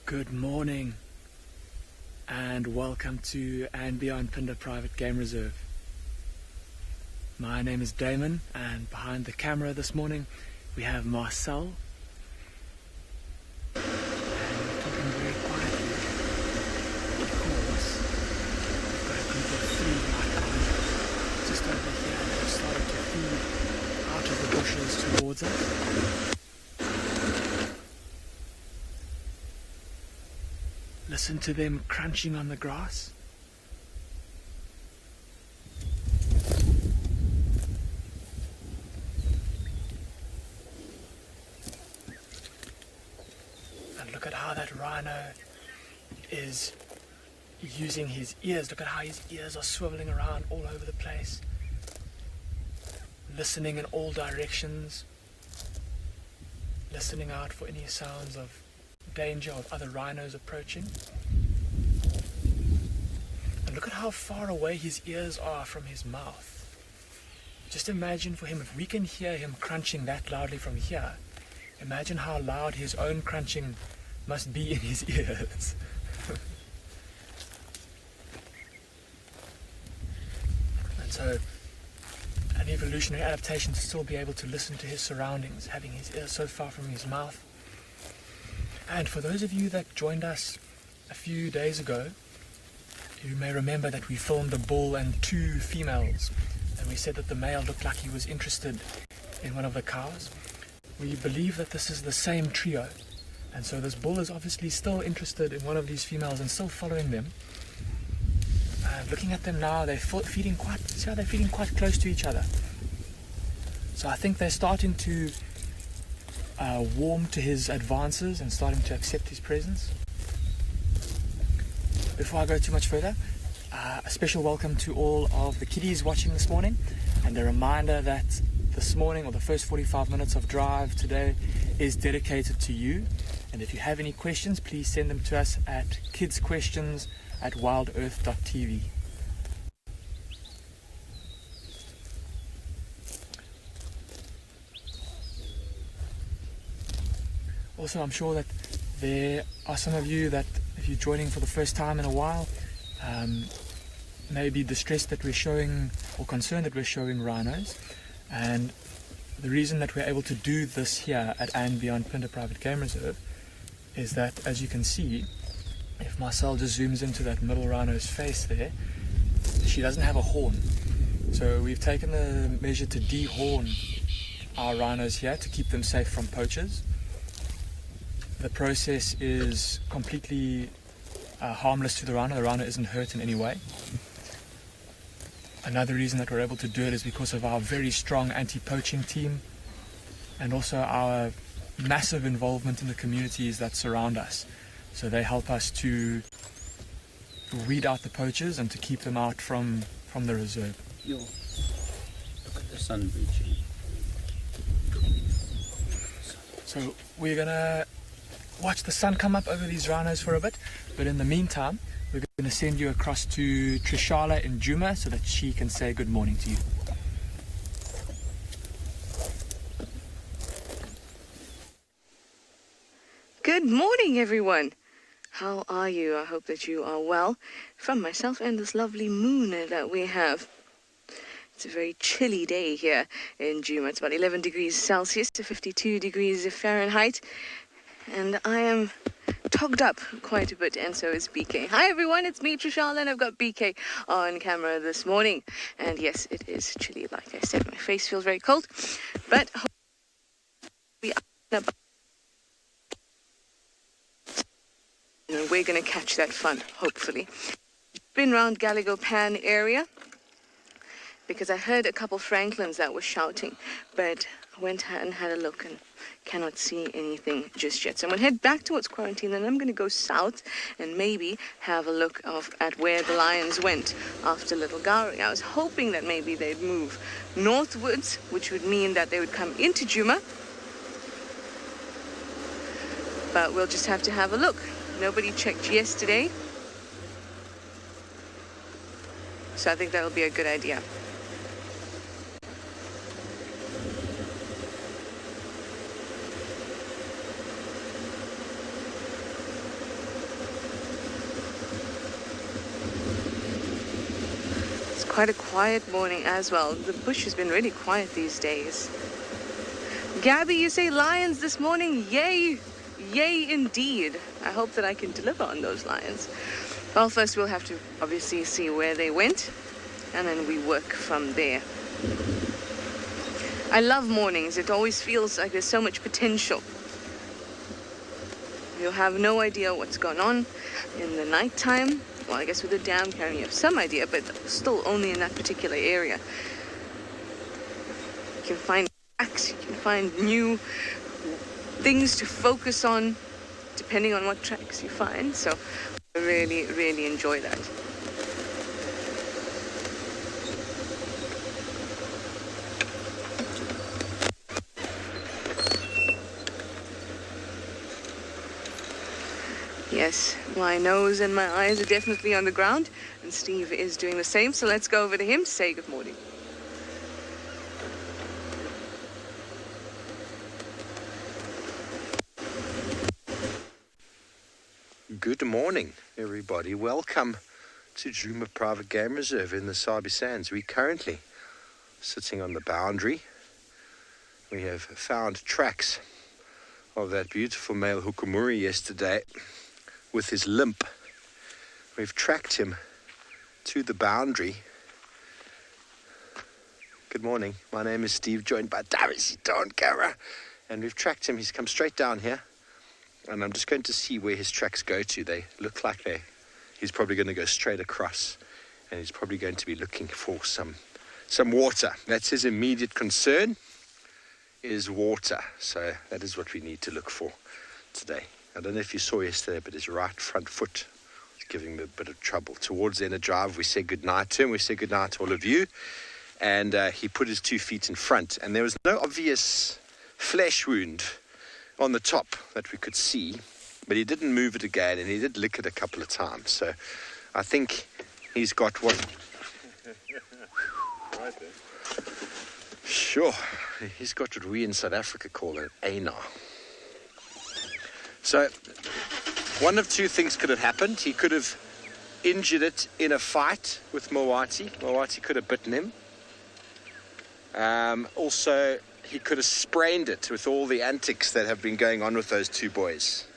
Good morning and welcome to andBeyond Phinda Private Game Reserve. My name is Damon and behind the camera this morning we have Marcel. And we're talking very quietly because we've got a group of 3 white rhinos just over here that have started to feed out of the bushes towards us. Listen to them crunching on the grass. And look at how that rhino is using his ears. Look at how his ears are swiveling around all over the place. Listening in all directions. Listening out for any sounds of danger of other rhinos approaching. And look at how far away his ears are from his mouth. Just imagine for him, if we can hear him crunching that loudly from here, imagine how loud his own crunching must be in his ears. And so an evolutionary adaptation to still be able to listen to his surroundings, having his ears so far from his mouth. And for those of you that joined us a few days ago, you may remember that we filmed a bull and 2 females, and we said that the male looked like he was interested in one of the cows. We believe that this is the same trio, and so this bull is obviously still interested in one of these females and still following them. And looking at them now, they're feeding quite close to each other. So I think they're starting to warm to his advances and starting to accept his presence. Before I go too much further, a special welcome to all of the kiddies watching this morning, and a reminder that this morning, or the first 45 minutes of drive today, is dedicated to you. And if you have any questions, please send them to us at kidsquestions@wildearth.tv. Also, I'm sure that there are some of you that, if you're joining for the first time in a while, may be distressed that we're showing, or concerned that we're showing rhinos. And the reason that we're able to do this here at andBeyond Phinda Private Game Reserve is that, as you can see, if Marcel just zooms into that middle rhino's face there, she doesn't have a horn. So we've taken the measure to dehorn our rhinos here to keep them safe from poachers. The process is completely harmless to the rhino. The rhino isn't hurt in any way. Another reason that we're able to do it is because of our very strong anti-poaching team, and also our massive involvement in the communities that surround us. So they help us to weed out the poachers and to keep them out from the reserve. Yo, look at the sun breaching. So we're gonna watch the sun come up over these rhinos for a bit, but in the meantime we're going to send you across to Tswalu in Juma so that she can say good morning to you. Good morning, everyone. How are you? I hope that you are well. From myself and this lovely moon that we have. It's a very chilly day here in Juma. It's about 11 degrees Celsius to 52 degrees Fahrenheit. And I am togged up quite a bit, and so is BK. Hi everyone, it's me, Tswalu, and I've got BK on camera this morning. And yes, it is chilly, like I said. My face feels very cold, but we're going to catch that fun, hopefully. Been around Gallagher Pan area because I heard a couple Franklins that were shouting, but I went and had a look and cannot see anything just yet. So I'm going to head back towards quarantine, and I'm going to go south and maybe have a look at where the lions went after Little Gowrie. I was hoping that maybe they'd move northwards, which would mean that they would come into Juma. But we'll just have to have a look. Nobody checked yesterday, so I think that'll be a good idea. quite a quiet morning as well. The bush has been really quiet these days. Gabby, you say lions this morning? Yay! Yay indeed. I hope that I can deliver on those lions. Well, first we'll have to obviously see where they went, and then we work from there. I love mornings. It always feels like there's so much potential. You'll have no idea what's going on in the nighttime. Well, I guess with the dam cam you have some idea, but still only in that particular area. You can find tracks, you can find new things to focus on depending on what tracks you find. So I really, really enjoy that. Yes, my nose and my eyes are definitely on the ground, and Steve is doing the same, so let's go over to him to say good morning. Good morning, everybody. Welcome to Djuma Private Game Reserve in the Sabi Sands. We're currently sitting on the boundary. We have found tracks of that beautiful male hukumuri yesterday with his limp. We've tracked him to the boundary. Good morning. My name is Steve, joined by Cheetah on camera. And we've tracked him. He's come straight down here. And I'm just going to see where his tracks go to. They look like he's probably going to go straight across. And he's probably going to be looking for some water. That's his immediate concern, is water. So that is what we need to look for today. I don't know if you saw yesterday, but his right front foot is giving him a bit of trouble. Towards the end of drive, we said goodnight to him. We said goodnight to all of you. And he put his 2 feet in front. And there was no obvious flesh wound on the top that we could see. But he didn't move it again, and he did lick it a couple of times. So I think he's got what... Right there. Sure. He's got what we in South Africa call an anar. So, one of two things could have happened. He could have injured it in a fight with Mawati. Mawati could have bitten him. Also, he could have sprained it with all the antics that have been going on with those two boys.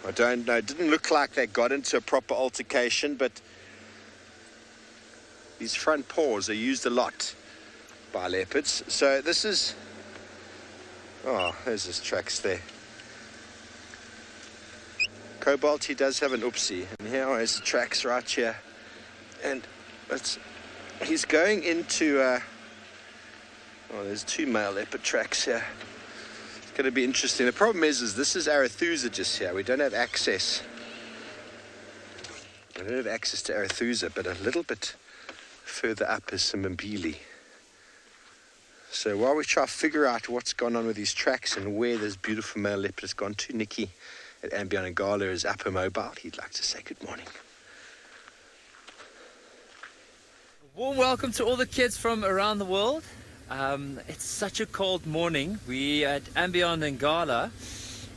I don't know. It didn't look like they got into a proper altercation, but these front paws are used a lot by leopards. So this is... Oh, there's his tracks there. Cobalt, he does have an oopsie. And here are his tracks right here. And he's going into... oh, there's 2 male leopard tracks here. It's going to be interesting. The problem is this is Arethusa just here. We don't have access. We don't have access to Arethusa, but a little bit further up is some Mbili. So while we try to figure out what's gone on with these tracks and where this beautiful male leopard has gone to, Nikki at andBeyond and Ngala is up her mobile. He'd like to say good morning. Warm welcome to all the kids from around the world. It's such a cold morning. We at andBeyond and Ngala,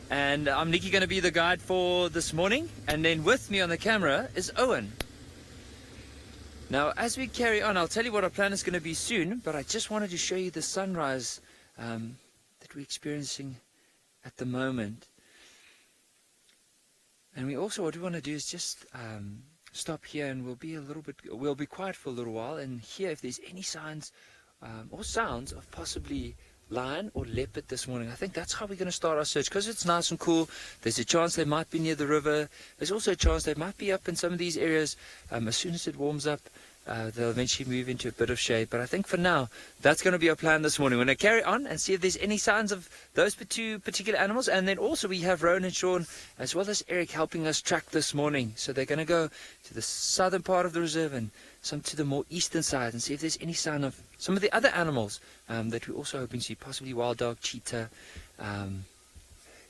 and I'm Nikki, going to be the guide for this morning, and then with me on the camera is Owen. Now, as we carry on, I'll tell you what our plan is going to be soon, but I just wanted to show you the sunrise that we're experiencing at the moment. And what we want to do is just stop here, and we'll be quiet for a little while and hear if there's any signs or sounds of possibly lion or leopard this morning. I think that's how we're going to start our search, because it's nice and cool. There's a chance they might be near the river. There's also a chance they might be up in some of these areas. As soon as it warms up, they'll eventually move into a bit of shade. But I think for now, that's going to be our plan this morning. We're going to carry on and see if there's any signs of those 2 particular animals. And then also we have Rowan and Sean, as well as Eric, helping us track this morning. So they're going to go to the southern part of the reserve and some to the more eastern side and see if there's any sign of some of the other animals that we're also hoping to see, possibly wild dog, cheetah,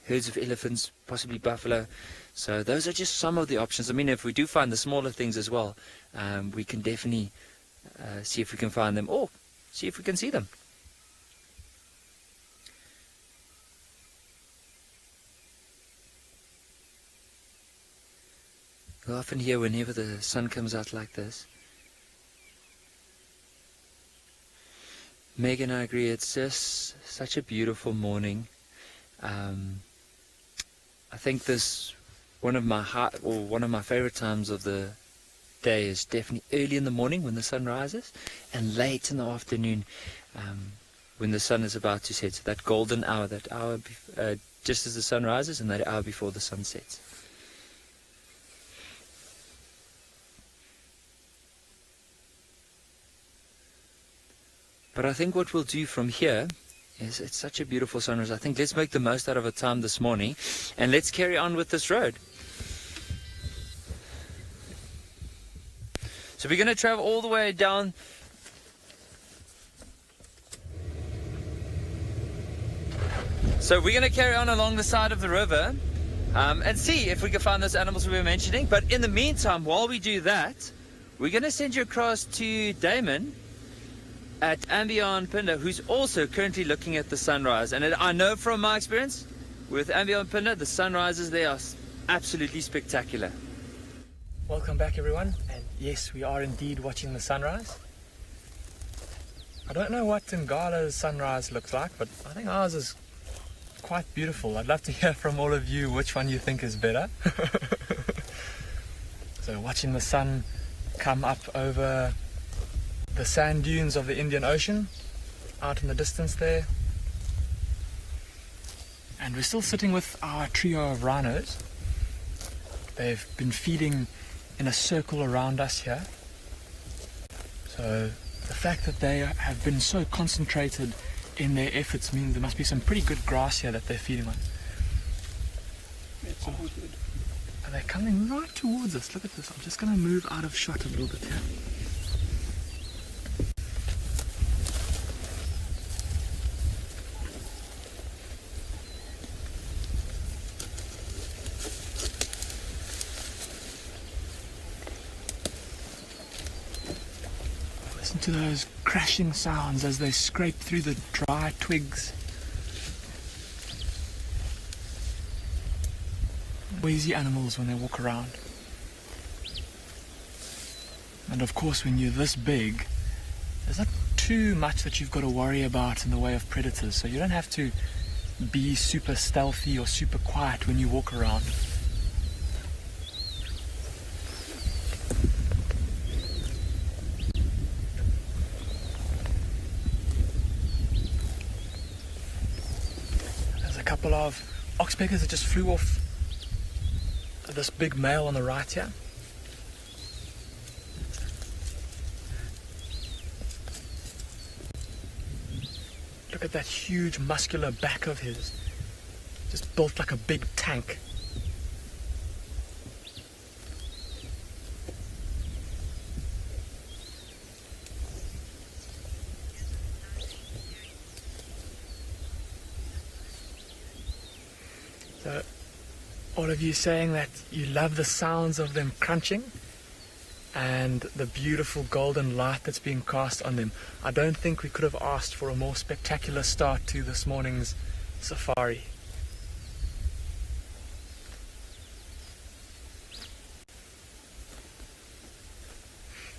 herds of elephants, possibly buffalo. So those are just some of the options. I mean, if we do find the smaller things as well, we can definitely see if we can find them or see if we can see them. You'll often hear whenever the sun comes out like this. Meg and I agree, it's just such a beautiful morning. I think this one of my favorite times of the day is definitely early in the morning when the sun rises, and late in the afternoon when the sun is about to set. So that golden hour, just as the sun rises, and that hour before the sun sets. But I think what we'll do from here is, it's such a beautiful sunrise. I think let's make the most out of our time this morning, and let's carry on with this road. So we're going to travel all the way down. So we're going to carry on along the side of the river and see if we can find those animals we were mentioning. But in the meantime, while we do that, we're going to send you across to Damon at andBeyond Phinda, who's also currently looking at the sunrise. And I know from my experience with andBeyond Phinda, the sunrises there are absolutely spectacular. Welcome back, everyone, and yes, we are indeed watching the sunrise. I don't know what Ngala's sunrise looks like, but I think ours is quite beautiful. I'd love to hear from all of you which one you think is better. So watching the sun come up over the sand dunes of the Indian Ocean out in the distance there, and we're still sitting with our trio of rhinos. They've been feeding in a circle around us here, so the fact that they have been so concentrated in their efforts means there must be some pretty good grass here that they're feeding on. It's all good. And they're coming right towards us. Look at this. I'm just going to move out of shot a little bit here. Listen to those crashing sounds as they scrape through the dry twigs. Noisy animals when they walk around. And of course, when you're this big, there's not too much that you've got to worry about in the way of predators, so you don't have to be super stealthy or super quiet when you walk around. There's a couple of oxpeckers that just flew off this big male on the right here. Look at that huge muscular back of his, just built like a big tank. So all of you saying that you love the sounds of them crunching and the beautiful golden light that's being cast on them. I don't think we could have asked for a more spectacular start to this morning's safari.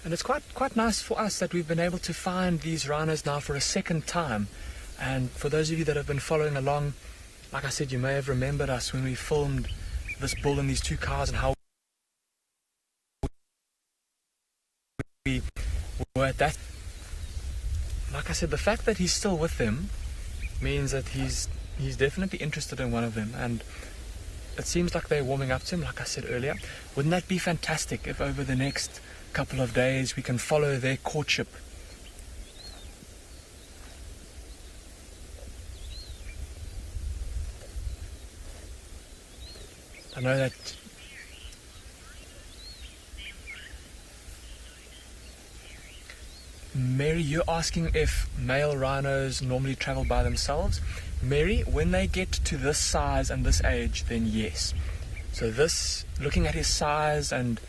And it's quite nice for us that we've been able to find these rhinos now for a second time. And for those of you that have been following along, like I said, you may have remembered us when we filmed this bull and these two cows and how we were at that. Like I said, the fact that he's still with them means that he's definitely interested in one of them, and it seems like they're warming up to him, like I said earlier. Wouldn't that be fantastic if over the next couple of days we can follow their courtship? I know that Mary, you're asking if male rhinos normally travel by themselves. Mary, when they get to this size and this age, then yes. So this, looking at his size and,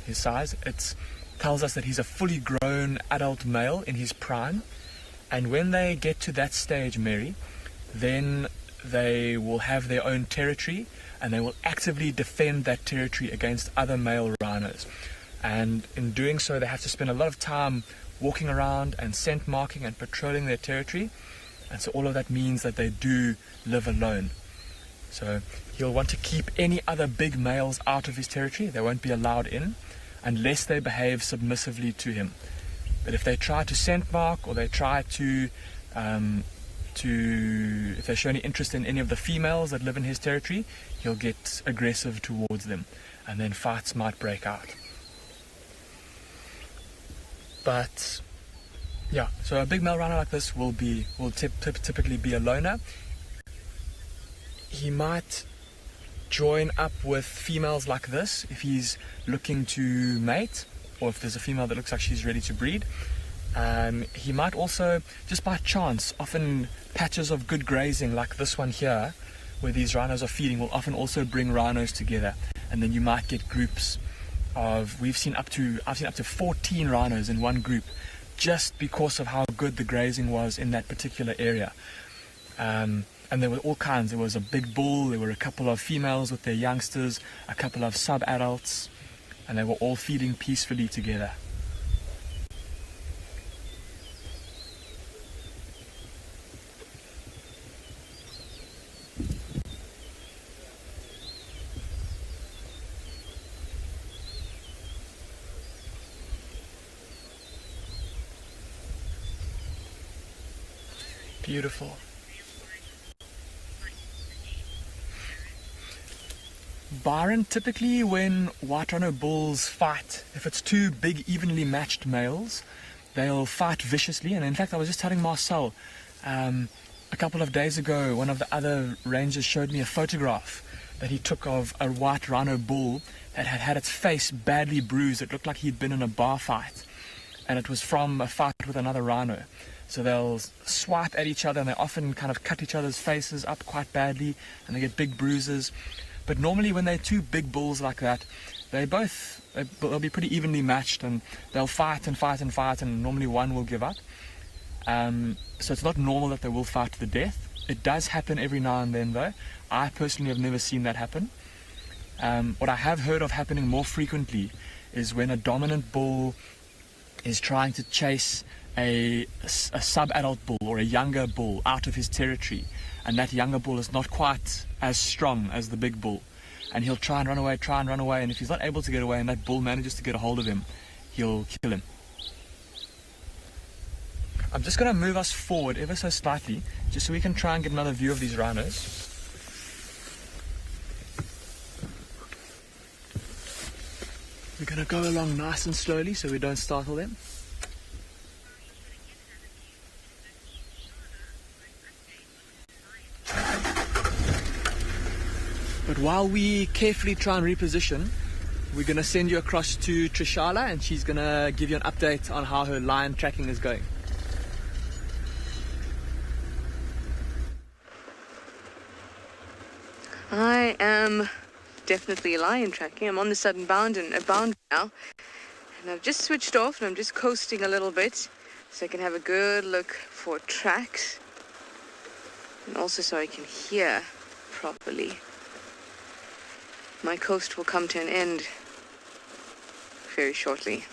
his size, it tells us that he's a fully grown adult male in his prime. And when they get to that stage, Mary, then they will have their own territory, and they will actively defend that territory against other male rhinos. And in doing so, they have to spend a lot of time walking around and scent marking and patrolling their territory. And so all of that means that they do live alone. So he'll want to keep any other big males out of his territory. They won't be allowed in unless they behave submissively to him. But if they try to scent mark, or they try to if they show any interest in any of the females that live in his territory, he'll get aggressive towards them, and then fights might break out. But yeah, so a big male rhino like this will typically be a loner. He might join up with females like this if he's looking to mate, or if there's a female that looks like she's ready to breed. He might also, just by chance, often patches of good grazing like this one here, where these rhinos are feeding, will often also bring rhinos together, and then you might get groups of, I've seen up to 14 rhinos in one group, just because of how good the grazing was in that particular area. And there were all kinds. There was a big bull, there were a couple of females with their youngsters, a couple of sub-adults, and they were all feeding peacefully together. Beautiful. Byron, typically when white rhino bulls fight, if it's two big evenly matched males, they'll fight viciously. And in fact, I was just telling Marcel a couple of days ago, one of the other rangers showed me a photograph that he took of a white rhino bull that had had its face badly bruised. It looked like he'd been in a bar fight, and it was from a fight with another rhino. So they'll swipe at each other, and they often kind of cut each other's faces up quite badly, and they get big bruises. But normally when they're two big bulls like that, they'll be pretty evenly matched, and they'll fight and fight and fight, and normally one will give up. So it's not normal that they will fight to the death. It does happen every now and then, though. I personally have never seen that happen. What I have heard of happening more frequently is when a dominant bull is trying to chase a sub-adult bull or a younger bull out of his territory, and that younger bull is not quite as strong as the big bull, and he'll try and run away, and if he's not able to get away and that bull manages to get a hold of him, he'll kill him. I'm just going to move us forward ever so slightly, just so we can try and get another view of these rhinos. We're going to go along nice and slowly so we don't startle them. But while we carefully try and reposition, we're going to send you across to Trishala, and she's going to give you an update on how her lion tracking is going. I am definitely lion tracking. I'm on the sudden bound now, and I've just switched off, and I'm just coasting a little bit so I can have a good look for tracks, and also so I can hear properly. My coast will come to an end very shortly.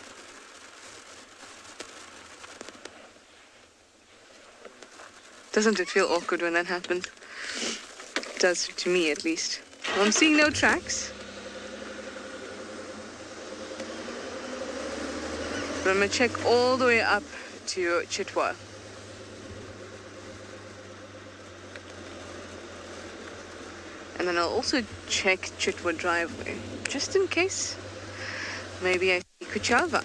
Doesn't it feel awkward when that happens? It does to me, at least. Well, I'm seeing no tracks, but I'm going to check all the way up to Chitwa. And then I'll also check Chitwa driveway, just in case. Maybe I see Kuchava.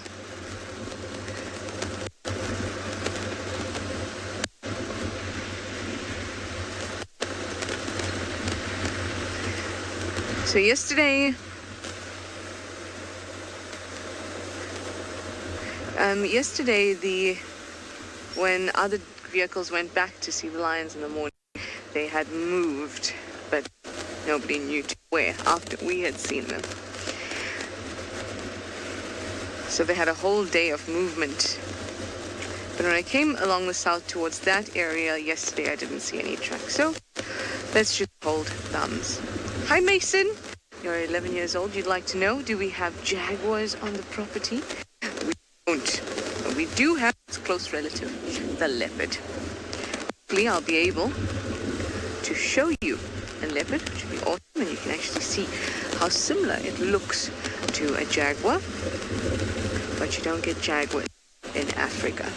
So yesterday, when other vehicles went back to see the lions in the morning, they had moved, but nobody knew to where after we had seen them. So they had a whole day of movement. But when I came along the south towards that area yesterday, I didn't see any tracks. So Let's just hold thumbs. Hi, Mason. You're 11 years old. You'd like to know, do we have jaguars on the property? We don't. But we do have its close relative, the leopard. Hopefully, I'll be able to show you a leopard, which will be awesome, and you can actually see how similar it looks to a jaguar. But you don't get jaguars in Africa.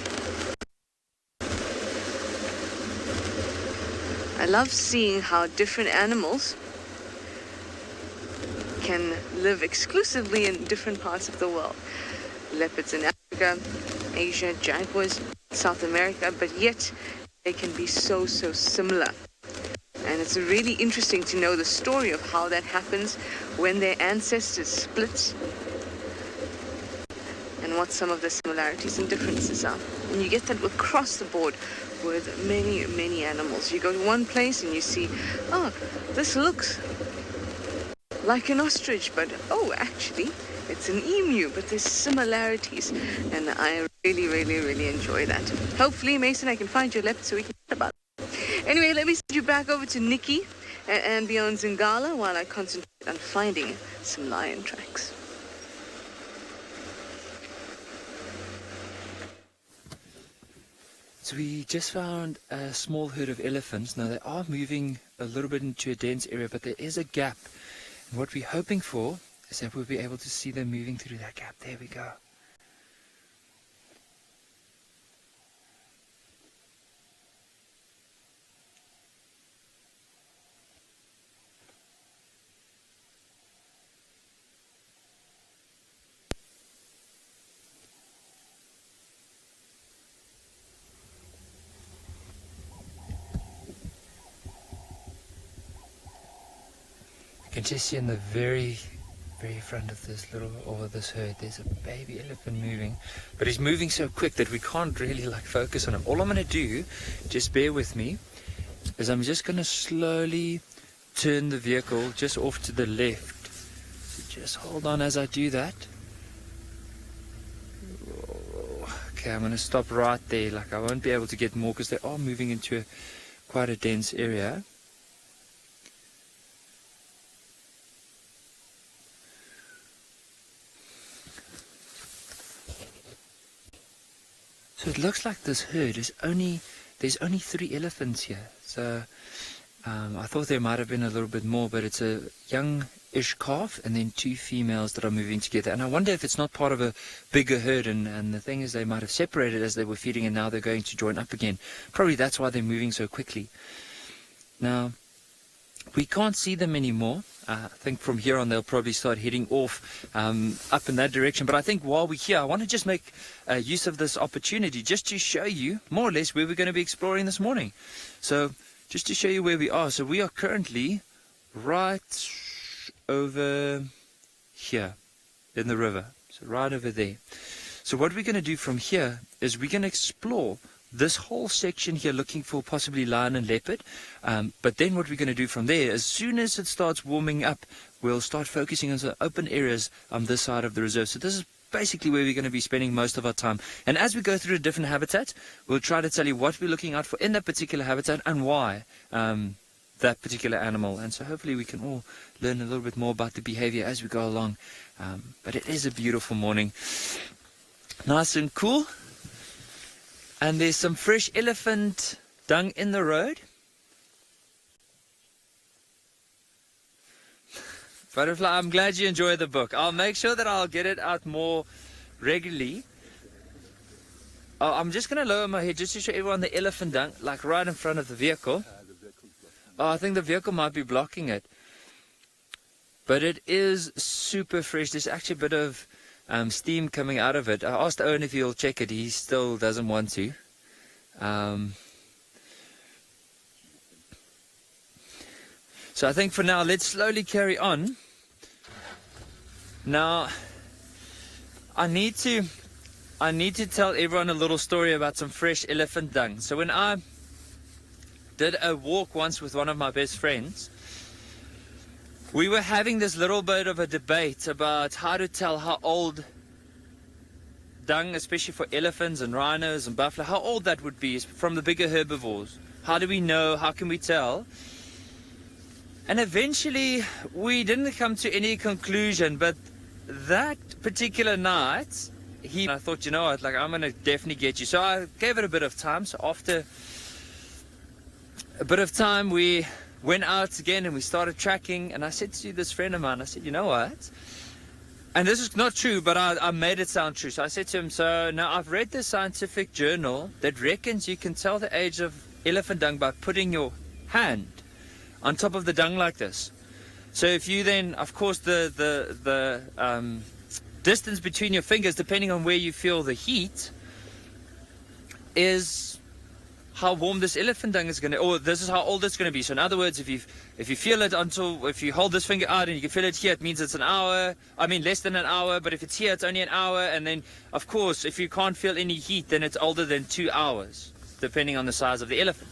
I love seeing how different animals can live exclusively in different parts of the world. Leopards in Africa, Asia, jaguars, South America, but yet they can be so similar. And it's really interesting to know the story of how that happens when their ancestors split and what some of the similarities and differences are. And you get that across the board with many animals. You go to one place and you see, oh, this looks like an ostrich, but oh, actually it's an emu, but there's similarities, and I really enjoy that. Hopefully, Mason, I can find your leopard so we can chat about it. Anyway, let me send you back over to Nikki and andBeyond's Ngala while I concentrate on finding some lion tracks. So we just found a small herd of elephants. Now they are moving a little bit into a dense area, but there is a gap. And what we're hoping for is that we'll be able to see them moving through that gap. There we go. You can just see in the very front of this this herd, there's a baby elephant moving, but he's moving so quick that we can't really focus on him. All I'm going to do, just bear with me, is I'm just going to slowly turn the vehicle just off to the left. So just hold on as I do that. Okay, I'm going to stop right there. I won't be able to get more because they are moving into quite a dense area. So it looks like this herd is there's only 3 elephants here. So I thought there might have been a little bit more, but it's a young-ish calf and then 2 females that are moving together. And I wonder if it's not part of a bigger herd, and the thing is they might have separated as they were feeding and now they're going to join up again. Probably that's why they're moving so quickly. Now, we can't see them anymore. I think from here on they'll probably start heading off up in that direction. But I think while we're here, I want to just make use of this opportunity just to show you more or less where we're going to be exploring this morning. So just to show you where we are. So we are currently right over here in the river. So right over there. So what we're going to do from here is we're going to explore this whole section here looking for possibly lion and leopard. But then what we're going to do from there, as soon as it starts warming up, we'll start focusing on the open areas on this side of the reserve. So this is basically where we're going to be spending most of our time. And as we go through a different habitat, we'll try to tell you what we're looking out for in that particular habitat and why that particular animal. And so hopefully we can all learn a little bit more about the behavior as we go along. But it is a beautiful morning. Nice and cool. And there's some fresh elephant dung in the road. Butterfly, I'm glad you enjoy the book. I'll make sure that I'll get it out more regularly. I'm just going to lower my head just to show everyone the elephant dung, right in front of the vehicle. Oh, I think the vehicle might be blocking it. But it is super fresh. There's actually a bit of steam coming out of it. I asked Owen if he'll check it. He still doesn't want to. So I think for now, let's slowly carry on. Now, I need to tell everyone a little story about some fresh elephant dung. So when I did a walk once with one of my best friends, we were having this little bit of a debate about how to tell how old dung, especially for elephants and rhinos and buffalo, how old that would be from the bigger herbivores. How do we know? How can we tell? And eventually we didn't come to any conclusion, but that particular night, I thought, you know what, like, I'm going to definitely get you. So I gave it a bit of time. So after a bit of time, we went out again and we started tracking. And I said to this friend of mine, I said, you know what? And this is not true, but I made it sound true. So I said to him, so now I've read this scientific journal that reckons you can tell the age of elephant dung by putting your hand on top of the dung like this. So if you then, of course, the distance between your fingers, depending on where you feel the heat, is how warm this elephant dung is going to, or this is how old it's going to be. So in other words, if you feel it if you hold this finger out and you can feel it here, it means it's an hour. I mean, less than an hour. But if it's here, it's only an hour. And then, of course, if you can't feel any heat, then it's older than 2 hours, depending on the size of the elephant.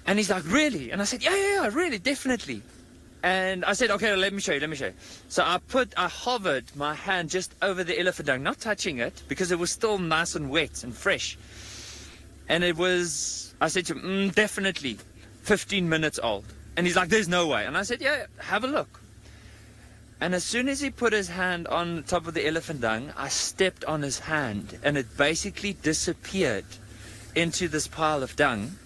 And he's like, really? And I said, yeah, really, definitely. And I said, okay, let me show you. So I hovered my hand just over the elephant dung, not touching it, because it was still nice and wet and fresh. And I said to him, definitely 15 minutes old. And he's like, there's no way. And I said, yeah, have a look. And as soon as he put his hand on top of the elephant dung, I stepped on his hand, and it basically disappeared into this pile of dung.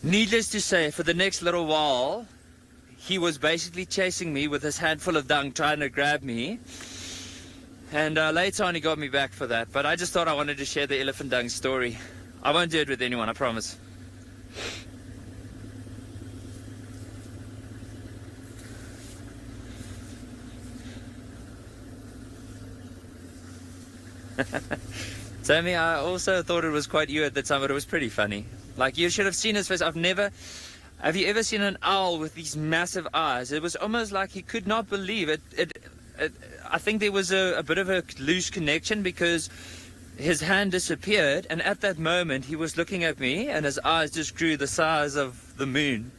Needless to say, for the next little while, he was basically chasing me with his hand full of dung, trying to grab me. And later on, he got me back for that. But I just thought I wanted to share the elephant dung story. I won't do it with anyone, I promise. Sammy, I also thought it was quite you at the time, but it was pretty funny. Like, you should have seen his face. Have you ever seen an owl with these massive eyes? It was almost like he could not believe it. I think there was a bit of a loose connection, because his hand disappeared, and at that moment he was looking at me and his eyes just grew the size of the moon.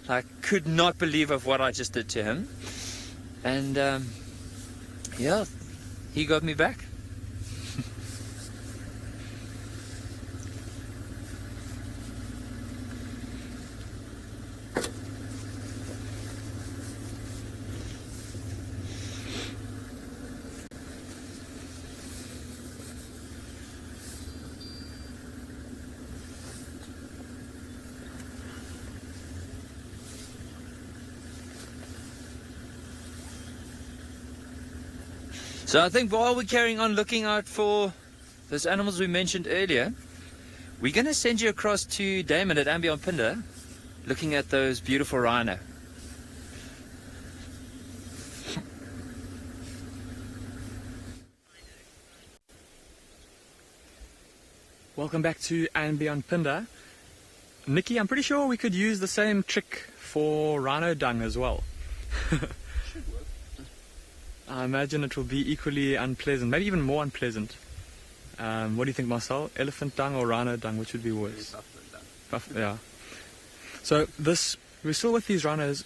Like, could not believe of what I just did to him. And yeah, he got me back. So I think while we're carrying on looking out for those animals we mentioned earlier, we're going to send you across to Damon at andBeyond Phinda, looking at those beautiful rhino. Welcome back to andBeyond Phinda. Nikki, I'm pretty sure we could use the same trick for rhino dung as well. I imagine it will be equally unpleasant, maybe even more unpleasant. What do you think, Marcel? Elephant dung or rhino dung, which would be worse? Yeah. So we're still with these rhinos.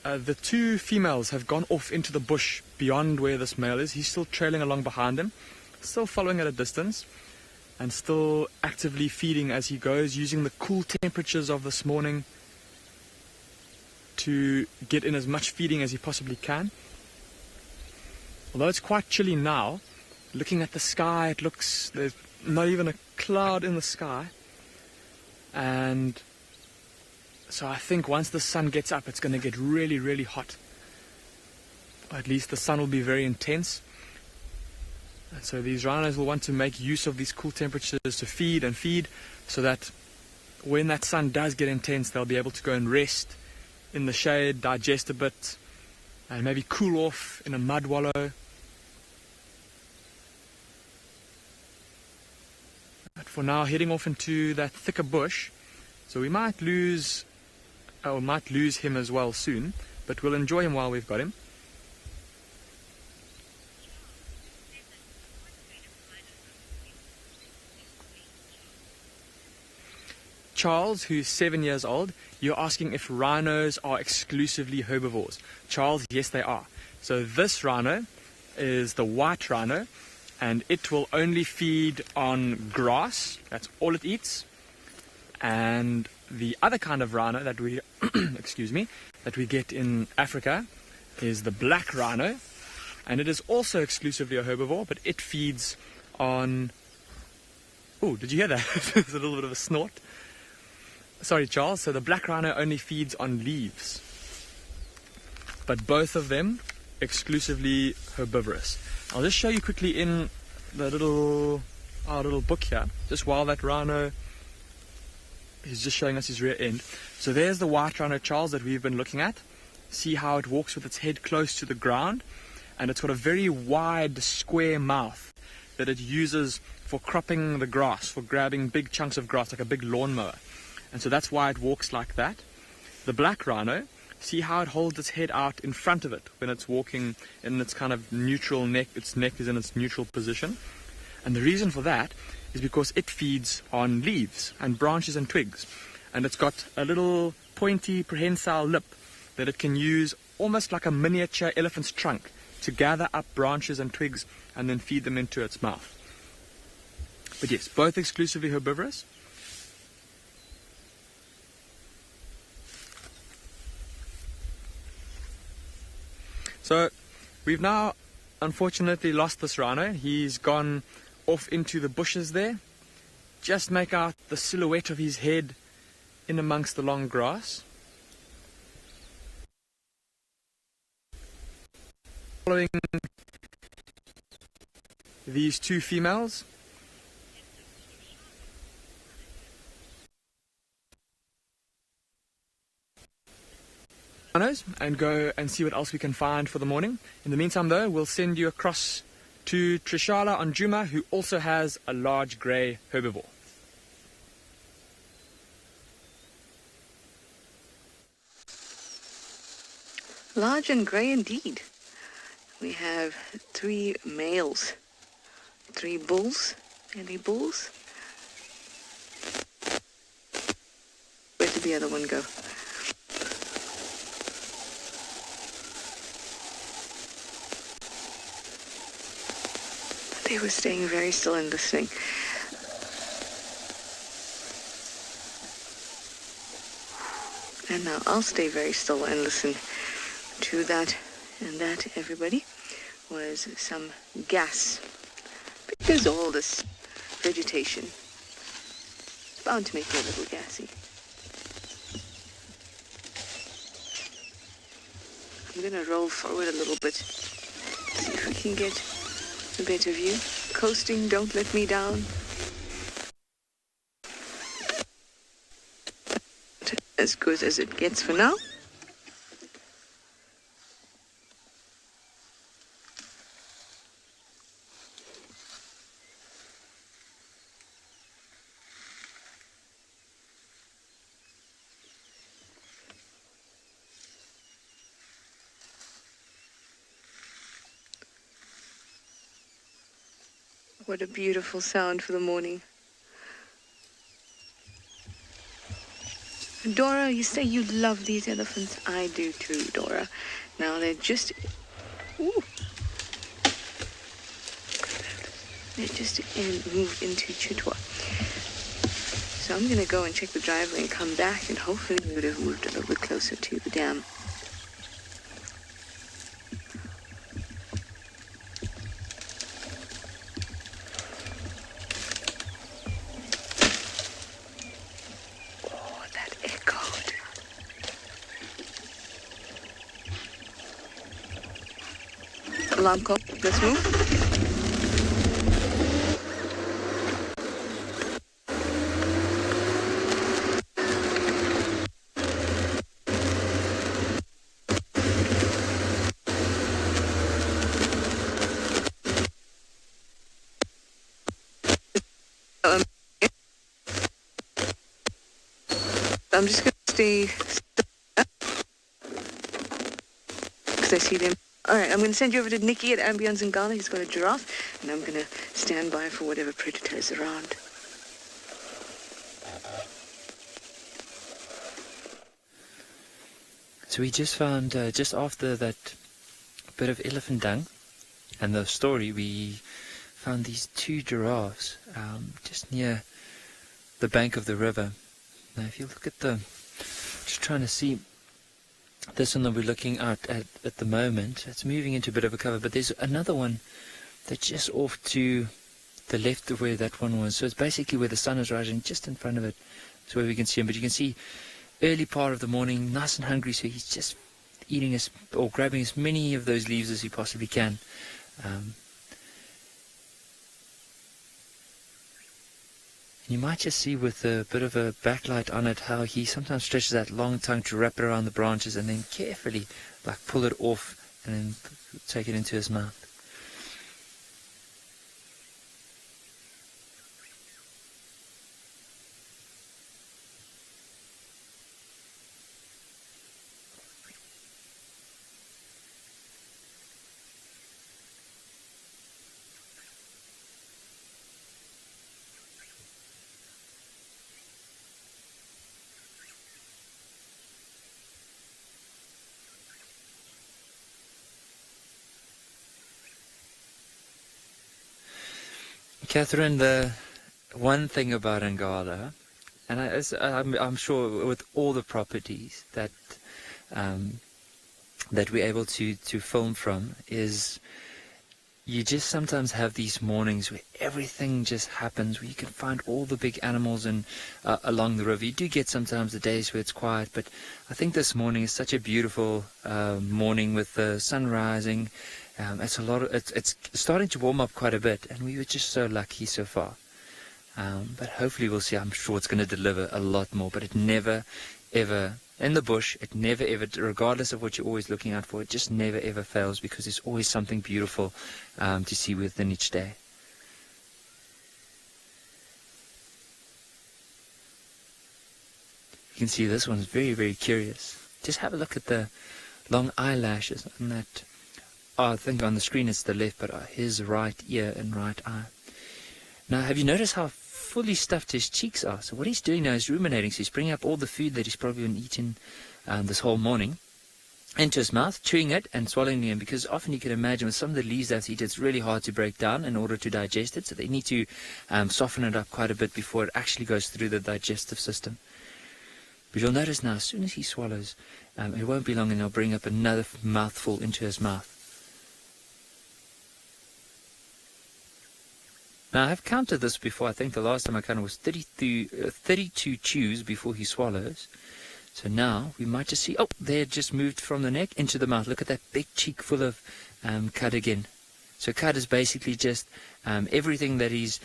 The two females have gone off into the bush beyond where this male is. He's still trailing along behind him, still following at a distance, and still actively feeding as he goes, using the cool temperatures of this morning to get in as much feeding as he possibly can. Although it's quite chilly now, looking at the sky, there's not even a cloud in the sky. And so I think once the sun gets up, it's going to get really, really hot. Or at least the sun will be very intense. And so these rhinos will want to make use of these cool temperatures to feed and feed, so that when that sun does get intense, they'll be able to go and rest in the shade, digest a bit, and maybe cool off in a mud wallow. But for now, heading off into that thicker bush, so we might lose him as well soon, but we'll enjoy him while we've got him. Charles, who's 7 years old, you're asking if rhinos are exclusively herbivores. Charles, yes they are. So this rhino is the white rhino, and it will only feed on grass. That's all it eats. And the other kind of rhino that we excuse me, that we get in Africa is the black rhino, and it is also exclusively a herbivore, but it feeds on... Oh, did you hear that? There's a little bit of a snort. Sorry, Charles. So the black rhino only feeds on leaves, but both of them exclusively herbivorous. I'll just show you quickly in the our little book here, just while that rhino is just showing us his rear end. So there's the white rhino, Charles, that we've been looking at. See how it walks with its head close to the ground, and it's got a very wide square mouth that it uses for cropping the grass, for grabbing big chunks of grass like a big lawnmower. And so that's why it walks like that. The black rhino, see how it holds its head out in front of it when it's walking in its kind of neutral neck. Its neck is in its neutral position. And the reason for that is because it feeds on leaves and branches and twigs. And it's got a little pointy prehensile lip that it can use almost like a miniature elephant's trunk to gather up branches and twigs and then feed them into its mouth. But yes, both exclusively herbivorous. So we've now unfortunately lost this rhino. He's gone off into the bushes there. Just make out the silhouette of his head in amongst the long grass. Following these two females. And go and see what else we can find for the morning. In the meantime, though, we'll send you across to Tswalu on Juma, who also has a large grey herbivore. Large and grey indeed. We have 3 males, 3 bulls. Any bulls? Where did the other one go? They were staying very still and listening. And now I'll stay very still and listen to that. And that, everybody, was some gas. Because all this vegetation is bound to make you a little gassy. I'm going to roll forward a little bit. See if we can get a better view. Coasting, don't let me down. As good as it gets for now. What a beautiful sound for the morning. Dora, you say you love these elephants. I do too, Dora. Now they're just... Ooh. They just moved into Chitwa. So I'm going to go and check the driveway and come back, and hopefully we would have moved a little bit closer to the dam. Alarm call. Let's move. I'm just going to stay because I see them. All right, I'm going to send you over to Nikki at andBeyond in Ngala. He's got a giraffe, and I'm going to stand by for whatever predator is around. So we just found, just after that bit of elephant dung and the story, we found these 2 giraffes just near the bank of the river. Now if you look at the Just trying to see this one that we're looking at the moment. It's moving into a bit of a cover, but there's another one that's just off to the left of where that one was. So it's basically where the sun is rising, just in front of it. That's where we can see him. But you can see early part of the morning, nice and hungry, so he's just eating or grabbing as many of those leaves as he possibly can. You might just see with a bit of a backlight on it how he sometimes stretches that long tongue to wrap it around the branches and then carefully pull it off and then take it into his mouth. Catherine, the one thing about Ngala, and I'm sure with all the properties that that we're able to film from, is you just sometimes have these mornings where everything just happens, where you can find all the big animals and along the river. You do get sometimes the days where it's quiet, but I think this morning is such a beautiful morning with the sun rising. It's starting to warm up quite a bit, and we were just so lucky so far. But hopefully we'll see. I'm sure it's going to deliver a lot more, but it never, ever, in the bush, it never, ever, regardless of what you're always looking out for, it just never, ever fails, because there's always something beautiful to see within each day. You can see this one's very, very curious. Just have a look at the long eyelashes on that. I think on the screen it's the left, but his right ear and right eye. Now, have you noticed how fully stuffed his cheeks are? So what he's doing now is ruminating. So he's bringing up all the food that he's probably been eating this whole morning into his mouth, chewing it and swallowing it. Because often you can imagine with some of the leaves that eat, it's really hard to break down in order to digest it. So they need to soften it up quite a bit before it actually goes through the digestive system. But you'll notice now, as soon as he swallows, it won't be long and he'll bring up another mouthful into his mouth. Now, I've counted this before. I think the last time I counted was 32 chews before he swallows. So now we might just see, there it just moved from the neck into the mouth. Look at that big cheek full of cud again. So cud is basically just everything that he's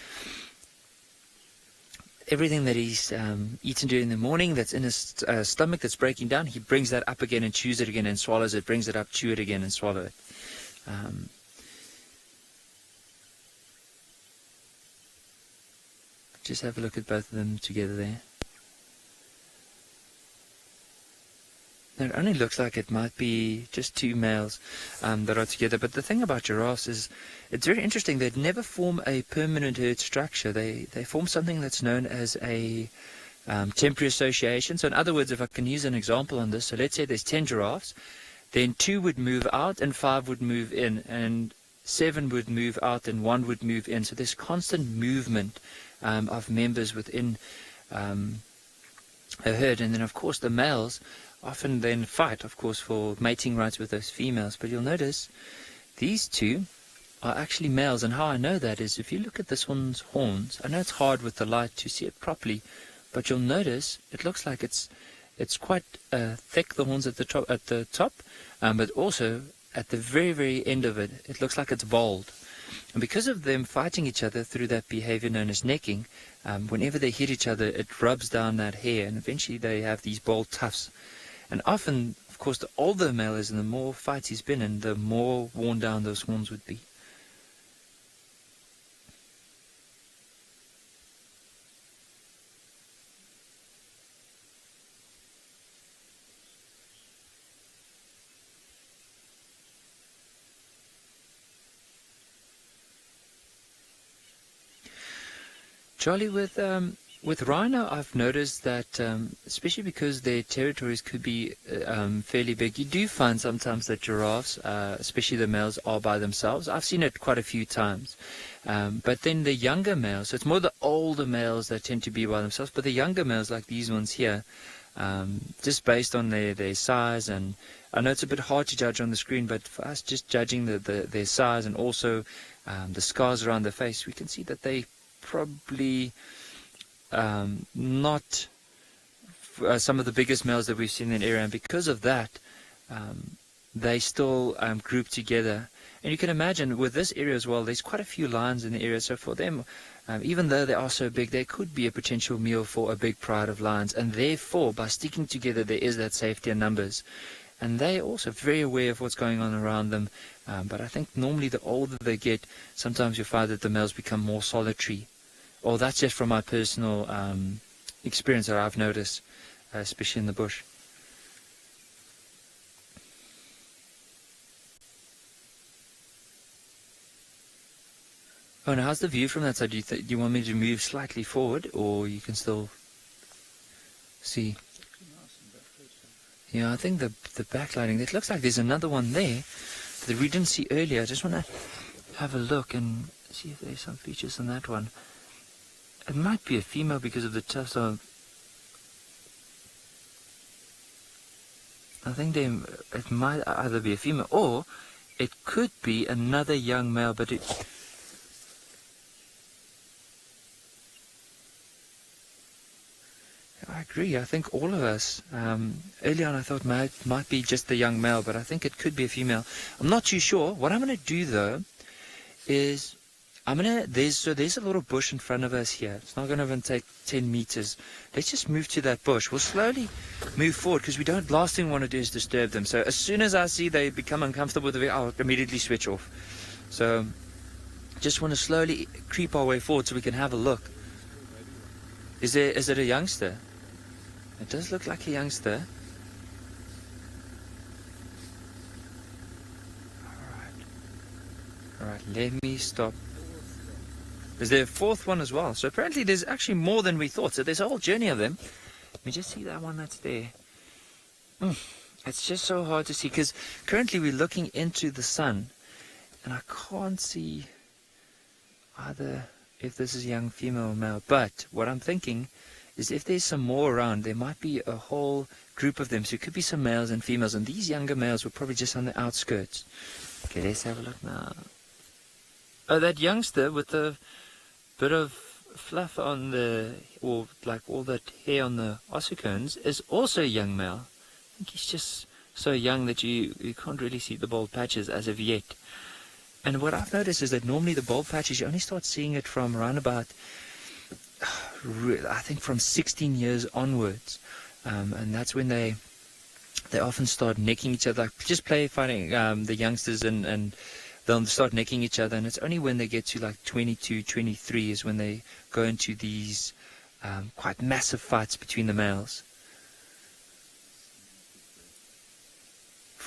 eaten during the morning that's in his stomach that's breaking down. He brings that up again and chews it again and swallows it, brings it up, chew it again and swallow it. Just have a look at both of them together there. Now it only looks like it might be just two males that are together, but the thing about giraffes is it's very interesting. They never form a permanent herd structure. They form something that's known as a temporary association. So in other words, if I can use an example on this, so let's say there's 10 giraffes, then 2 would move out and 5 would move in, and 7 would move out and 1 would move in. So there's constant movement of members within a herd. And then of course the males often then fight, of course, for mating rights with those females. But you'll notice these two are actually males, and how I know that is if you look at this one's horns. I know it's hard with the light to see it properly, but you'll notice it looks like it's quite thick, the horns at the top, but also at the very, very end of it, it looks like it's bald. And because of them fighting each other through that behavior known as necking, whenever they hit each other, it rubs down that hair, and eventually they have these bald tufts. And often, of course, the older the male is and the more fights he's been in, the more worn down those horns would be. Charlie, with Rhino, I've noticed that, especially because their territories could be fairly big, you do find sometimes that giraffes, especially the males, are by themselves. I've seen it quite a few times. But then the younger males, so it's more the older males that tend to be by themselves, but the younger males, like these ones here, just based on their size. And I know it's a bit hard to judge on the screen, but for us, just judging their size and also the scars around the face, we can see that they probably not some of the biggest males that we've seen in the area, and because of that, they still group together. And you can imagine with this area as well, there's quite a few lions in the area, so for them, even though they are so big, they could be a potential meal for a big pride of lions, and therefore, by sticking together, there is that safety in numbers. And they're also very aware of what's going on around them, but I think normally the older they get, sometimes you find that the males become more solitary. Or that's just from my personal experience that I've noticed, especially in the bush. Oh, now how's the view from that side? Do you want me to move slightly forward, or you can still see? Yeah, I think the backlighting, it looks like there's another one there that we didn't see earlier. I just want to have a look and see if there's some features on that one. It might be a female because of the tufts. So I think it might either be a female or it could be another young male, but I agree. I think all of us, early on I thought might be just the young male, but I think it could be a female. I'm not too sure. What I'm going to do though is there's a little bush in front of us here. It's not going to even take 10 meters. Let's just move to that bush. We'll slowly move forward because last thing we want to do is disturb them. So as soon as I see they become uncomfortable with the vehicle, I'll immediately switch off. So just want to slowly creep our way forward so we can have a look. Is it a youngster? It does look like a youngster. Alright, let me stop. Is there a fourth one as well? So apparently there's actually more than we thought. So there's a whole journey of them. Let me just see that one that's there. It's just so hard to see because currently we're looking into the sun and I can't see either if this is young female or male. But what I'm thinking is if there's some more around, there might be a whole group of them. So it could be some males and females, and these younger males were probably just on the outskirts. Okay, let's have a look now. Oh, that youngster with the bit of fluff on or like all that hair on the ossicones is also a young male. I think he's just so young that you can't really see the bald patches as of yet. And what I've noticed is that normally the bald patches, you only start seeing it from around about, I think from 16 years onwards. And that's when they often start necking each other, like just fighting the youngsters and they'll start necking each other. And it's only when they get to like 22, 23 is when they go into these quite massive fights between the males.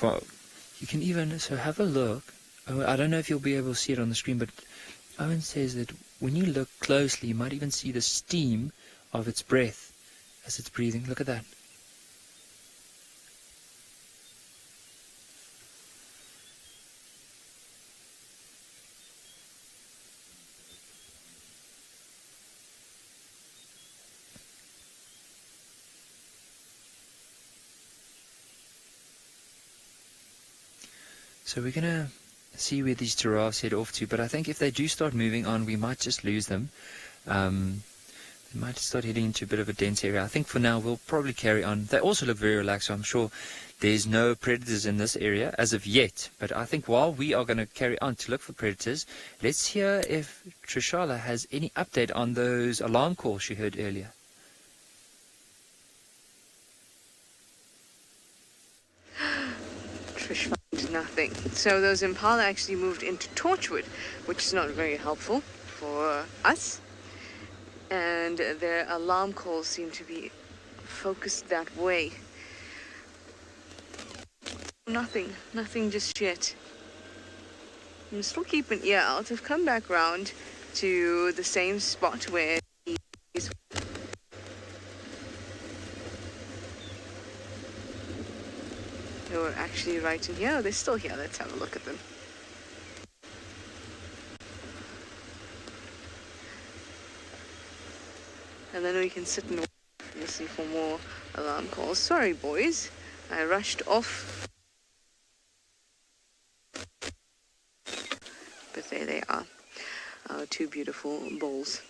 You can even, so have a look. I don't know if you'll be able to see it on the screen, but Owen says that when you look closely, you might even see the steam of its breath as it's breathing. Look at that. So we're going to see where these giraffes head off to, but I think if they do start moving on, we might just lose them. They might start heading into a bit of a dense area. I think for now we'll probably carry on. They also look very relaxed, so I'm sure there's no predators in this area as of yet. But I think while we are going to carry on to look for predators, let's hear if Tswalu has any update on those alarm calls she heard earlier. Trish finds nothing. So those impala actually moved into Torchwood, which is not very helpful for us. And their alarm calls seem to be focused that way. Nothing just yet. I'm still keeping an ear out. I've come back round to the same spot where he's. They were actually right in here. They're still here. Let's have a look at them. And then we can sit and watch. Listening for more alarm calls. Sorry, boys. I rushed off. But there they are. Our two beautiful bowls.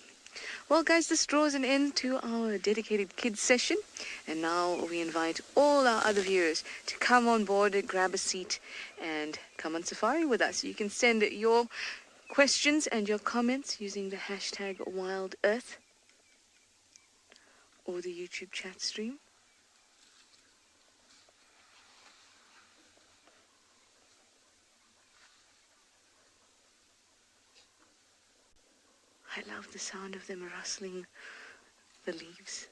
Well, guys, this draws an end to our dedicated kids session. And now we invite all our other viewers to come on board, grab a seat, and come on safari with us. You can send your questions and your comments using the hashtag WildEarth or the YouTube chat stream. I love the sound of them rustling the leaves.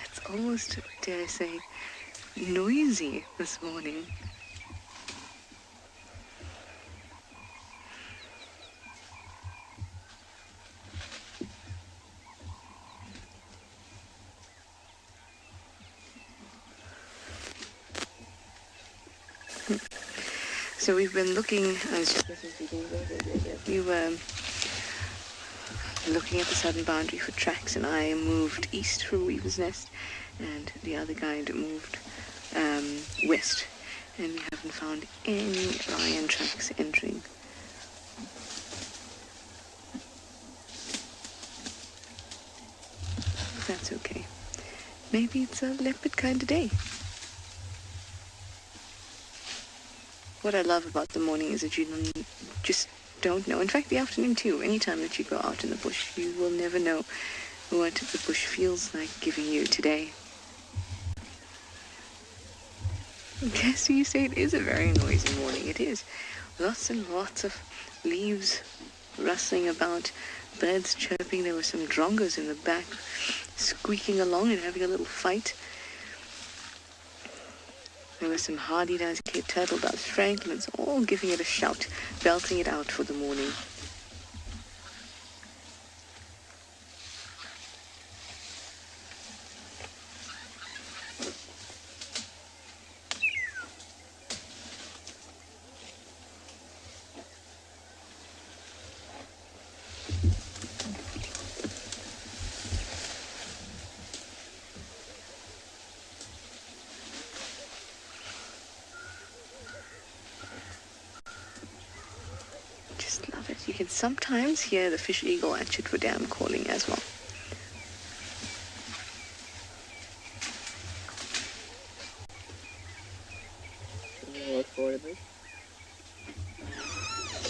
It's almost, dare I say, noisy this morning. So we've been looking, we were looking at the southern boundary for tracks, and I moved east from Weaver's Nest, and the other guide moved west, and we haven't found any lion tracks entering. That's okay. Maybe it's a leopard kind of day. What I love about the morning is that you just don't know. In fact, the afternoon too. Anytime that you go out in the bush, you will never know what the bush feels like giving you today. Okay, so you say it is a very noisy morning. It is. Lots and lots of leaves rustling about, birds chirping. There were some drongos in the back squeaking along and having a little fight. There were some hardy doves, Cape turtle doves, francolins, all giving it a shout, belting it out for the morning. You can sometimes hear the fish eagle at Chitwa Dam calling as well.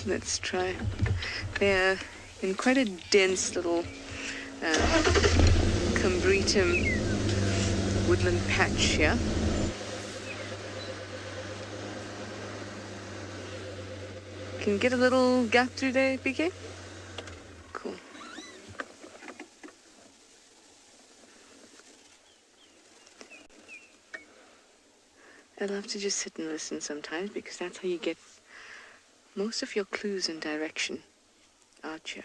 Let's try. They're in quite a dense little Combretum woodland patch here. Can you get a little gap through there, BK? Cool. I love to just sit and listen sometimes because that's how you get most of your clues and direction out here.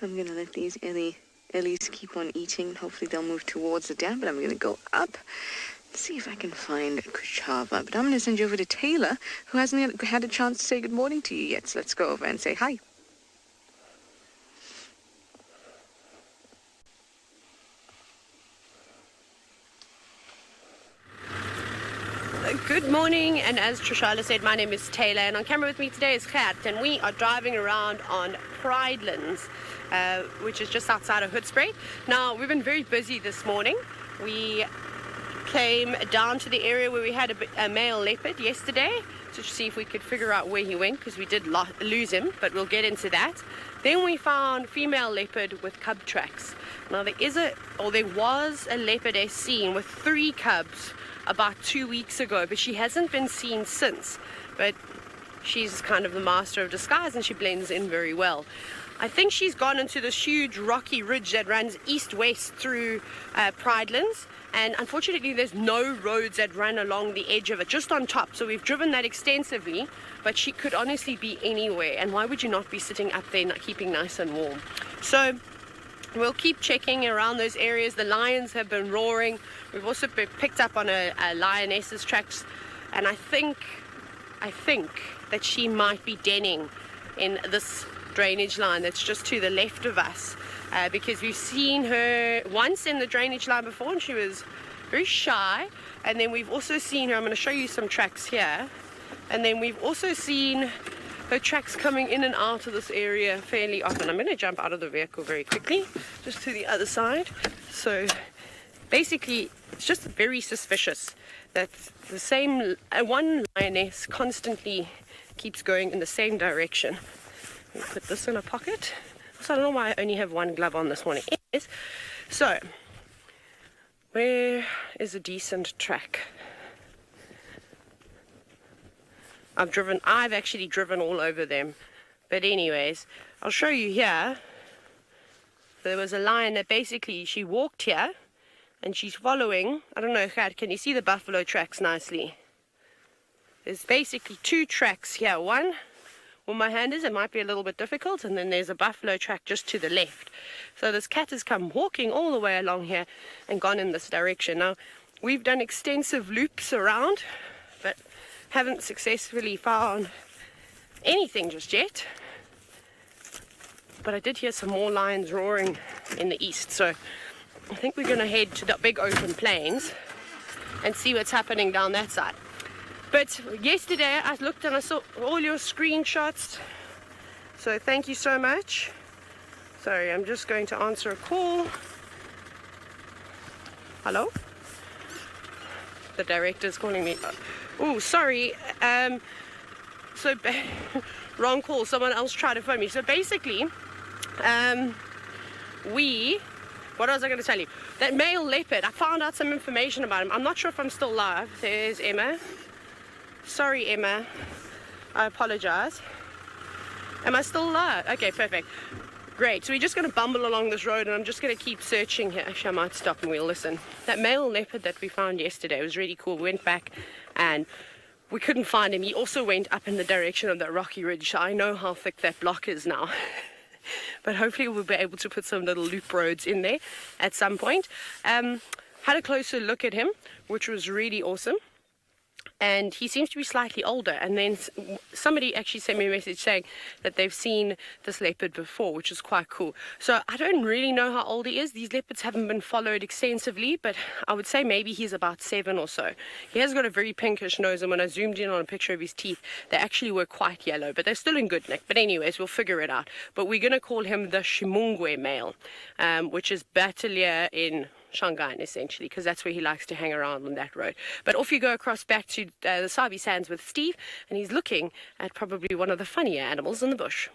I'm going to let these Ellies keep on eating. Hopefully they'll move towards the dam, but I'm going to go up and see if I can find Kuchava. But I'm going to send you over to Taylor, who hasn't had a chance to say good morning to you yet. So let's go over and say hi. Good morning, and as Trishala said, my name is Taylor, and on camera with me today is Gert, and we are driving around on Pridelands, which is just outside of Hoedspruit. Now, we've been very busy this morning. We came down to the area where we had a male leopard yesterday to see if we could figure out where he went, because we did lose him, but we'll get into that. Then we found female leopard with cub tracks. Now, there was a leopardess seen with 3 cubs about 2 weeks ago, but she hasn't been seen since. But she's kind of the master of disguise and she blends in very well. I think she's gone into this huge rocky ridge that runs east-west through Pridelands. And unfortunately, there's no roads that run along the edge of it, just on top. So we've driven that extensively, but she could honestly be anywhere. And why would you not be sitting up there, keeping nice and warm? So we'll keep checking around those areas. The lions have been roaring. We've also picked up on a lioness's tracks. And I think that she might be denning in this drainage line that's just to the left of us. Because we've seen her once in the drainage line before and she was very shy. And then we've also seen her, I'm going to show you some tracks here. And then we've also seen her tracks coming in and out of this area fairly often. I'm going to jump out of the vehicle very quickly, just to the other side. So basically, it's just very suspicious that the same one lioness constantly keeps going in the same direction. We'll put this in a pocket. So I don't know why I only have one glove on this morning. Anyways, so where is a decent track? I've actually driven all over them. But anyways, I'll show you here. There was a lion that basically, she walked here and she's following. I don't know, can you see the buffalo tracks nicely? There's basically two tracks here. One where my hand is, it might be a little bit difficult, and then there's a buffalo track just to the left. So this cat has come walking all the way along here and gone in this direction. Now, we've done extensive loops around, but haven't successfully found anything just yet. But I did hear some more lions roaring in the east, so I think we're going to head to the big open plains and see what's happening down that side. But yesterday I looked and I saw all your screenshots, so thank you so much. Sorry, I'm just going to answer a call. Hello? The director's calling me. Oh, sorry. Wrong call. Someone else tried to phone me. So basically, what was I going to tell you? That male leopard, I found out some information about him. I'm not sure if I'm still live. There's Emma. Sorry, Emma. I apologize. Am I still alive? Okay, perfect. Great. So we're just going to bumble along this road and I'm just going to keep searching here. Actually, I might stop and we'll listen. That male leopard that we found yesterday was really cool. We went back and we couldn't find him. He also went up in the direction of that rocky ridge. So I know how thick that block is now. But hopefully we'll be able to put some little loop roads in there at some point. Had a closer look at him, which was really awesome. And he seems to be slightly older. And then somebody actually sent me a message saying that they've seen this leopard before, which is quite cool. So I don't really know how old he is. These leopards haven't been followed extensively, but I would say maybe he's about 7 or so. He has got a very pinkish nose, and when I zoomed in on a picture of his teeth, they actually were quite yellow, but they're still in good nick. But anyways, we'll figure it out. But we're going to call him the Shimungwe male, which is Battalier in Shanghai, essentially, because that's where he likes to hang around on that road. But off you go across back to the Sabi sands with Steve, and he's looking at probably one of the funnier animals in the bush.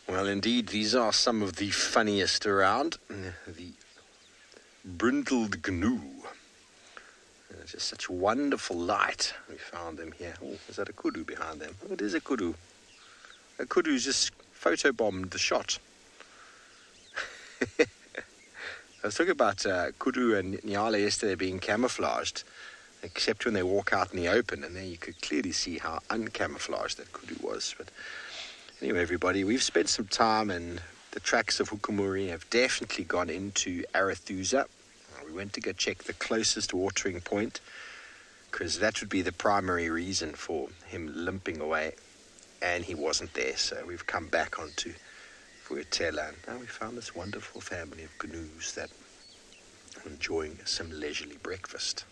Well, indeed, these are some of the funniest around. The brindled gnu. Just such wonderful light. We found them here. Oh, is that a kudu behind them? Oh, it is a kudu. A kudu's just photobombed the shot. I was talking about kudu and nyala yesterday being camouflaged, except when they walk out in the open, and there you could clearly see how uncamouflaged that kudu was. But anyway, everybody, we've spent some time, and the tracks of Hukumuri have definitely gone into Arathusa. We went to go check the closest watering point, because that would be the primary reason for him limping away, and he wasn't there. So we've come back onto Fuetela, and now we found this wonderful family of gnus that are enjoying some leisurely breakfast.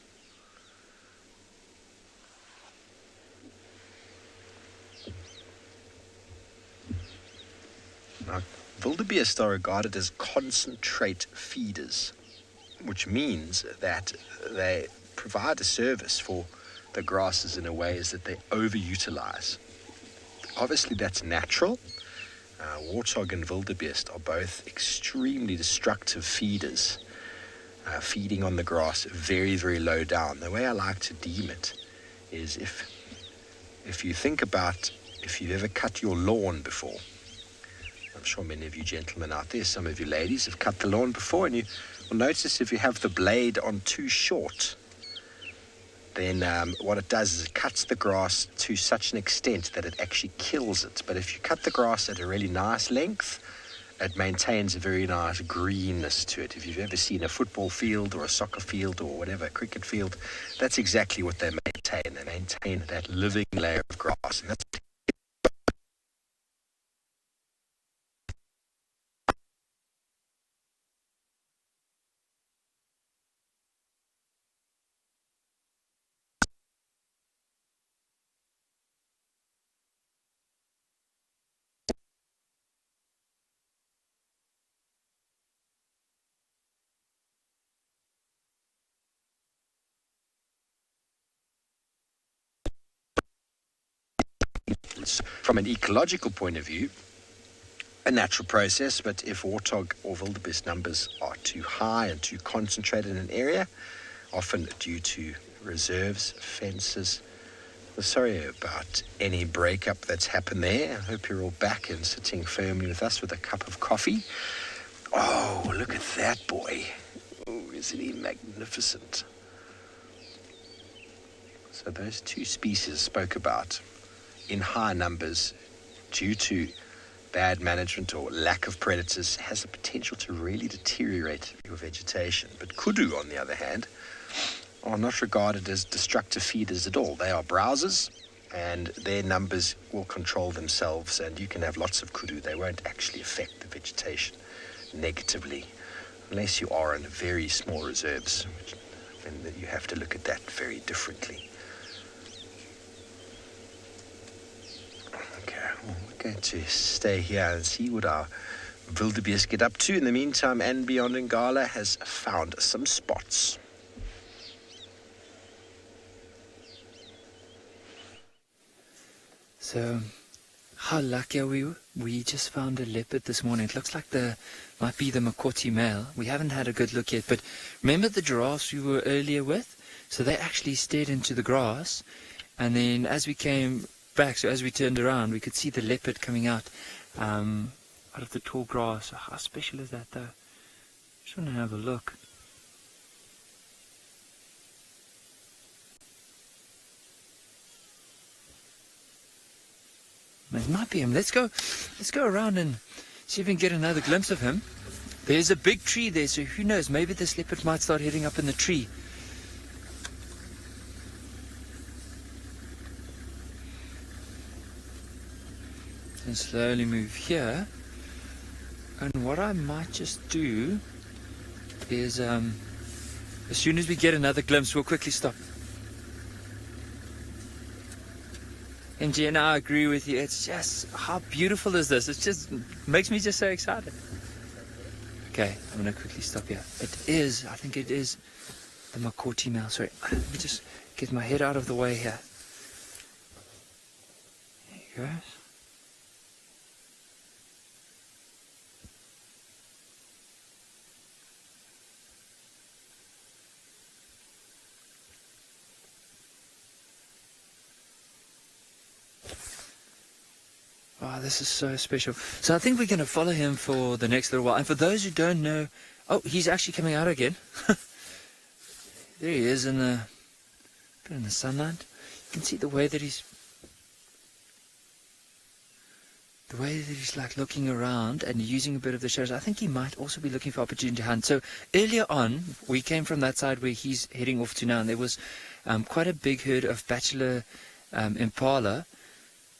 Now, wildebeest are regarded as concentrate feeders, which means that they provide a service for the grasses in a way is that they overutilize. Obviously, that's natural. Warthog and wildebeest are both extremely destructive feeders, feeding on the grass very, very low down. The way I like to deem it is if you think about if you've ever cut your lawn before, I'm sure many of you gentlemen out there, some of you ladies, have cut the lawn before, and you will notice if you have the blade on too short, then what it does is it cuts the grass to such an extent that it actually kills it. But if you cut the grass at a really nice length, it maintains a very nice greenness to it. If you've ever seen a football field or a soccer field or whatever, a cricket field, that's exactly what they maintain. They maintain that living layer of grass. And that's from an ecological point of view, a natural process, but if warthog or wildebeest numbers are too high and too concentrated in an area, often due to reserves, fences, we're sorry about any breakup that's happened there. I hope you're all back and sitting firmly with us with a cup of coffee. Oh, look at that boy. Oh, isn't he magnificent? So those two species spoke about in high numbers due to bad management or lack of predators has the potential to really deteriorate your vegetation. But kudu, on the other hand, are not regarded as destructive feeders at all. They are browsers, and their numbers will control themselves, and you can have lots of kudu. They won't actually affect the vegetation negatively unless you are in very small reserves, and you have to look at that very differently. We're going to stay here and see what our wildebeest get up to. In the meantime, andBeyond and Ngala has found some spots. So, how lucky are we? We just found a leopard this morning. It looks like might be the Makoti male. We haven't had a good look yet, but remember the giraffes we were earlier with? So they actually stared into the grass, and then as we came back, so as we turned around, we could see the leopard coming out of the tall grass. How special is that, though? Just want to have a look. It might be him. Let's go around and see if we can get another glimpse of him. There's a big tree there, so who knows? Maybe this leopard might start heading up in the tree. And slowly move here, and what I might just do is as soon as we get another glimpse, we'll quickly stop. MG, and I agree with you. It's just, how beautiful is this? It just makes me just so excited. Okay, I'm going to quickly stop here. I think it is the Makoti male. Sorry, let me just get my head out of the way here. There he goes. Wow, this is so special. So I think we're going to follow him for the next little while. And for those who don't know, oh, he's actually coming out again. There he is in the sunlight. You can see the way that he's like looking around and using a bit of the shadows. I think he might also be looking for opportunity to hunt. So earlier on, we came from that side where he's heading off to now, and there was quite a big herd of bachelor impala.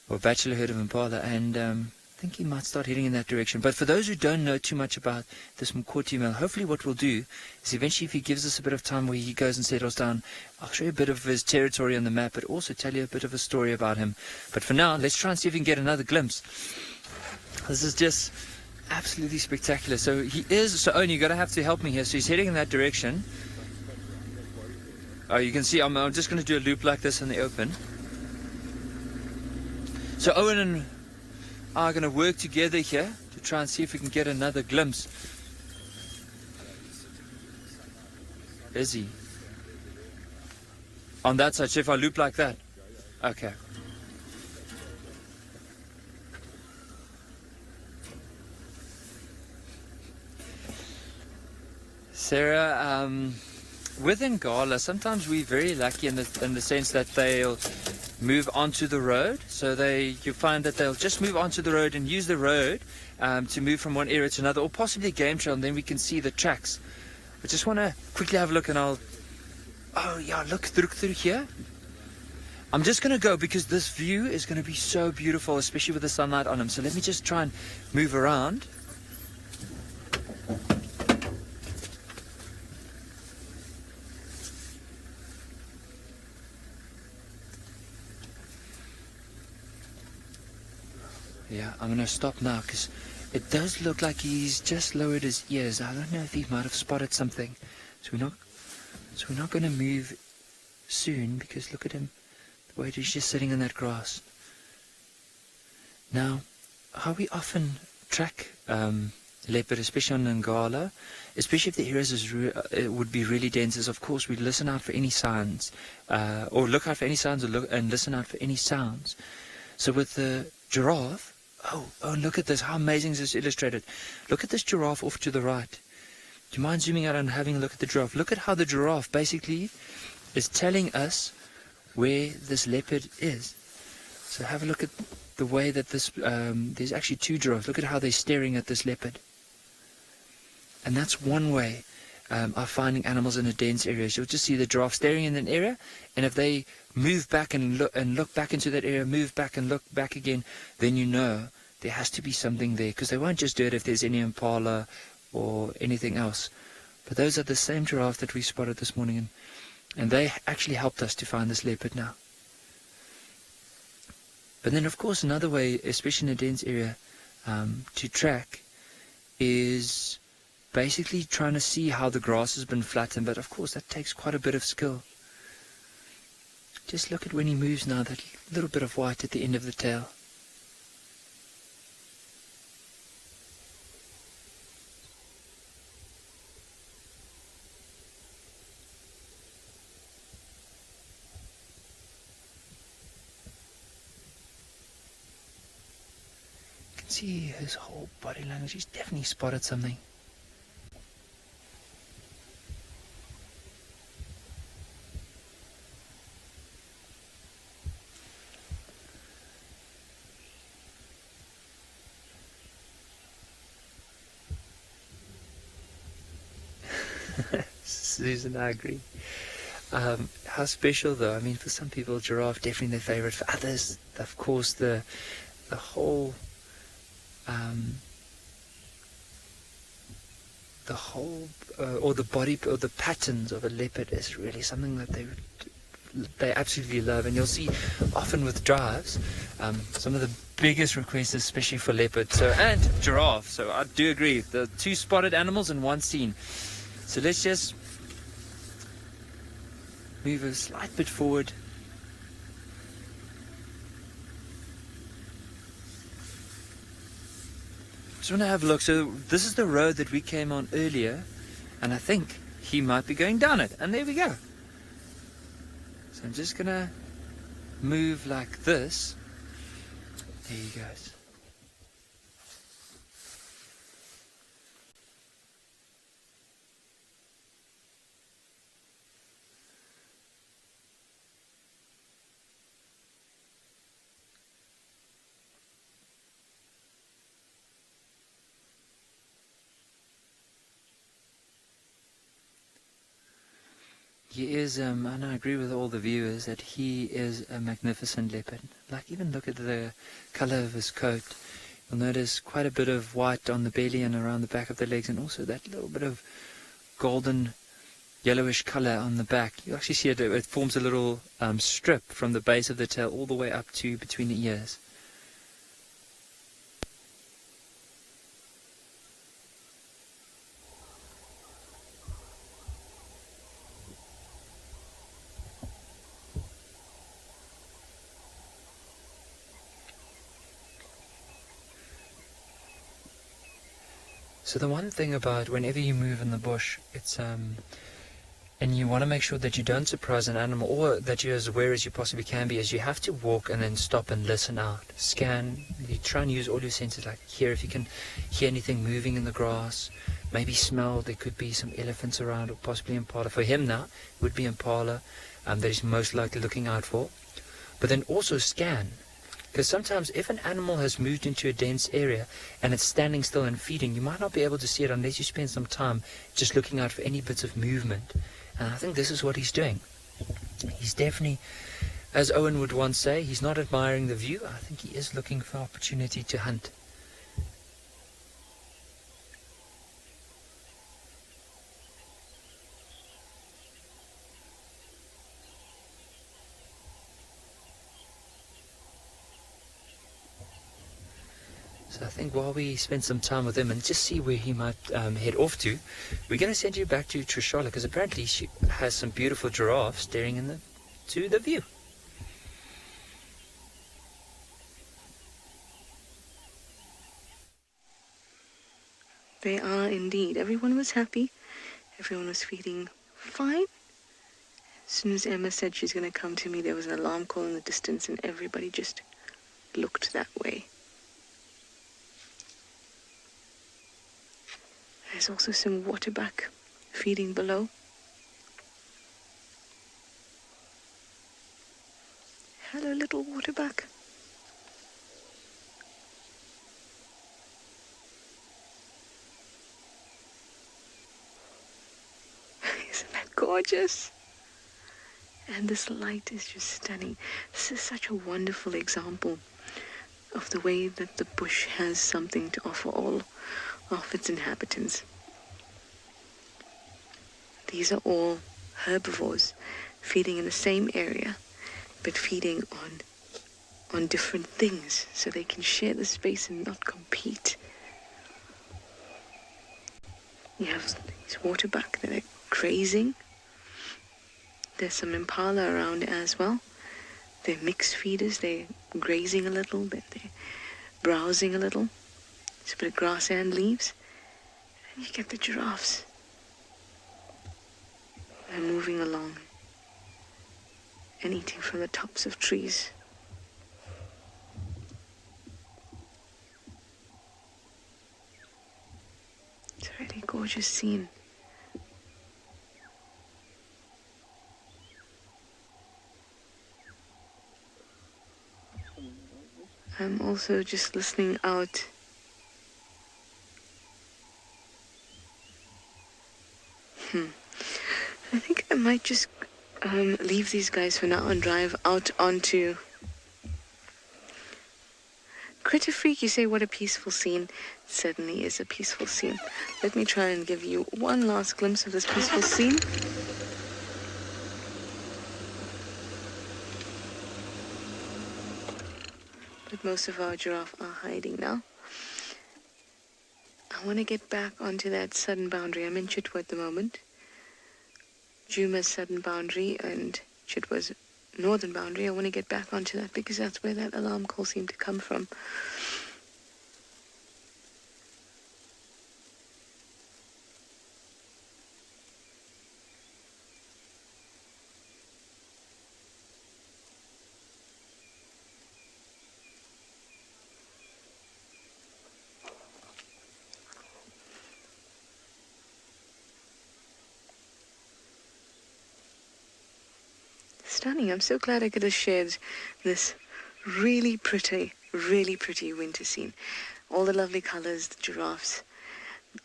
Or bachelor herd of impala, and I think he might start heading in that direction. But for those who don't know too much about this Makoti male, hopefully what we'll do is eventually, if he gives us a bit of time where he goes and settles down, I'll show you a bit of his territory on the map, but also tell you a bit of a story about him. But for now, let's try and see if we can get another glimpse. This is just absolutely spectacular. So he is, so Owen, you're going to have to help me here. So he's heading in that direction. Oh, you can see, I'm just going to do a loop like this in the open. So Owen and I are going to work together here to try and see if we can get another glimpse. Is he? On that side, so if I loop like that? Okay. Sarah, with Ngala, sometimes we're very lucky in the sense that they'll move onto the road. So you find that they'll just move onto the road and use the road to move from one area to another, or possibly a game trail, and then we can see the tracks. I just want to quickly have a look, and oh yeah, look through here. I'm just going to go because this view is going to be so beautiful, especially with the sunlight on them. So let me just try and move around. Yeah, I'm going to stop now because it does look like he's just lowered his ears. I don't know if he might have spotted something. So we're not going to move soon because look at him. The way he's just sitting in that grass. Now, how we often track leopard, especially on Ngala, especially if the areas would be really dense, is of course we listen out for any signs, or look out for any signs, and listen out for any sounds. So with the giraffe, oh, look at this, how amazing is this illustrated. Look at this giraffe off to the right. Do you mind zooming out and having a look at the giraffe? Look at how the giraffe basically is telling us where this leopard is. So have a look at the way that this, there's actually two giraffes. Look at how they're staring at this leopard. And that's one way of finding animals in a dense area. You'll just see the giraffe staring in an area, and if they move back and look back into that area, move back and look back again, then you know there has to be something there, because they won't just do it if there's any impala or anything else. But those are the same giraffe that we spotted this morning, and they actually helped us to find this leopard now. But then, of course, another way, especially in a dense area, to track is basically trying to see how the grass has been flattened. But, of course, that takes quite a bit of skill. Just look at when he moves now, that little bit of white at the end of the tail. See his whole body language. He's definitely spotted something. Susan, I agree. How special though. I mean, for some people, giraffe definitely their favorite. For others, of course, the whole or the body or the patterns of a leopard is really something that they absolutely love. And you'll see often with drives, some of the biggest requests, especially for leopard, and giraffe. So I do agree, the two spotted animals in one scene. So let's just move a slight bit forward. Just want to have a look. So this is the road that we came on earlier, and I think he might be going down it. And there we go. So I'm just going to move like this. There he goes. He is, and I agree with all the viewers that he is a magnificent leopard. Like, even look at the color of his coat. You'll notice quite a bit of white on the belly and around the back of the legs, and also that little bit of golden yellowish color on the back. You actually see it forms a little strip from the base of the tail all the way up to between the ears. So the one thing about whenever you move in the bush, it's and you want to make sure that you don't surprise an animal, or that you're as aware as you possibly can be, is you have to walk and then stop and listen out, scan. You try and use all your senses, like hear if you can hear anything moving in the grass, maybe smell there could be some elephants around, or possibly impala. For him now, it would be impala that he's most likely looking out for. But then also scan, because sometimes if an animal has moved into a dense area and it's standing still and feeding, you might not be able to see it unless you spend some time just looking out for any bits of movement. And I think this is what he's doing. He's definitely, as Owen would once say, he's not admiring the view. I think he is looking for opportunity to hunt. So I think while we spend some time with him and just see where he might head off to, we're going to send you back to Tswalu, because apparently she has some beautiful giraffes staring to the view. They are indeed. Everyone was happy. Everyone was feeling fine. As soon as Emma said she's going to come to me, there was an alarm call in the distance, and everybody just looked that way. There's also some waterback feeding below. Hello, little waterback. Isn't that gorgeous? And this light is just stunning. This is such a wonderful example of the way that the bush has something to offer all of its inhabitants. These are all herbivores feeding in the same area, but feeding on different things, so they can share the space and not compete. You have these waterback that are grazing. There's some impala around as well. They're mixed feeders. They're grazing a little bit. They're browsing a little. There's a bit of grass and leaves. And you get the giraffes. They're moving along and eating from the tops of trees. It's a really gorgeous scene. I'm also just listening out. I think I might just leave these guys for now and drive out onto Critter Freak. You say, what a peaceful scene. It certainly is a peaceful scene. Let me try and give you one last glimpse of this peaceful scene. But most of our giraffe are hiding now. I want to get back onto that southern boundary. I'm in Chitwa at the moment. Juma's southern boundary and Chitwa's northern boundary. I want to get back onto that because that's where that alarm call seemed to come from. Stunning. I'm so glad I could have shared this really pretty winter scene. All the lovely colors, the giraffes,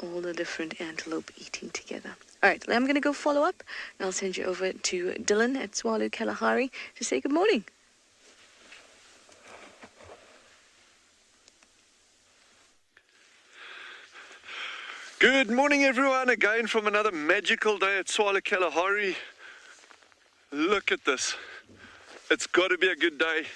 all the different antelope eating together. All right, I'm going to go follow up, and I'll send you over to Dylan at Tswalu Kalahari to say good morning. Good morning, everyone. Again from another magical day at Tswalu Kalahari. Look at this. It's got to be a good day.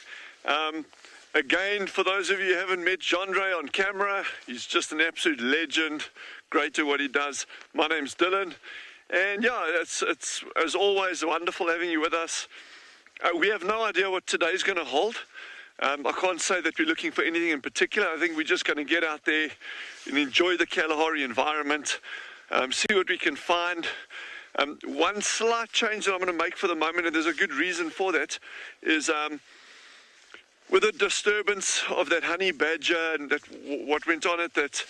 Again, for those of you who haven't met Jandre on camera, he's just an absolute legend. Great at what he does. My name's Dylan. And yeah, it's as always wonderful having you with us. We have no idea what today's going to hold. I can't say that we're looking for anything in particular. I think we're just going to get out there and enjoy the Kalahari environment, see what we can find. One slight change that I'm going to make for the moment, and there's a good reason for that, is with a disturbance of that honey badger and that what went on at that,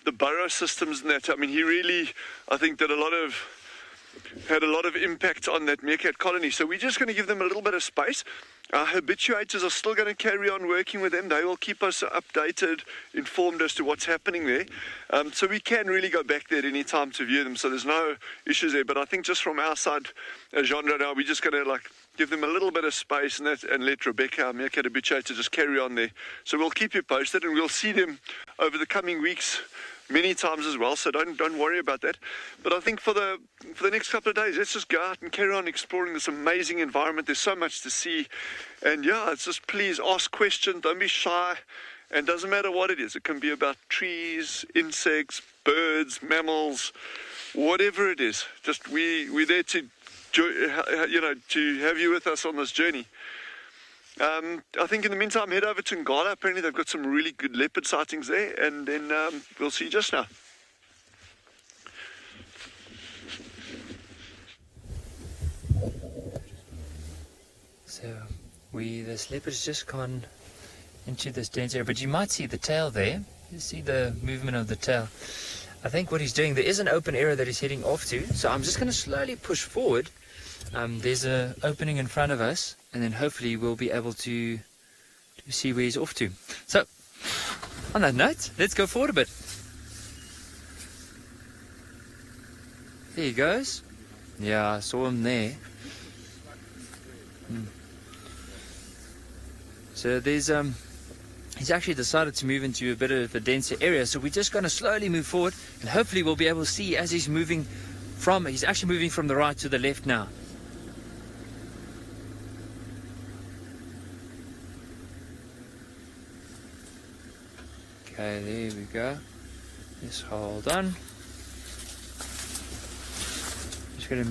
the burrow systems and that, I mean, he really, I think, had a lot of impact on that meerkat colony. So we're just going to give them a little bit of space. Our habituators are still going to carry on working with them. They will keep us updated, informed as to what's happening there. So we can really go back there at any time to view them. So there's no issues there. But I think just from our side, as genre now, we're just going to give them a little bit of space and let Rebecca, our meerkat habituator, just carry on there. So we'll keep you posted, and we'll see them over the coming weeks many times as well, so don't worry about that. But I think for the next couple of days, let's just go out and carry on exploring this amazing environment. There's so much to see, and yeah, it's just please ask questions, don't be shy, and doesn't matter what it is. It can be about trees, insects, birds, mammals, whatever it is. Just we're there to have you with us on this journey. I think in the meantime, head over to Ngala. Apparently they've got some really good leopard sightings there, and then we'll see you just now. So this leopard's just gone into this dense area, but you might see the tail there. You see the movement of the tail. I think what he's doing, there is an open area that he's heading off to, so I'm just going to slowly push forward. There's an opening in front of us, and then hopefully we'll be able to see where he's off to. So, on that note, let's go forward a bit. There he goes. Yeah, I saw him there. So there's he's actually decided to move into a bit of a denser area, so we're just going to slowly move forward, and hopefully we'll be able to see as he's moving he's actually moving from the right to the left now. Okay, there we go. Just hold on. Just gonna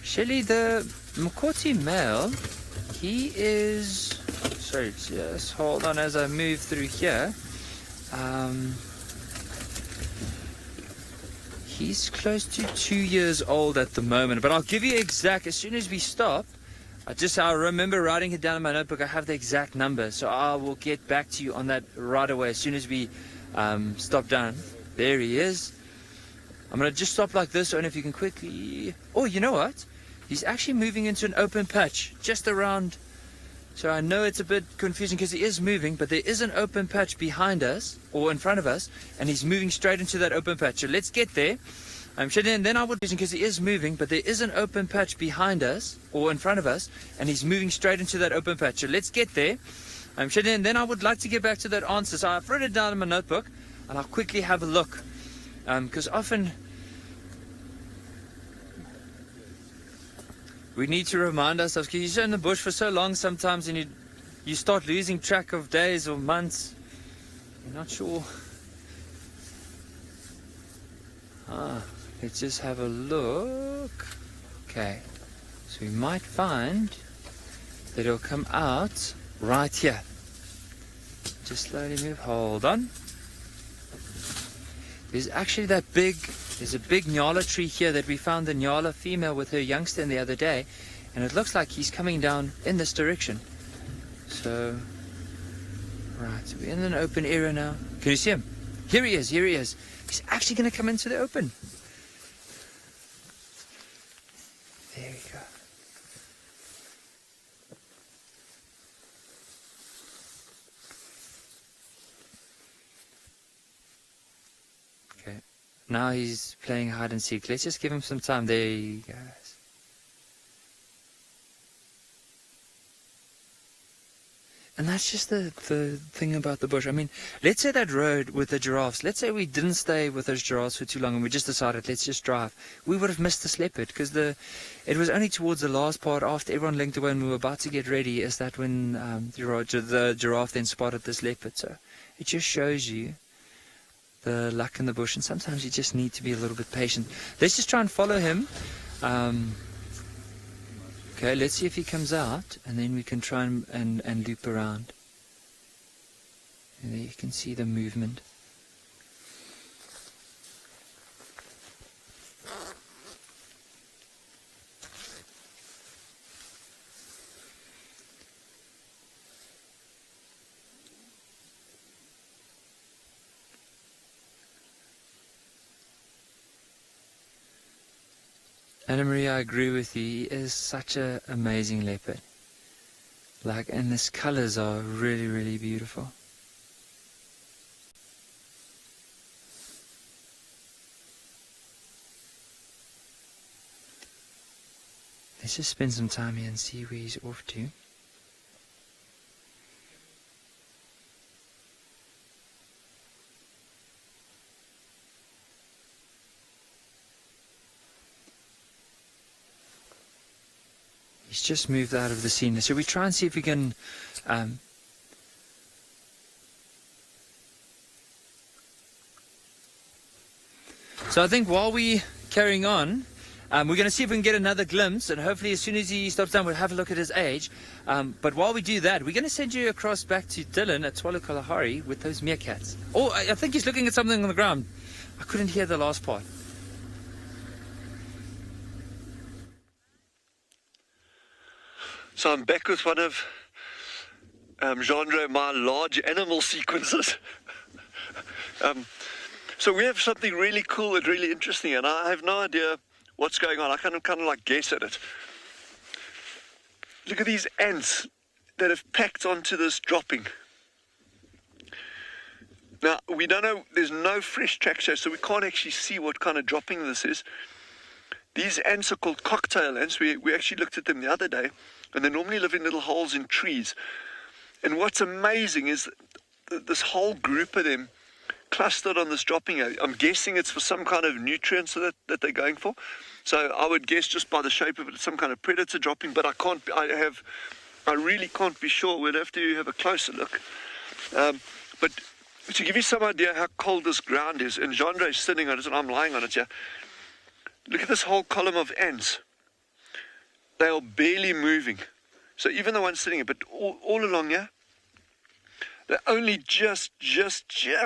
Shelly, the Mokoti male, he is, sorry, just hold on as I move through here. He's close to 2 years old at the moment, but I'll give you exact, as soon as we stop, I remember writing it down in my notebook. I have the exact number, so I will get back to you on that right away as soon as we stop down. There he is. I'm going to just stop like this. I don't know if you can quickly... Oh, you know what? He's actually moving into an open patch just around... So I know it's a bit confusing because he is moving, but there is an open patch behind us, or in front of us, and he's moving straight into that open patch. So let's get there. And then I would, because he is moving, but there is an open patch behind us, or in front of us, and he's moving straight into that open patch. So let's get there. And then I would like to get back to that answer. So I've written it down in my notebook, and I'll quickly have a look. Because often we need to remind ourselves, because you're in the bush for so long sometimes, and you start losing track of days or months. You're not sure. Let's just have a look. Okay, so we might find that it'll come out right here. Just slowly move, hold on. There's actually there's a big Ngala tree here that we found the Ngala female with her youngster in the other day, and it looks like he's coming down in this direction. So, right, so we're in an open area now. Can you see him? Here he is, here he is. He's actually going to come into the open. There we go. Okay. Now he's playing hide and seek. Let's just give him some time. There he goes. And that's just the thing about the bush. I mean, let's say that road with the giraffes, let's say we didn't stay with those giraffes for too long and we just decided, let's just drive. We would have missed this leopard, because it was only towards the last part, after everyone linked away and we were about to get ready, is that when the giraffe then spotted this leopard. So it just shows you the luck in the bush, and sometimes you just need to be a little bit patient. Let's just try and follow him. Okay, let's see if he comes out, and then we can try and loop around. And there you can see the movement. Anna Maria, I agree with you. He is such an amazing leopard. And his colors are really, really beautiful. Let's just spend some time here and see where he's off to. He's just moved out of the scene. So we try and see if we can so I think while we're carrying on, we're going to see if we can get another glimpse, and hopefully as soon as he stops down, we'll have a look at his age. But while we do that, we're going to send you across back to Dylan at Tswalu Kalahari with those meerkats. Oh, I think he's looking at something on the ground. I couldn't hear the last part. So I'm back with one of my large animal sequences. So we have something really cool and really interesting, and I have no idea what's going on. I kind of like guess at it. Look at these ants that have packed onto this dropping. Now, we don't know, there's no fresh tracks here, so we can't actually see what kind of dropping this is. These ants are called cocktail ants. We actually looked at them the other day, and they normally live in little holes in trees. And what's amazing is this whole group of them clustered on this dropping area. I'm guessing it's for some kind of nutrients that they're going for. So I would guess just by the shape of it, it's some kind of predator dropping, but I really can't be sure. We'll have to have a closer look. But to give you some idea how cold this ground is, and Jandre is sitting on it, and I'm lying on it here. Look at this whole column of ants. They are barely moving. So even the ones sitting here, but all along here, they're only just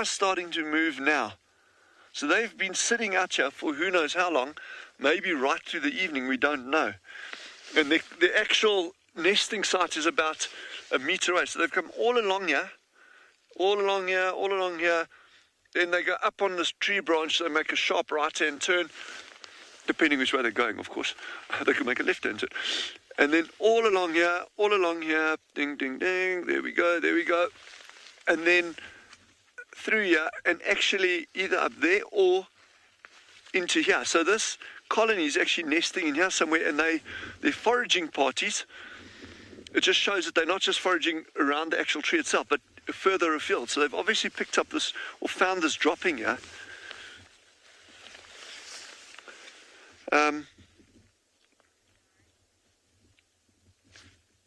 starting to move now. So they've been sitting out here for who knows how long, maybe right through the evening, we don't know. And the actual nesting site is about a meter away. So they've come all along here, all along here. Then they go up on this tree branch, they make a sharp right-hand turn, depending which way they're going, of course. They can make a left-hand turn. And then all along here, ding, ding, ding, there we go. And then through here, and actually either up there or into here. So this colony is actually nesting in here somewhere, and they're foraging parties. It just shows that they're not just foraging around the actual tree itself, but further afield. So they've obviously picked up this, or found this dropping here.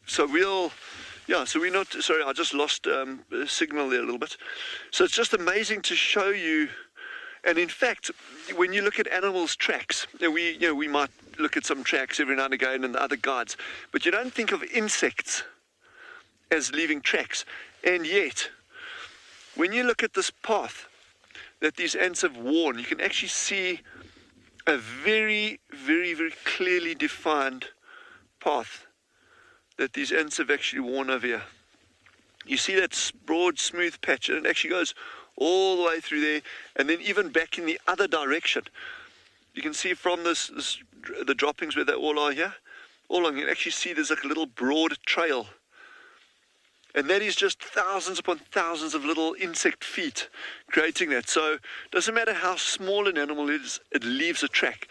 So we're not, sorry, I just lost signal there a little bit. So it's just amazing to show you, and in fact, when you look at animals' tracks, we might look at some tracks every now and again in the other guides, but you don't think of insects as leaving tracks. And yet, when you look at this path that these ants have worn, you can actually see a very, very, very clearly defined path that these ants have actually worn over here. You see that broad, smooth patch, and it actually goes all the way through there, and then even back in the other direction. You can see from the droppings where they all are here, all along, you can actually see there's like a little broad trail. And that is just thousands upon thousands of little insect feet creating that. So it doesn't matter how small an animal is, it leaves a track.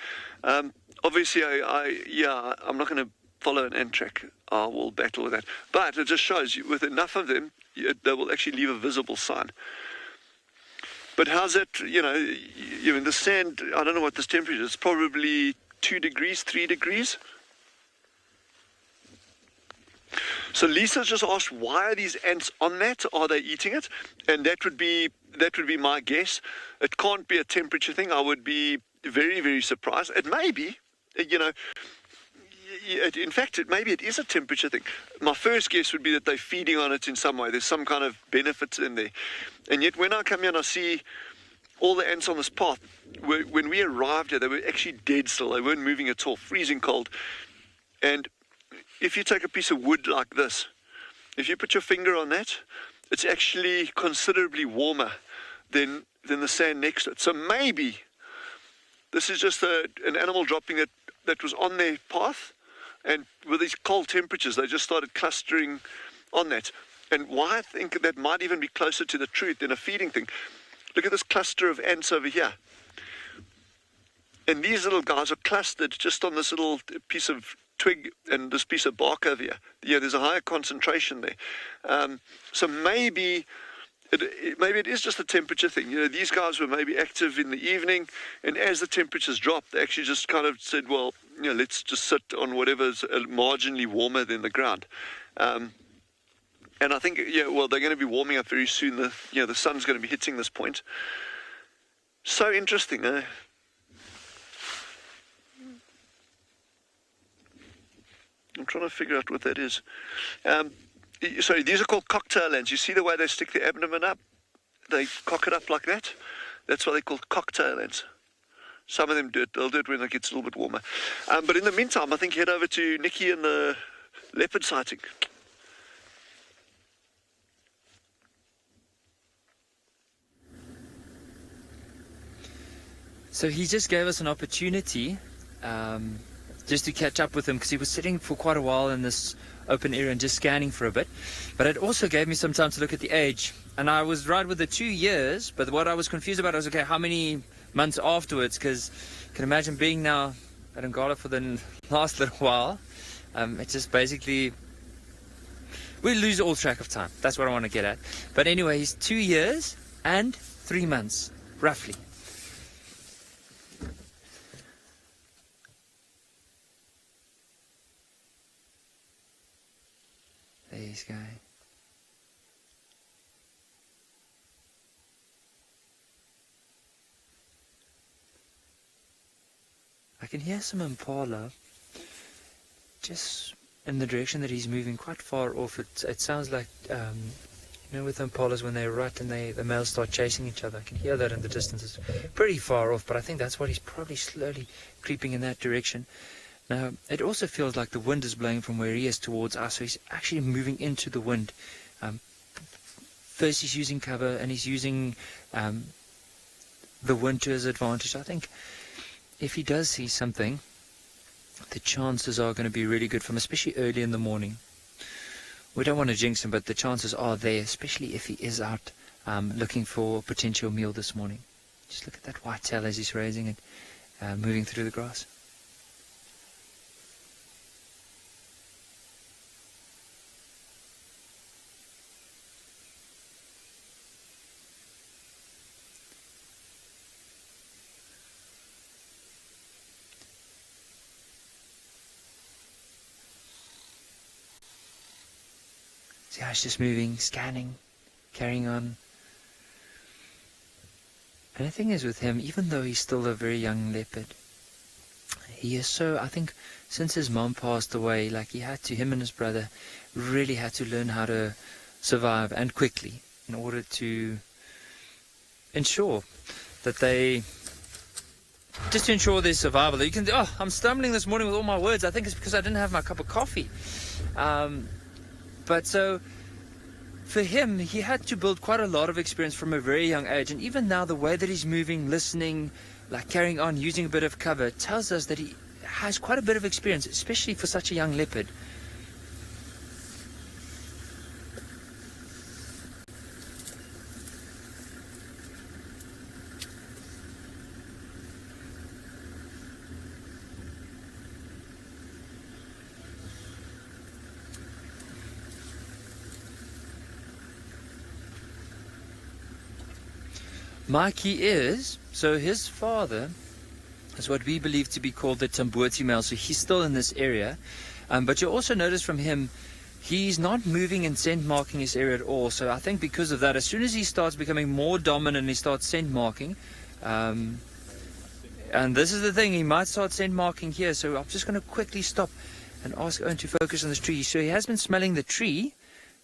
Obviously, I'm not going to follow an ant track. I will battle with that. But it just shows you, with enough of them, they will actually leave a visible sign. But how's that, the sand, I don't know what this temperature is, it's probably 2 degrees, 3 degrees. So Lisa's just asked, why are these ants on that? Are they eating it? And that would be my guess. It can't be a temperature thing. I would be very, very surprised. It may be, in fact, maybe it is a temperature thing. My first guess would be that they're feeding on it in some way. There's some kind of benefits in there. And yet when I come here and I see all the ants on this path, when we arrived here, they were actually dead still. They weren't moving at all, freezing cold. And if you take a piece of wood like this, if you put your finger on that, it's actually considerably warmer than the sand next to it. So maybe this is just an animal dropping that that was on their path, and with these cold temperatures, they just started clustering on that. And why I think that might even be closer to the truth than a feeding thing. Look at this cluster of ants over here. And these little guys are clustered just on this little piece of twig and this piece of bark over here. Yeah, there's a higher concentration there. So maybe it is just a temperature thing. You know, these guys were maybe active in the evening, and as the temperatures dropped, they actually just kind of said, well, you know, let's just sit on whatever's marginally warmer than the ground. And I think, yeah, well, they're going to be warming up very soon. The sun's going to be hitting this point. So interesting, eh? I'm trying to figure out what that is. Sorry, these are called cocktail ants. You see the way they stick their abdomen up? They cock it up like that. That's why they're called cocktail ants. Some of them do it. They'll do it when it gets a little bit warmer. But in the meantime, I think head over to Nikki and the leopard sighting. So he just gave us an opportunity just to catch up with him, because he was sitting for quite a while in this open area and just scanning for a bit. But it also gave me some time to look at the age. And I was right with the 2 years, but what I was confused about was, okay, how many months afterwards? Because you can imagine being now at Ngala for the last little while. It's just basically, we lose all track of time. That's what I want to get at. But anyway, he's 2 years and 3 months, roughly. This guy. I can hear some impala just in the direction that he's moving, quite far off. It sounds like, you know, with impalas when they rut and the males start chasing each other. I can hear that in the distance. It's pretty far off, but I think that's what he's probably slowly creeping in that direction. Now, it also feels like the wind is blowing from where he is towards us, so he's actually moving into the wind. First he's using cover, and he's using the wind to his advantage. I think if he does see something, the chances are going to be really good for him, especially early in the morning. We don't want to jinx him, but the chances are there, especially if he is out looking for a potential meal this morning. Just look at that white tail as he's raising it, moving through the grass. See how it's just moving, scanning, carrying on. And the thing is with him, even though he's still a very young leopard, he is so, I think, since his mom passed away, like him and his brother really had to learn how to survive, and quickly, in order to ensure that just to ensure their survival. You can, I'm stumbling this morning with all my words. I think it's because I didn't have my cup of coffee. But so, for him, he had to build quite a lot of experience from a very young age. And even now, the way that he's moving, listening, like carrying on, using a bit of cover, tells us that he has quite a bit of experience, especially for such a young leopard. Mikey is, so his father is what we believe to be called the Tambuti male, so he's still in this area. But you'll also notice from him, he's not moving and scent marking his area at all. So I think because of that, as soon as he starts becoming more dominant, he starts scent marking. And this is the thing, he might start scent marking here. So I'm just going to quickly stop and ask Owen to focus on this tree. So he has been smelling the tree.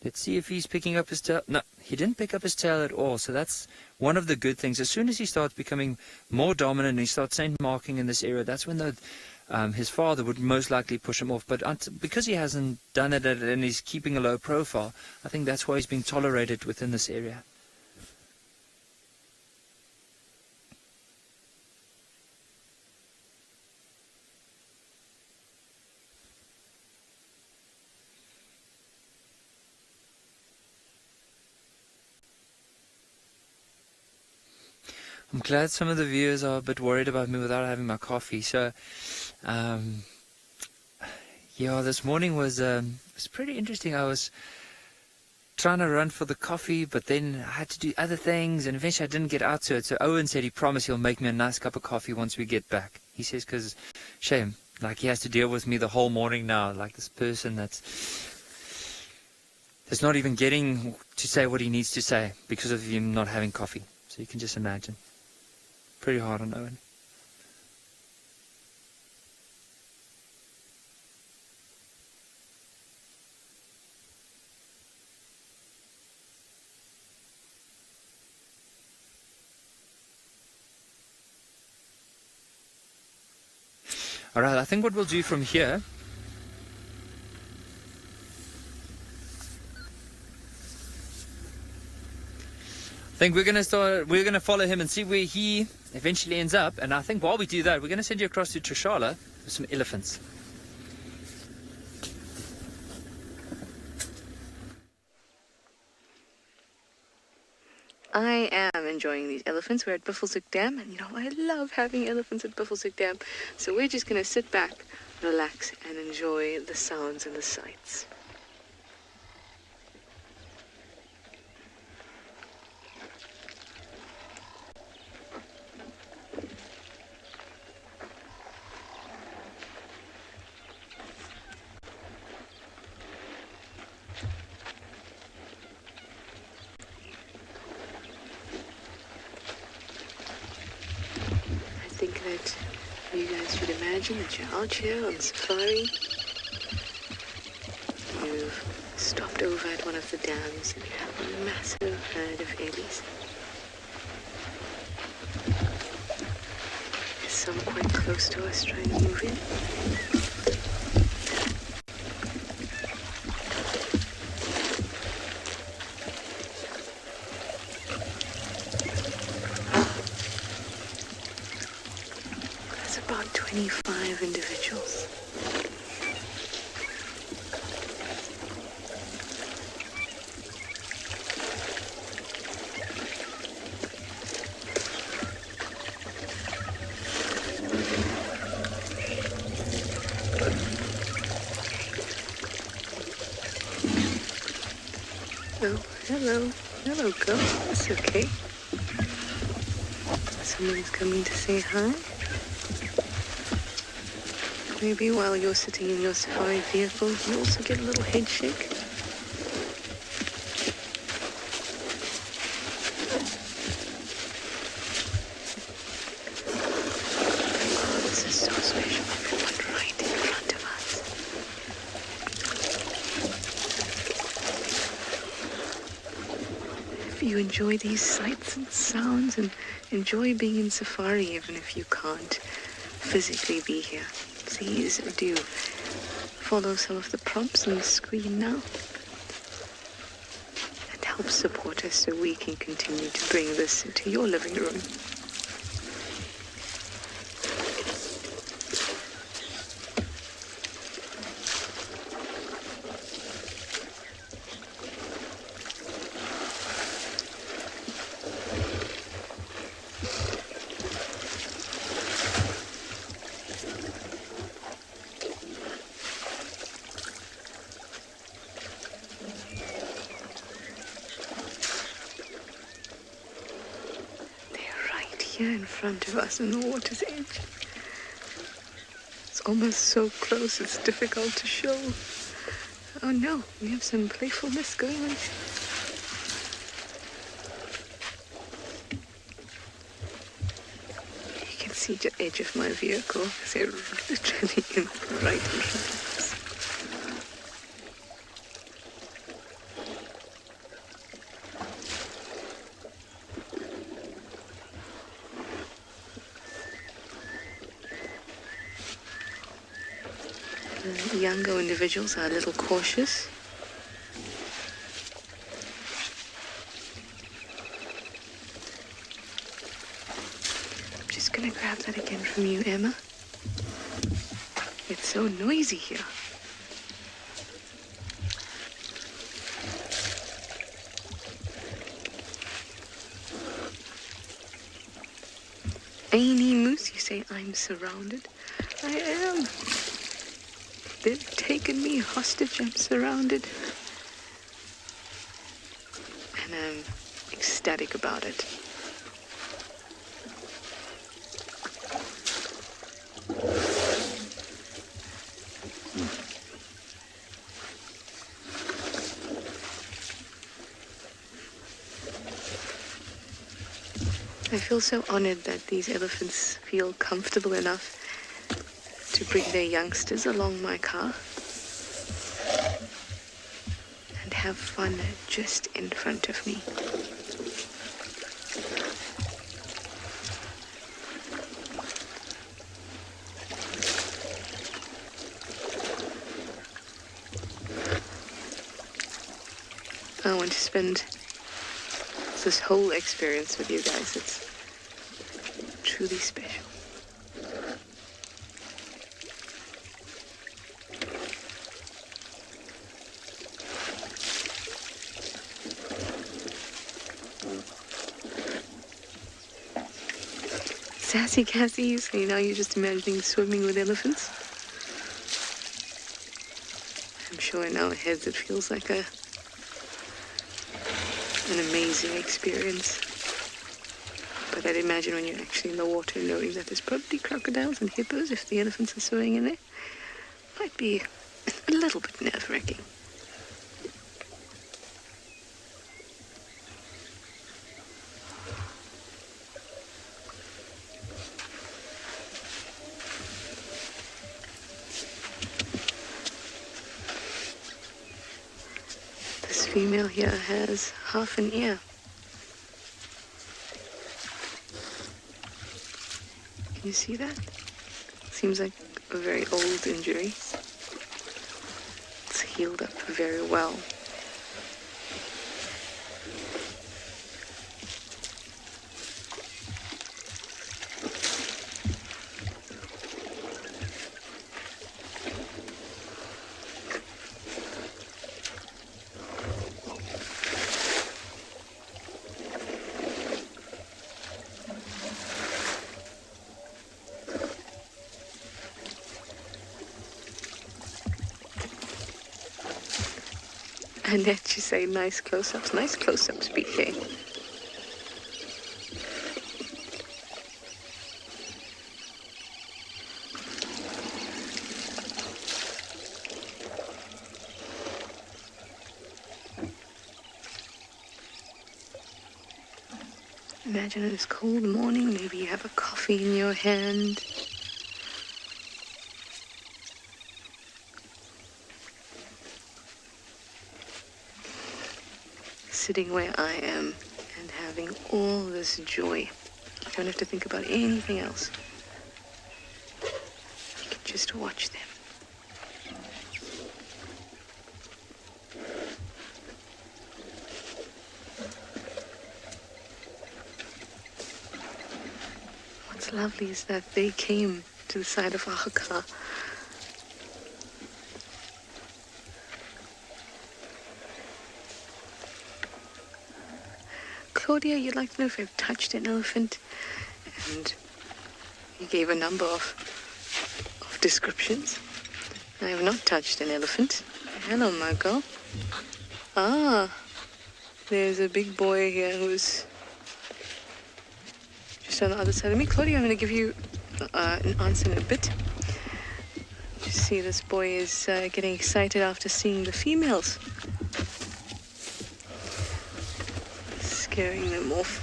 Let's see if he's picking up his tail. No, he didn't pick up his tail at all. So that's one of the good things. As soon as he starts becoming more dominant and he starts scent marking in this area, that's when his father would most likely push him off. But because he hasn't done it and he's keeping a low profile, I think that's why he's being tolerated within this area. I'm glad some of the viewers are a bit worried about me without having my coffee. So, yeah, this morning was pretty interesting. I was trying to run for the coffee, but then I had to do other things, and eventually I didn't get out to it. So Owen said he promised he'll make me a nice cup of coffee once we get back. He says, because, shame, like he has to deal with me the whole morning now, like this person that's not even getting to say what he needs to say because of him not having coffee. So you can just imagine. Pretty hard on Owen. Alright, I think what we'll do from here, I think we're going to follow him and see where he eventually ends up. And I think while we do that, we're going to send you across to Tswalu with some elephants. I am enjoying these elephants. We're at Buffelshoek Dam, and you know, I love having elephants at Buffelshoek Dam. So we're just going to sit back, relax, and enjoy the sounds and the sights. I think that you guys should imagine that you're out here on safari. You've stopped over at one of the dams and you have a massive herd of ellies. There's some quite close to us trying to move in. About 25 individuals. Oh, hello, girl. It's okay. Someone's coming to say hi. Maybe while you're sitting in your safari vehicle, you also get a little head shake. Oh, this is so special. Everyone right in front of us. If you enjoy these sights and sounds and enjoy being in safari, even if you can't physically be here, please do follow some of the prompts on the screen now and help support us so we can continue to bring this into your living room. Here in front of us on the water's edge. It's almost so close it's difficult to show. Oh no, we have some playfulness going on. You can see the edge of my vehicle because they're literally right in front of us. Younger individuals are a little cautious. I'm just going to grab that again from you, Emma. It's so noisy here. Any moose, you say I'm surrounded. I am. They've taken me hostage. I'm surrounded. And I'm ecstatic about it. I feel so honored that these elephants feel comfortable enough to bring their youngsters along my car and have fun just in front of me. I want to spend this whole experience with you guys. It's truly special. Sassy Cassie, so now you're just imagining swimming with elephants? I'm sure in our heads it feels like an amazing experience. But I'd imagine when you're actually in the water, knowing that there's probably crocodiles and hippos if the elephants are swimming in there, might be a little bit nerve-wracking. This female here has half an ear. Can you see that? Seems like a very old injury. It's healed up very well. And then you say nice close-ups. Nice close-ups, BK. Imagine this cold morning, maybe you have a coffee in your hand. Sitting where I am and having all this joy. You don't have to think about anything else. You can just watch them. What's lovely is that they came to the side of our car. Claudia, you'd like to know if I've touched an elephant, and you gave a number of descriptions. I have not touched an elephant. Hello, Marco. Ah, there's a big boy here who's just on the other side of me. Claudia, I'm going to give you an answer in a bit. You see, this boy is getting excited after seeing the females. Scaring them off.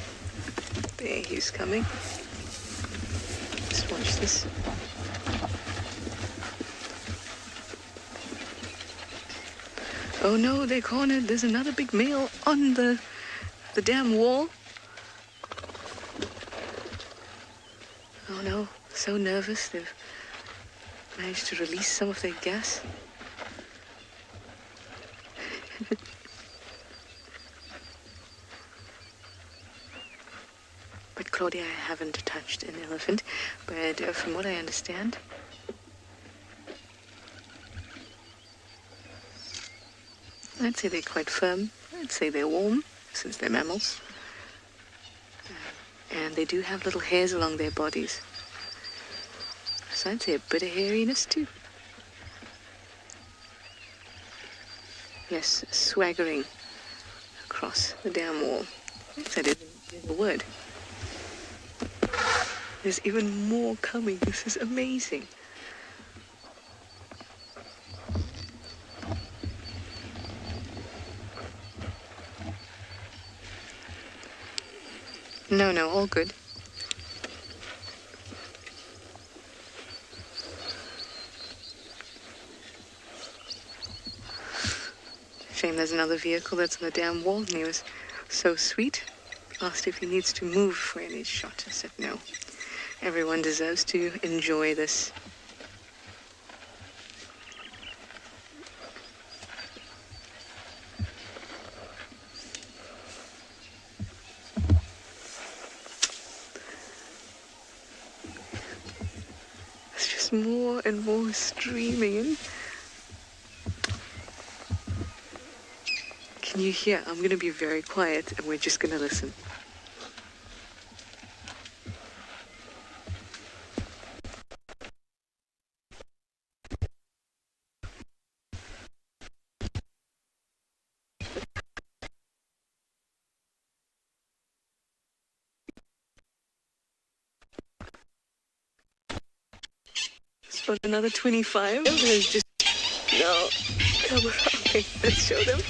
There, he's coming. Just watch this. Oh no, they're cornered. There's another big male on the damn wall. Oh no, so nervous. They've managed to release some of their gas. But Claudia, I haven't touched an elephant, but from what I understand, I'd say they're quite firm. I'd say they're warm, since they're mammals. And they do have little hairs along their bodies. So I'd say a bit of hairiness too. Yes, swaggering across the dam wall. That is a word. There's even more coming. This is amazing. No, all good. Shame there's another vehicle that's on the damn wall, and he was so sweet. Asked if he needs to move for any shot. I said no. Everyone deserves to enjoy this. There's just more and more streaming in. Can you hear? I'm going to be very quiet and we're just going to listen. Spot another 25. There's just no. Come around. Let's show them.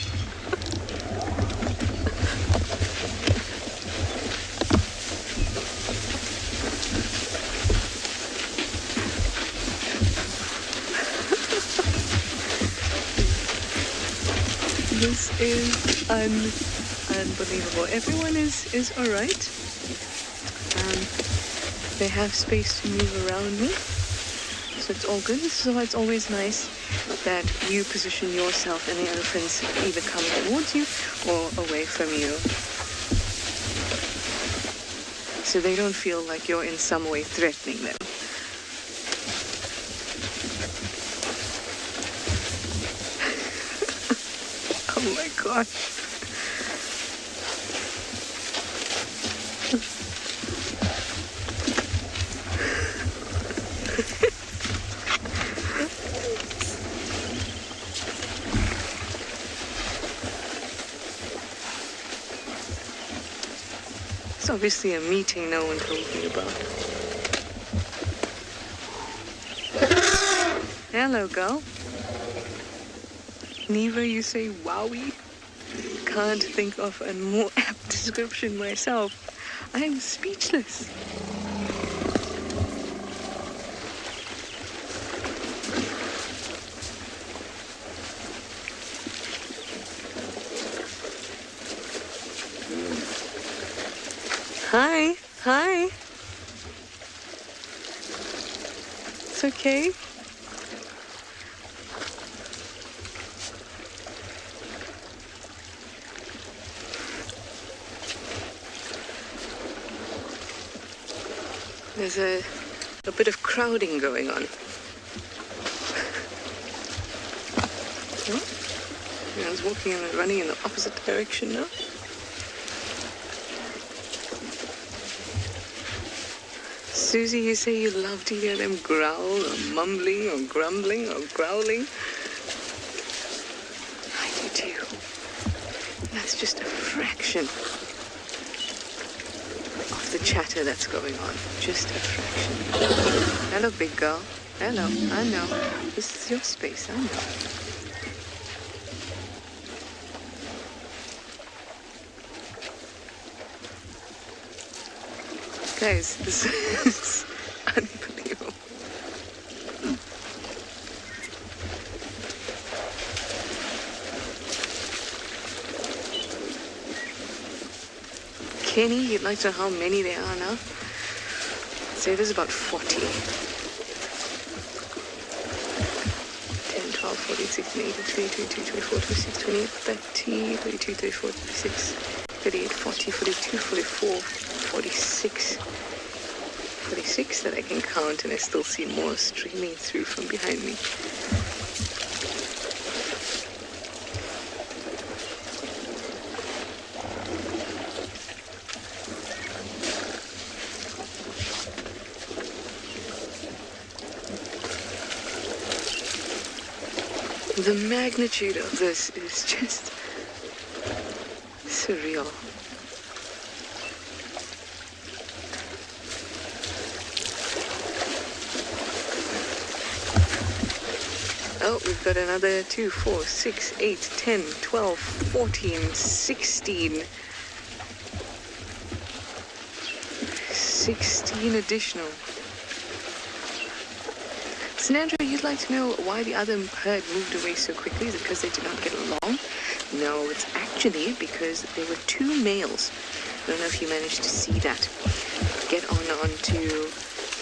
This is unbelievable. Everyone is all right. They have space to move around me, so it's all good. So it's always nice that you position yourself and the elephants either come towards you or away from you, so they don't feel like you're in some way threatening them. Oh my gosh. It's obviously a meeting no one told me about. Hello, girl. Neva, you say wowie? Can't think of a more apt description myself. I am speechless. Hi. It's okay. There's a bit of crowding going on. Everyone's walking and running in the opposite direction now. Susie, you say you love to hear them growl or mumbling or grumbling or growling. I do too. That's just a fraction of the chatter that's going on. Just a fraction. Hello, big girl. Hello. I know. This is your space. I know. Guys, this is unbelievable. Kenny, you'd like to know how many there are now? I'd say there's about 40. 10, 12, 14, 16, 18, 22, 24, 26, 28, 30, 32, 34, 36, 38, 40, 42, 44, 46. 46 that I can count, and I still see more streaming through from behind me. The magnitude of this is just surreal. Oh, we've got another 2, 4, 6, 8, 10, 12, 14, 16. 16 additional. So Andrew, you'd like to know why the other herd moved away so quickly? Is it because they did not get along? No, it's actually because there were 2 males. I don't know if you managed to see that. Get onto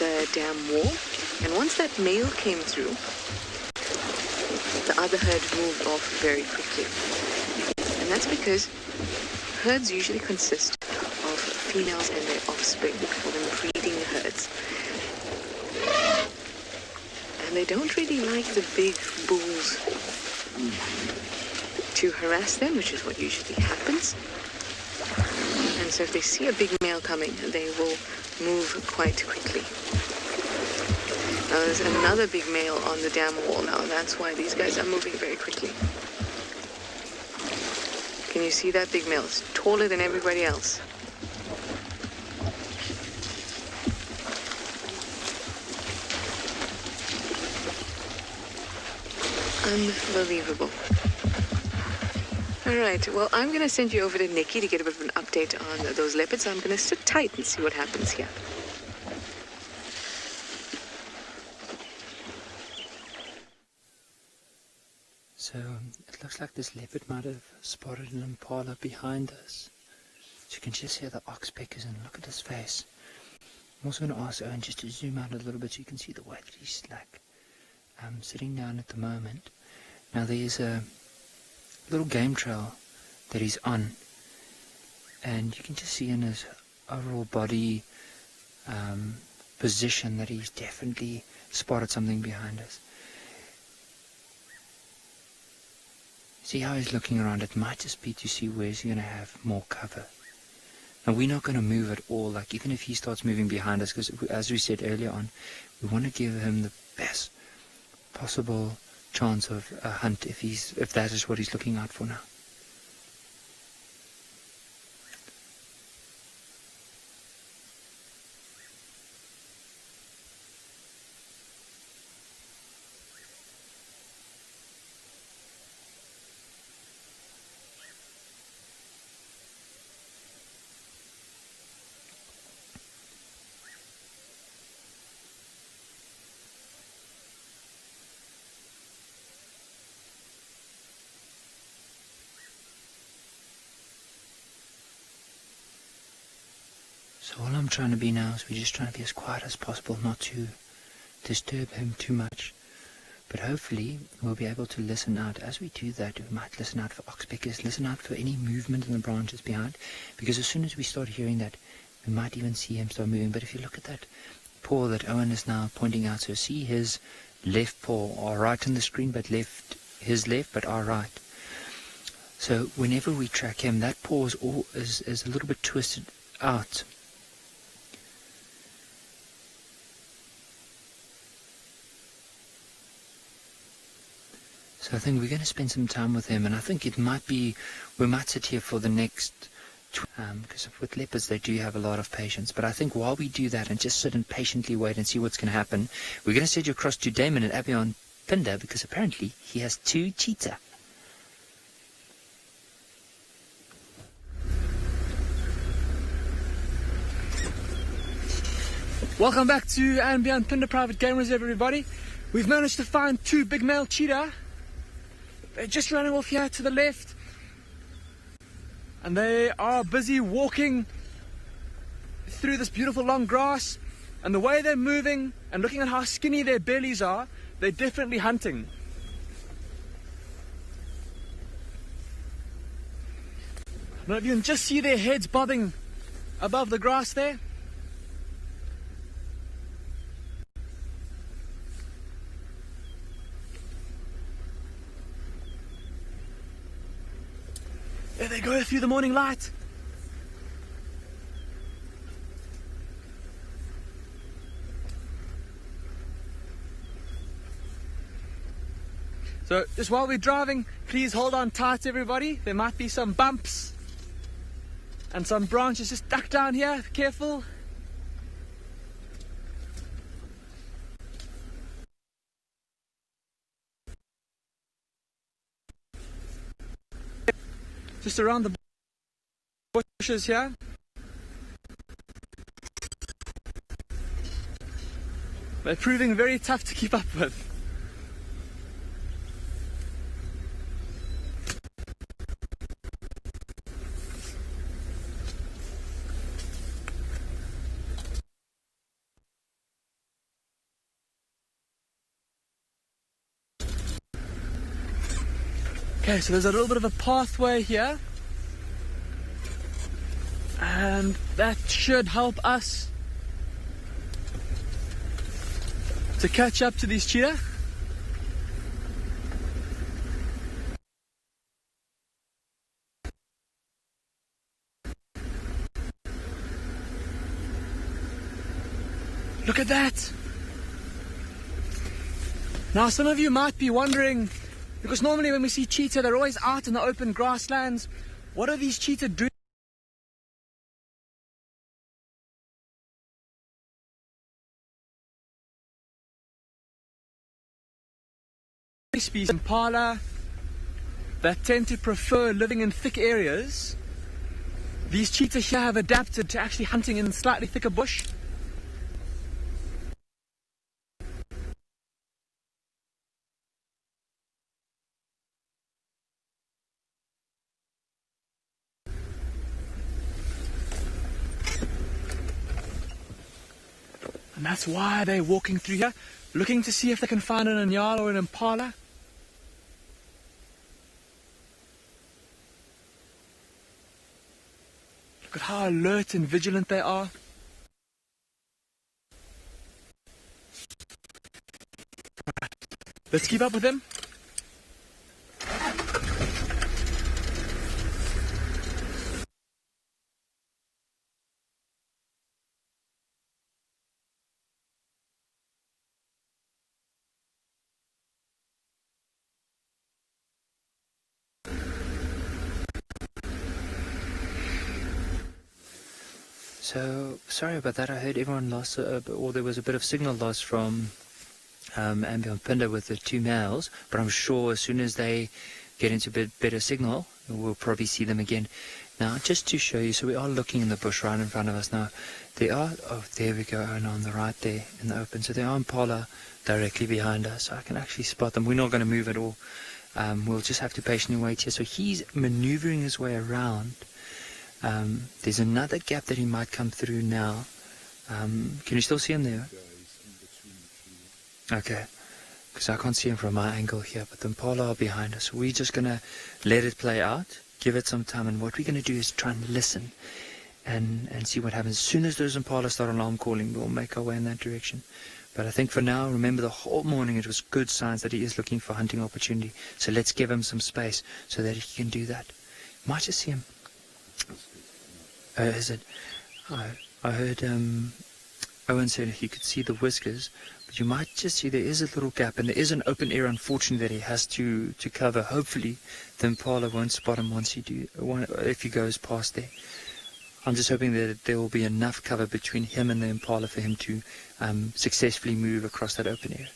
the dam wall. And once that male came through, the other herd moved off very quickly. And that's because herds usually consist of females and their offspring. We call them breeding herds. And they don't really like the big bulls to harass them, which is what usually happens. And so if they see a big male coming, they will move quite quickly. Now there's another big male on the dam wall now, and that's why these guys are moving very quickly. Can you see that big male? It's taller than everybody else. Unbelievable. All right, well, I'm going to send you over to Nikki to get a bit of an update on those leopards. So I'm going to sit tight and see what happens here. So it looks like this leopard might have spotted an impala behind us. So you can just hear the oxpeckers and look at his face. I'm also going to ask Owen just to zoom out a little bit so you can see the way that he's like sitting down at the moment. Now there's a little game trail that he's on, and you can just see in his overall body position that he's definitely spotted something behind us. See how he's looking around? It might just be to see where's he going to have more cover. Now we're not going to move at all, like even if he starts moving behind us, because as we said earlier on, we want to give him the best possible chance of a hunt if that is what he's looking out for now. So all I'm trying to be now is we're just trying to be as quiet as possible, not to disturb him too much. But hopefully we'll be able to listen out. As we do that, we might listen out for oxpeckers, listen out for any movement in the branches behind, because as soon as we start hearing that, we might even see him start moving. But if you look at that paw that Owen is now pointing out, so see his left paw, our right on the screen, but his left, but our right. So whenever we track him, that paw is a little bit twisted out. So I think we're going to spend some time with him, and I think we might sit here for the next, because with leopards they do have a lot of patience. But I think while we do that and just sit and patiently wait and see what's going to happen, we're going to send you across to Damon and Abby on Phinda, because apparently he has 2 cheetah. Welcome back to andBeyond Phinda Private Game Reserve, everybody. We've managed to find 2 big male cheetah. They're just running off here to the left, and they are busy walking through this beautiful long grass. And the way they're moving and looking at how skinny their bellies are, they're definitely hunting. Now if you can just see their heads bobbing above the grass there. There they go through the morning light. So just while we're driving, please hold on tight, everybody. There might be some bumps and some branches. Just duck down here, careful. Just around the bushes here. They're proving very tough to keep up with. Okay, so there's a little bit of a pathway here, and that should help us to catch up to these cheetah. Look at that! Now some of you might be wondering, because normally when we see cheetah, they're always out in the open grasslands. What are these cheetah doing? Species impala that tend to prefer living in thick areas. These cheetah here have adapted to actually hunting in slightly thicker bush. And that's why they're walking through here, looking to see if they can find an nyala or an impala. Look at how alert and vigilant they are. Right. Let's keep up with them. So, sorry about that. I heard everyone lost, or there was a bit of signal loss from andBeyond Phinda with the two males, but I'm sure as soon as they get into a bit better signal, we'll probably see them again. Now, just to show you, so we are looking in the bush right in front of us now. There are, oh, there we go, and on the right there in the open. So there are impala directly behind us. So I can actually spot them. We're not going to move at all. We'll just have to patiently wait here. So he's maneuvering his way around. There's another gap that he might come through now. Can you still see him there? Okay, because I can't see him from my angle here, but the impala are behind us. We're just going to let it play out, give it some time, and what we're going to do is try and listen and see what happens. As soon as those impala start alarm calling, we'll make our way in that direction. But I think for now, remember the whole morning it was good signs that he is looking for hunting opportunity. So let's give him some space so that he can do that. Might just see him. Is it? I heard Owen said he could see the whiskers, but you might just see there is a little gap, and there is an open area, unfortunately, that he has to cover. Hopefully, the impala won't spot him if he goes past there. I'm just hoping that there will be enough cover between him and the impala for him to successfully move across that open area.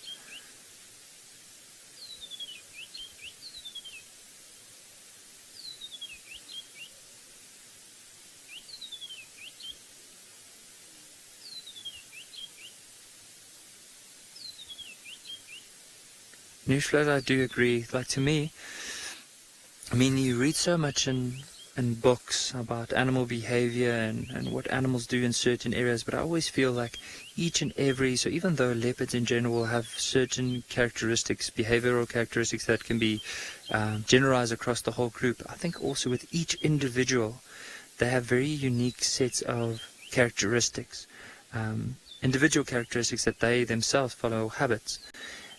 Newsflash, I do agree. Like, to me, I mean, you read so much in books about animal behavior and what animals do in certain areas, but I always feel like each and every, so even though leopards in general have certain characteristics, behavioral characteristics that can be generalized across the whole group, I think also with each individual, they have very unique sets of characteristics, individual characteristics that they themselves follow, habits.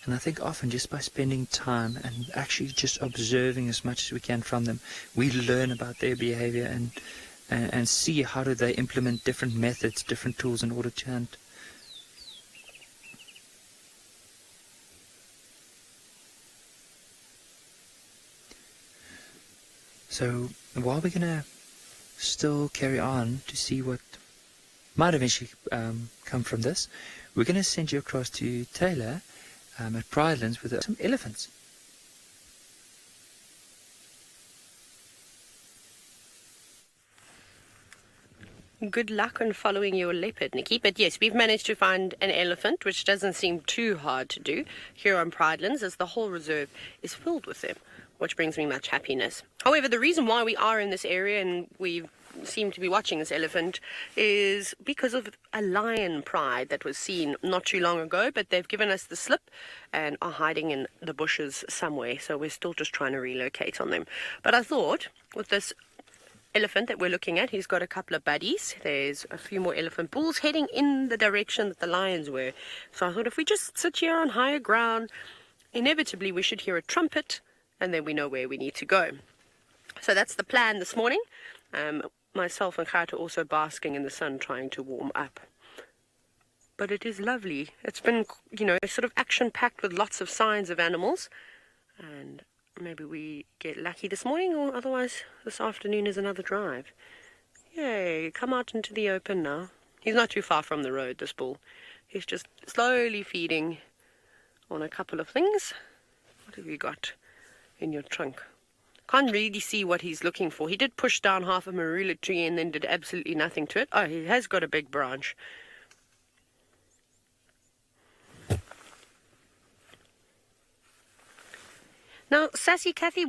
And I think often just by spending time and actually just observing as much as we can from them, we learn about their behavior and see how do they implement different methods, different tools in order to hunt. So while we're going to still carry on to see what might eventually come from this, we're going to send you across to Taylor at Pridelands with some elephants. Good luck on following your leopard, Nikki. But yes, we've managed to find an elephant, which doesn't seem too hard to do here on Pridelands, as the whole reserve is filled with them, which brings me much happiness. However, the reason why we are in this area and we seem to be watching this elephant is because of a lion pride that was seen not too long ago, but they've given us the slip and are hiding in the bushes somewhere, so we're still just trying to relocate on them. But I thought with this elephant that we're looking at, he's got a couple of buddies. There's a few more elephant bulls heading in the direction that the lions were. So I thought if we just sit here on higher ground, inevitably we should hear a trumpet, and then we know where we need to go. So that's the plan this morning. Myself and Khat are also basking in the sun, trying to warm up. But it is lovely. It's been, sort of action-packed with lots of signs of animals. And maybe we get lucky this morning, or otherwise this afternoon is another drive. Yay, come out into the open now. He's not too far from the road, this bull. He's just slowly feeding on a couple of things. What have you got in your trunk? Can't really see what he's looking for. He did push down half a marula tree and then did absolutely nothing to it. Oh, he has got a big branch. Now, Sassy Kathy,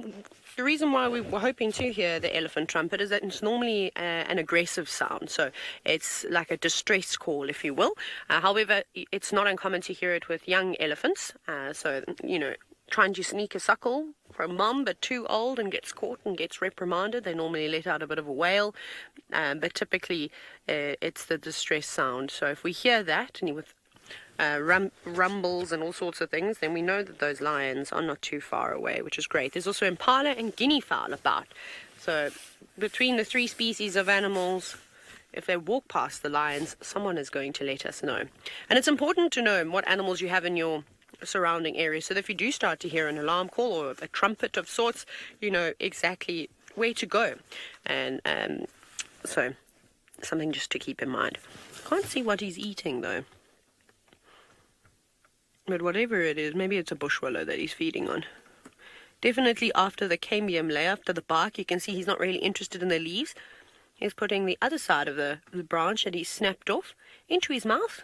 the reason why we were hoping to hear the elephant trumpet is that it's normally an aggressive sound. So it's like a distress call, if you will. However, it's not uncommon to hear it with young elephants. Trying to sneak a suckle from mum, but too old and gets caught and gets reprimanded. They normally let out a bit of a wail, but typically it's the distress sound. So if we hear that, and with rumbles and all sorts of things, then we know that those lions are not too far away, which is great. There's also impala and guinea fowl about. So between the three species of animals, if they walk past the lions, someone is going to let us know. And it's important to know what animals you have in your surrounding area, so that if you do start to hear an alarm call or a trumpet of sorts, you know exactly where to go. And so something just to keep in mind. Can't see what he's eating though, but whatever it is, maybe it's a bush wallow that he's feeding on. Definitely after the cambium layer, after the bark, you can see he's not really interested in the leaves. He's putting the other side of the branch that he's snapped off into his mouth.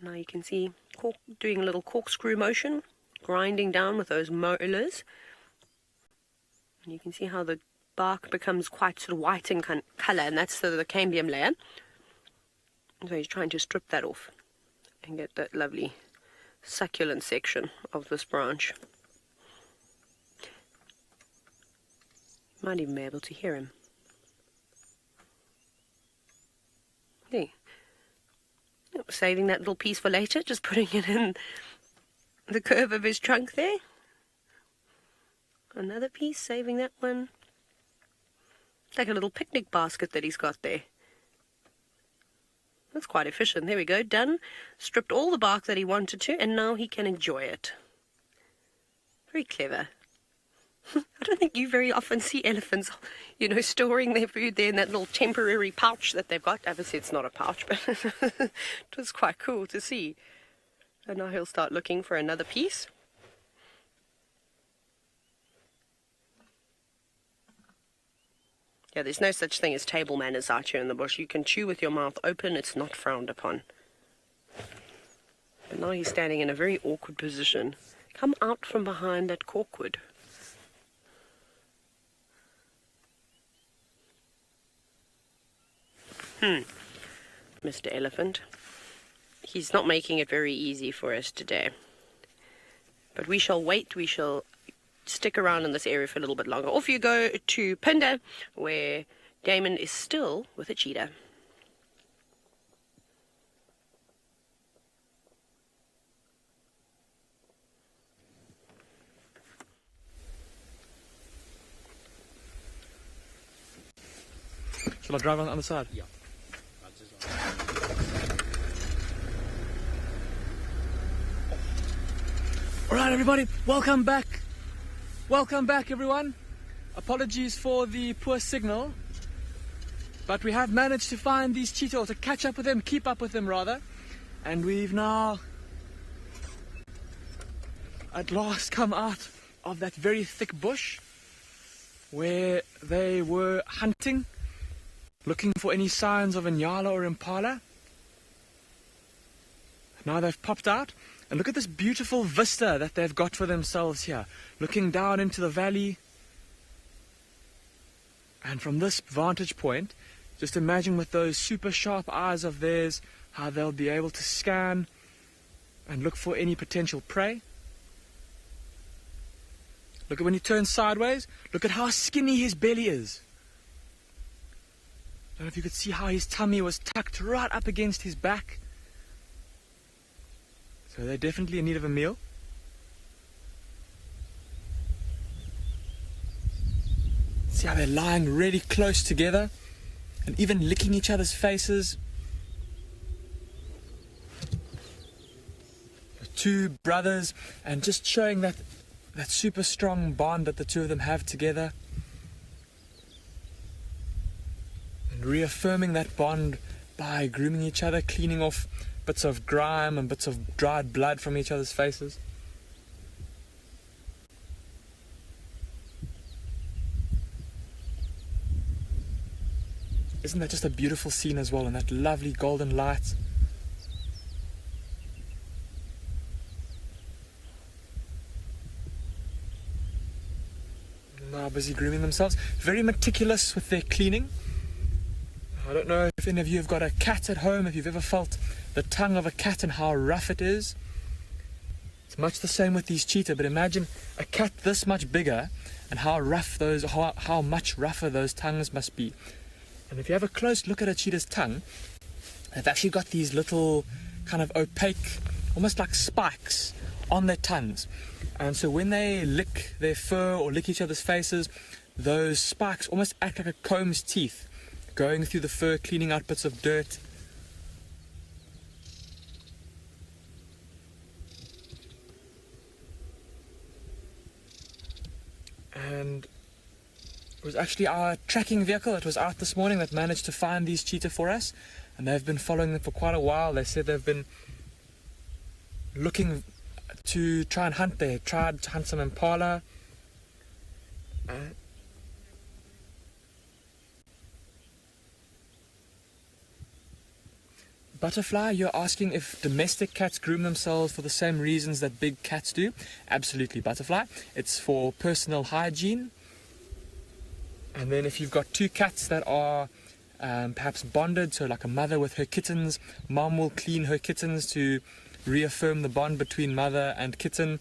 Now you can see doing a little corkscrew motion, grinding down with those molars. And you can see how the bark becomes quite sort of white in colour, and that's the cambium layer. So he's trying to strip that off and get that lovely succulent section of this branch. You might even be able to hear him. There. Saving that little piece for later, just putting it in the curve of his trunk there. Another piece, saving that one. It's like a little picnic basket that he's got there. That's quite efficient. There we go, done. Stripped all the bark that he wanted to, and now he can enjoy it. Very clever. I don't think you very often see elephants, storing their food there in that little temporary pouch that they've got. Obviously, it's not a pouch, but it was quite cool to see. And now he'll start looking for another piece. Yeah, there's no such thing as table manners out here in the bush. You can chew with your mouth open. It's not frowned upon. But now he's standing in a very awkward position. Come out from behind that corkwood. Mr. Elephant. He's not making it very easy for us today. But we shall wait. We shall stick around in this area for a little bit longer. Off you go to Phinda, where Damon is still with a cheetah. Shall I drive on the other side? Yeah. Alright everybody, welcome back. Welcome back, everyone. Apologies for the poor signal, but we have managed to find these cheetah, or to catch up with them, keep up with them rather, and we've now at last come out of that very thick bush where they were hunting, looking for any signs of a Ngala or impala. Now they've popped out, and look at this beautiful vista that they've got for themselves here, looking down into the valley. And from this vantage point, just imagine with those super sharp eyes of theirs, how they'll be able to scan and look for any potential prey. Look at when he turns sideways, look at how skinny his belly is. I don't know if you could see how his tummy was tucked right up against his back. So they're definitely in need of a meal. See how they're lying really close together and even licking each other's faces. The two brothers, and just showing that super strong bond that the two of them have together. And reaffirming that bond by grooming each other, cleaning off bits of grime and bits of dried blood from each other's faces. Isn't that just a beautiful scene as well, and that lovely golden light? Now busy grooming themselves. Very meticulous with their cleaning. I don't know if any of you have got a cat at home, if you've ever felt the tongue of a cat and how rough it is. It's much the same with these cheetah, but imagine a cat this much bigger and how much rougher those tongues must be. And if you have a close look at a cheetah's tongue, they've actually got these little kind of opaque, almost like spikes on their tongues. And so when they lick their fur or lick each other's faces, those spikes almost act like a comb's teeth, going through the fur, cleaning out bits of dirt. And it was actually our tracking vehicle that was out this morning that managed to find these cheetah for us, and they've been following them for quite a while. They said they've been looking to try and hunt. They tried to hunt some impala. Butterfly, you're asking if domestic cats groom themselves for the same reasons that big cats do. Absolutely, Butterfly. It's for personal hygiene. And then if you've got two cats that are perhaps bonded, so like a mother with her kittens, mom will clean her kittens to reaffirm the bond between mother and kitten,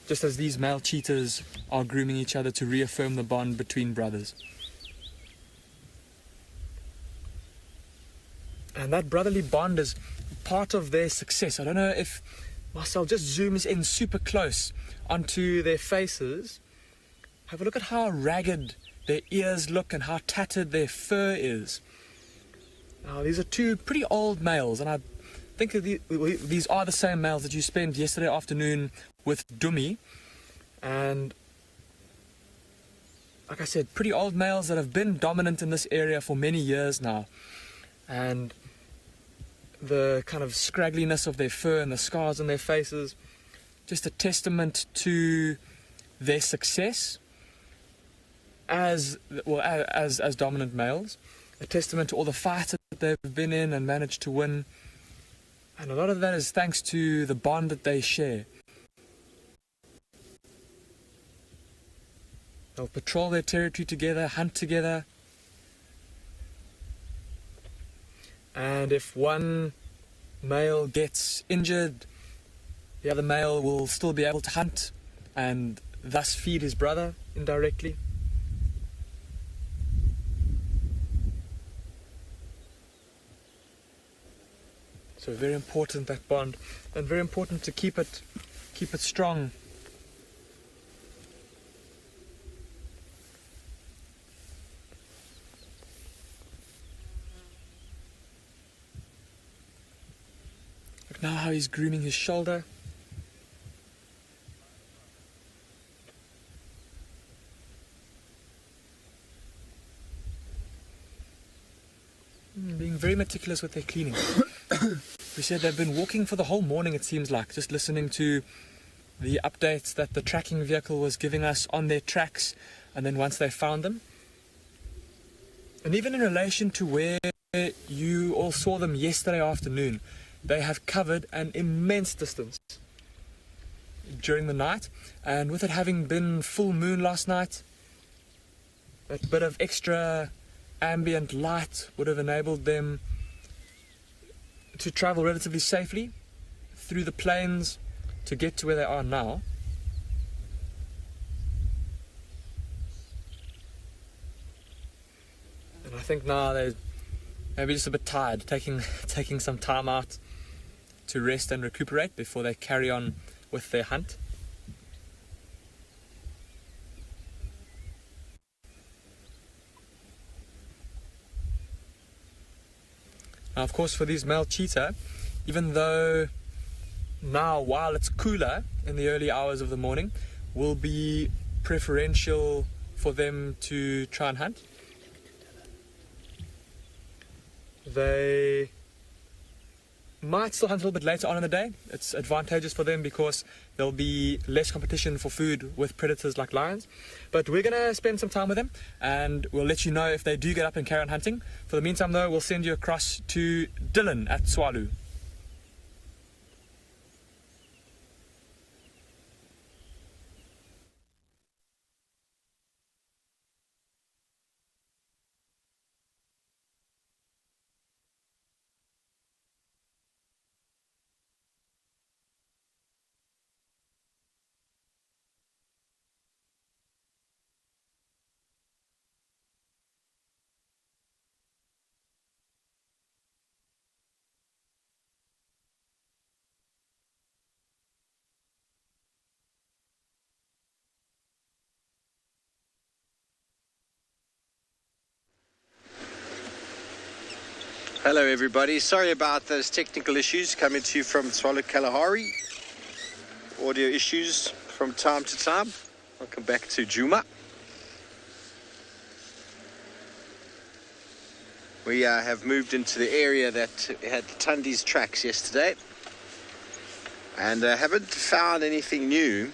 just as these male cheetahs are grooming each other to reaffirm the bond between brothers. And that brotherly bond is part of their success. I don't know if Marcel just zooms in super close onto their faces. Have a look at how ragged their ears look and how tattered their fur is. Now, these are two pretty old males, and I think these are the same males that you spent yesterday afternoon with Djuma. And like I said, pretty old males that have been dominant in this area for many years now. And the kind of scraggliness of their fur and the scars on their faces, just a testament to their success as dominant males, a testament to all the fights that they've been in and managed to win. And a lot of that is thanks to the bond that they share. They'll patrol their territory together, hunt together. And if one male gets injured, the other male will still be able to hunt and thus feed his brother indirectly. So very important, that bond, and very important to keep it strong. Now how he's grooming his shoulder. very meticulous with their cleaning. We said they've been walking for the whole morning, it seems like, just listening to the updates that the tracking vehicle was giving us on their tracks, and then once they found them. And even in relation to where you all saw them yesterday afternoon, they have covered an immense distance during the night, and with it having been full moon last night, a bit of extra ambient light would have enabled them to travel relatively safely through the plains to get to where they are now. And I think now they're maybe just a bit tired, taking some time out to rest and recuperate before they carry on with their hunt. Now, of course, for these male cheetah, even though now, while it's cooler in the early hours of the morning, will be preferential for them to try and hunt. They might still hunt a little bit later on in the day. It's advantageous for them because there'll be less competition for food with predators like lions. But we're going to spend some time with them, and we'll let you know if they do get up and carry on hunting. For the meantime, though, we'll send you across to Dylan at Tswalu. Hello everybody, sorry about those technical issues coming to you from Tswalu Kalahari. Audio issues from time to time. Welcome back to Juma. We have moved into the area that had Tundi's tracks yesterday, and haven't found anything new,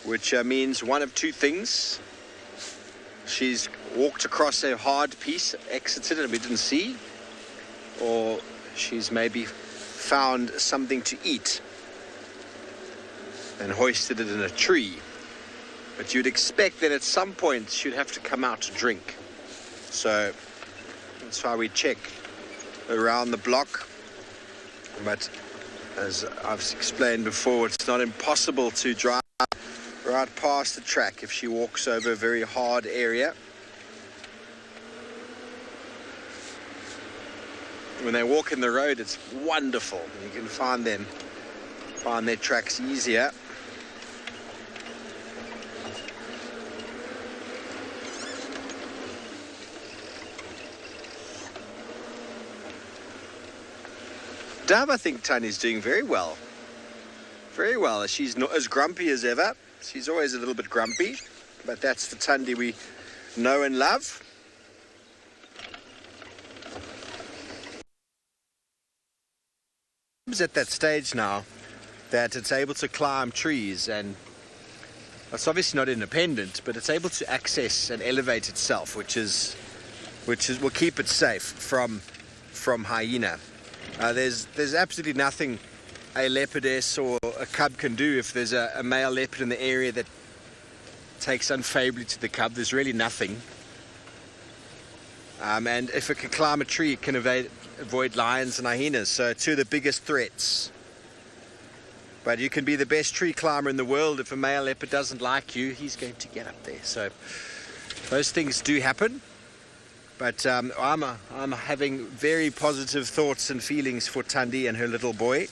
which means one of two things. She's walked across a hard piece, exited and we didn't see, or she's maybe found something to eat and hoisted it in a tree. But you'd expect that at some point she'd have to come out to drink. So that's why we check around the block. But as I've explained before, it's not impossible to drive right past the track if she walks over a very hard area. When they walk in the road, it's wonderful. You can find their tracks easier. Dove, I think Tani's doing very well. Very well. She's not as grumpy as ever. She's always a little bit grumpy, but that's the Tundi we know and love. It's at that stage now that it's able to climb trees, and it's obviously not independent, but it's able to access and elevate itself, which will keep it safe from hyena. There's absolutely nothing a leopardess or a cub can do if there's a male leopard in the area that takes unfavorably to the cub. There's really nothing. And if it can climb a tree, it can avoid lions and hyenas. So two of the biggest threats. But you can be the best tree climber in the world. If a male leopard doesn't like you, he's going to get up there. So those things do happen. But I'm having very positive thoughts and feelings for Tundi and her little boy.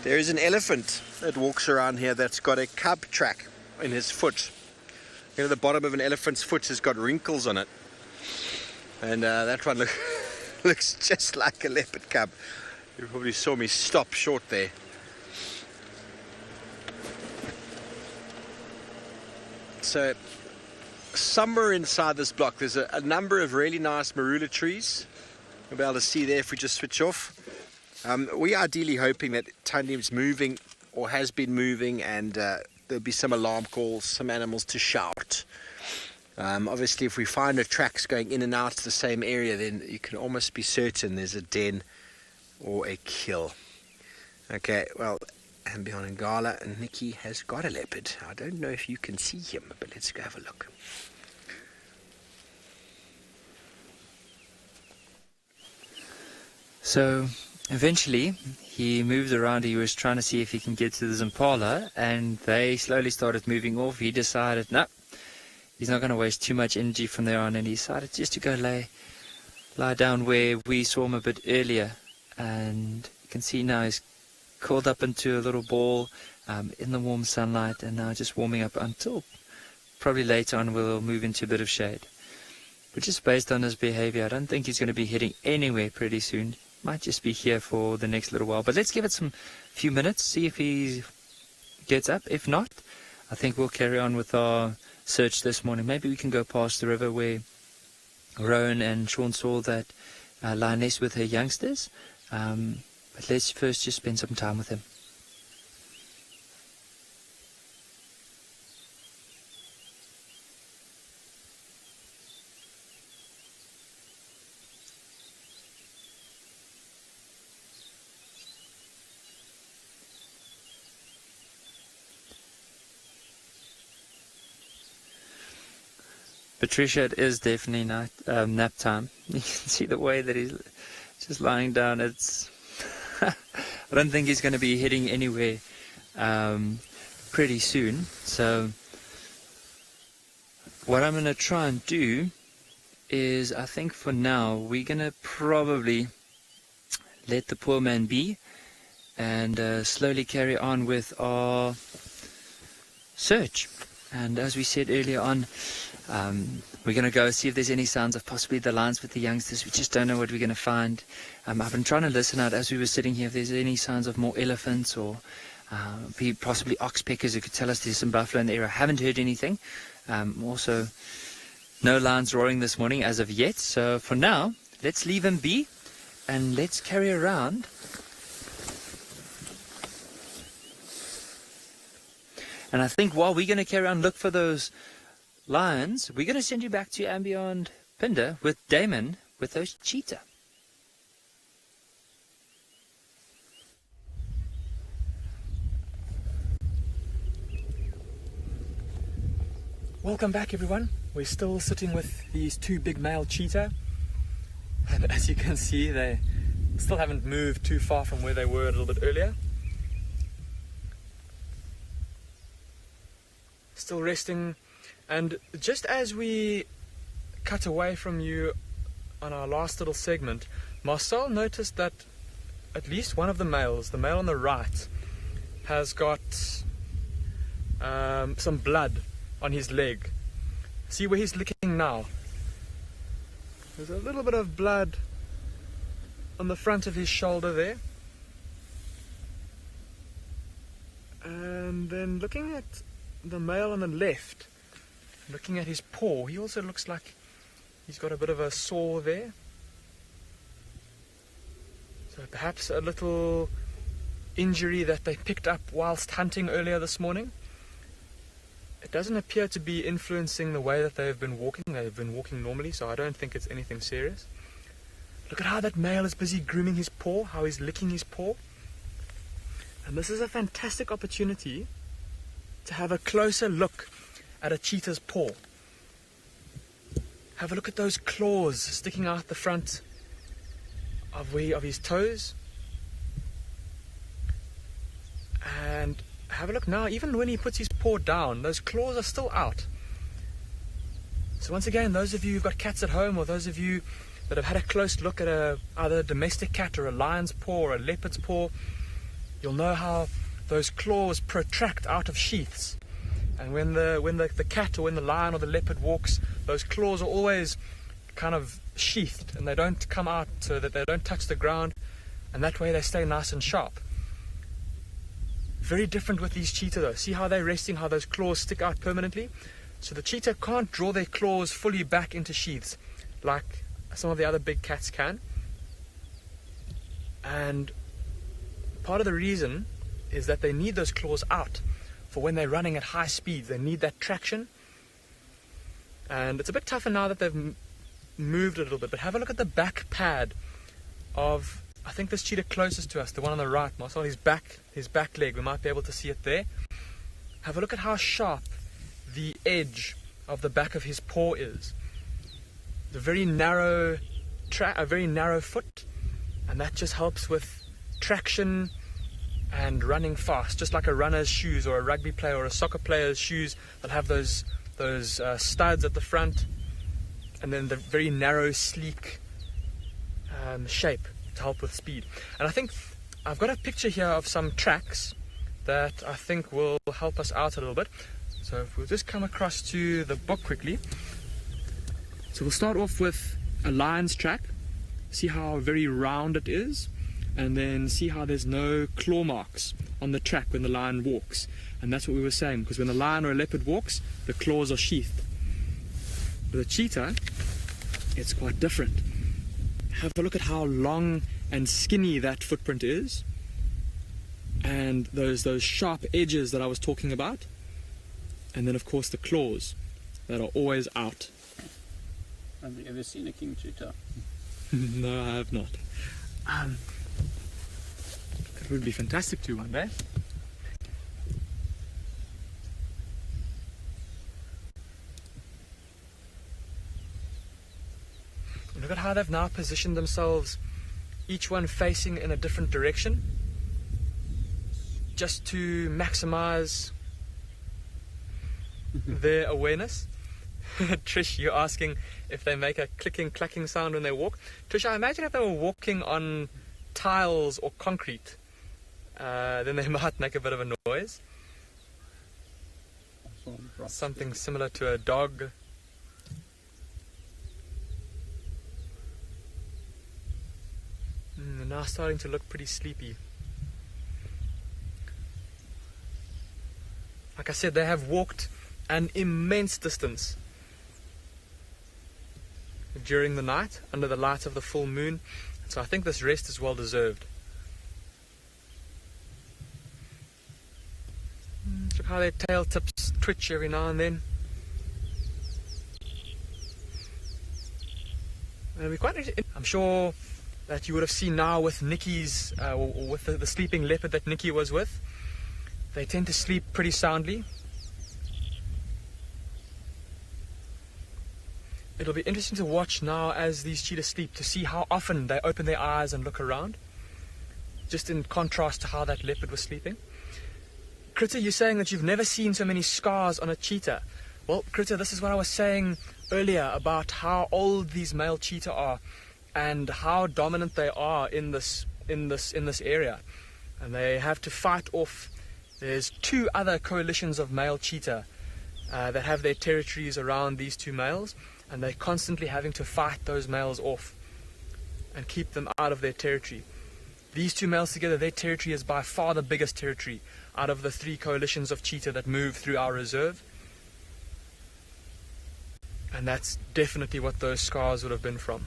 There is an elephant that walks around here that's got a cub track in his foot. You know, the bottom of an elephant's foot has got wrinkles on it. And that one looks just like a leopard cub. You probably saw me stop short there. so somewhere inside this block there's a number of really nice marula trees. You'll be able to see there if we just switch off. We're ideally hoping that tandem's moving or has been moving, and there'll be some alarm calls, some animals to shout. Obviously, if we find the tracks going in and out to the same area, then you can almost be certain there's a den or a kill. Okay, well, andBeyond and Ngala and Nikki has got a leopard. I don't know if you can see him, but let's go have a look. So eventually he moved around. He was trying to see if he can get to the impala, and they slowly started moving off. He decided, no, he's not going to waste too much energy from there on, and he decided just to go lie down where we saw him a bit earlier. And you can see now he's curled up into a little ball in the warm sunlight, and now just warming up until probably later on we'll move into a bit of shade. But just based on his behavior, I don't think he's going to be heading anywhere pretty soon. Might just be here for the next little while. But let's give it some few minutes, see if he gets up. If not, I think we'll carry on with our search this morning. Maybe we can go past the river where Rowan and Sean saw that lioness with her youngsters. But let's first just spend some time with him. Patricia, it is definitely nap time. You can see the way that he's just lying down. It's I don't think he's going to be heading anywhere pretty soon. So what I'm going to try and do is, I think for now we're going to probably let the poor man be and slowly carry on with our search. And as we said earlier on, we're going to go see if there's any signs of possibly the lions with the youngsters. We just don't know what we're going to find. I've been trying to listen out as we were sitting here if there's any signs of more elephants or possibly oxpeckers who could tell us there's some buffalo in the area. I haven't heard anything. Also, no lions roaring this morning as of yet. So for now, let's leave him be and let's carry around. And I think while we're going to carry on look for those lions, we're going to send you back to andBeyond Phinda with Damon with those cheetah. Welcome back, everyone. We're still sitting with these two big male cheetah, and as you can see, they still haven't moved too far from where they were a little bit earlier. Still resting, and just as we cut away from you on our last little segment, Marcel noticed that at least one of the males, the male on the right, has got some blood on his leg. See where he's licking now? There's a little bit of blood on the front of his shoulder there. And then looking at the male on the left, looking at his paw, he also looks like he's got a bit of a sore there. So perhaps a little injury that they picked up whilst hunting earlier this morning. It doesn't appear to be influencing the way that they've been walking. They've been walking normally, so I don't think it's anything serious. Look at how that male is busy grooming his paw, how he's licking his paw. And this is a fantastic opportunity to have a closer look at a cheetah's paw. Have a look at those claws sticking out the front of his toes. And have a look now, even when he puts his paw down, those claws are still out. So once again, those of you who've got cats at home, or those of you that have had a close look at either a domestic cat or a lion's paw or a leopard's paw, you'll know how those claws protract out of sheaths. And when the cat or when the lion or the leopard walks, those claws are always kind of sheathed and they don't come out so that they don't touch the ground, and that way they stay nice and sharp. Very different with these cheetah though. See how they're resting, how those claws stick out permanently? So the cheetah can't draw their claws fully back into sheaths like some of the other big cats can. And part of the reason is that they need those claws out for when they're running at high speed. They need that traction. And it's a bit tougher now that they've moved a little bit. But have a look at the back pad of, I think this cheetah closest to us, the one on the right, Marcel, his back leg. We might be able to see it there. Have a look at how sharp the edge of the back of his paw is. The very narrow a very narrow foot, and that just helps with traction and running fast, just like a runner's shoes or a rugby player or a soccer player's shoes that have those studs at the front, and then the very narrow, sleek shape to help with speed. And I think I've got a picture here of some tracks that I think will help us out a little bit. So if we'll just come across to the book quickly. So we'll start off with a lion's track, see how very round it is, and then see how there's no claw marks on the track when the lion walks. And that's what we were saying, because when a lion or a leopard walks, the claws are sheathed. With a cheetah, it's quite different. Have a look at how long and skinny that footprint is, and those sharp edges that I was talking about, and then of course the claws that are always out. Have you ever seen a king cheetah? No, I have not. It would be fantastic to one day. Look at how they've now positioned themselves, each one facing in a different direction, just to maximize their awareness. Trish, you're asking if they make a clicking, clacking sound when they walk. Trish, I imagine if they were walking on tiles or concrete, then they might make a bit of a noise. Something similar to a dog. They're now starting to look pretty sleepy. Like I said, they have walked an immense distance during the night under the light of the full moon, so I think this rest is well deserved. Look how their tail tips twitch every now and then. And I'm sure that you would have seen now with Nikki's, or with the sleeping leopard that Nikki was with. They tend to sleep pretty soundly. It'll be interesting to watch now as these cheetahs sleep to see how often they open their eyes and look around, just in contrast to how that leopard was sleeping. Critter, you're saying that you've never seen so many scars on a cheetah. Well, Critter, this is what I was saying earlier about how old these male cheetah are and how dominant they are in this area. And they have to fight off. There's 2 other coalitions of male cheetah that have their territories around these 2 males, and they're constantly having to fight those males off and keep them out of their territory. These 2 males together, their territory is by far the biggest territory out of the 3 coalitions of cheetah that move through our reserve. And that's definitely what those scars would have been from.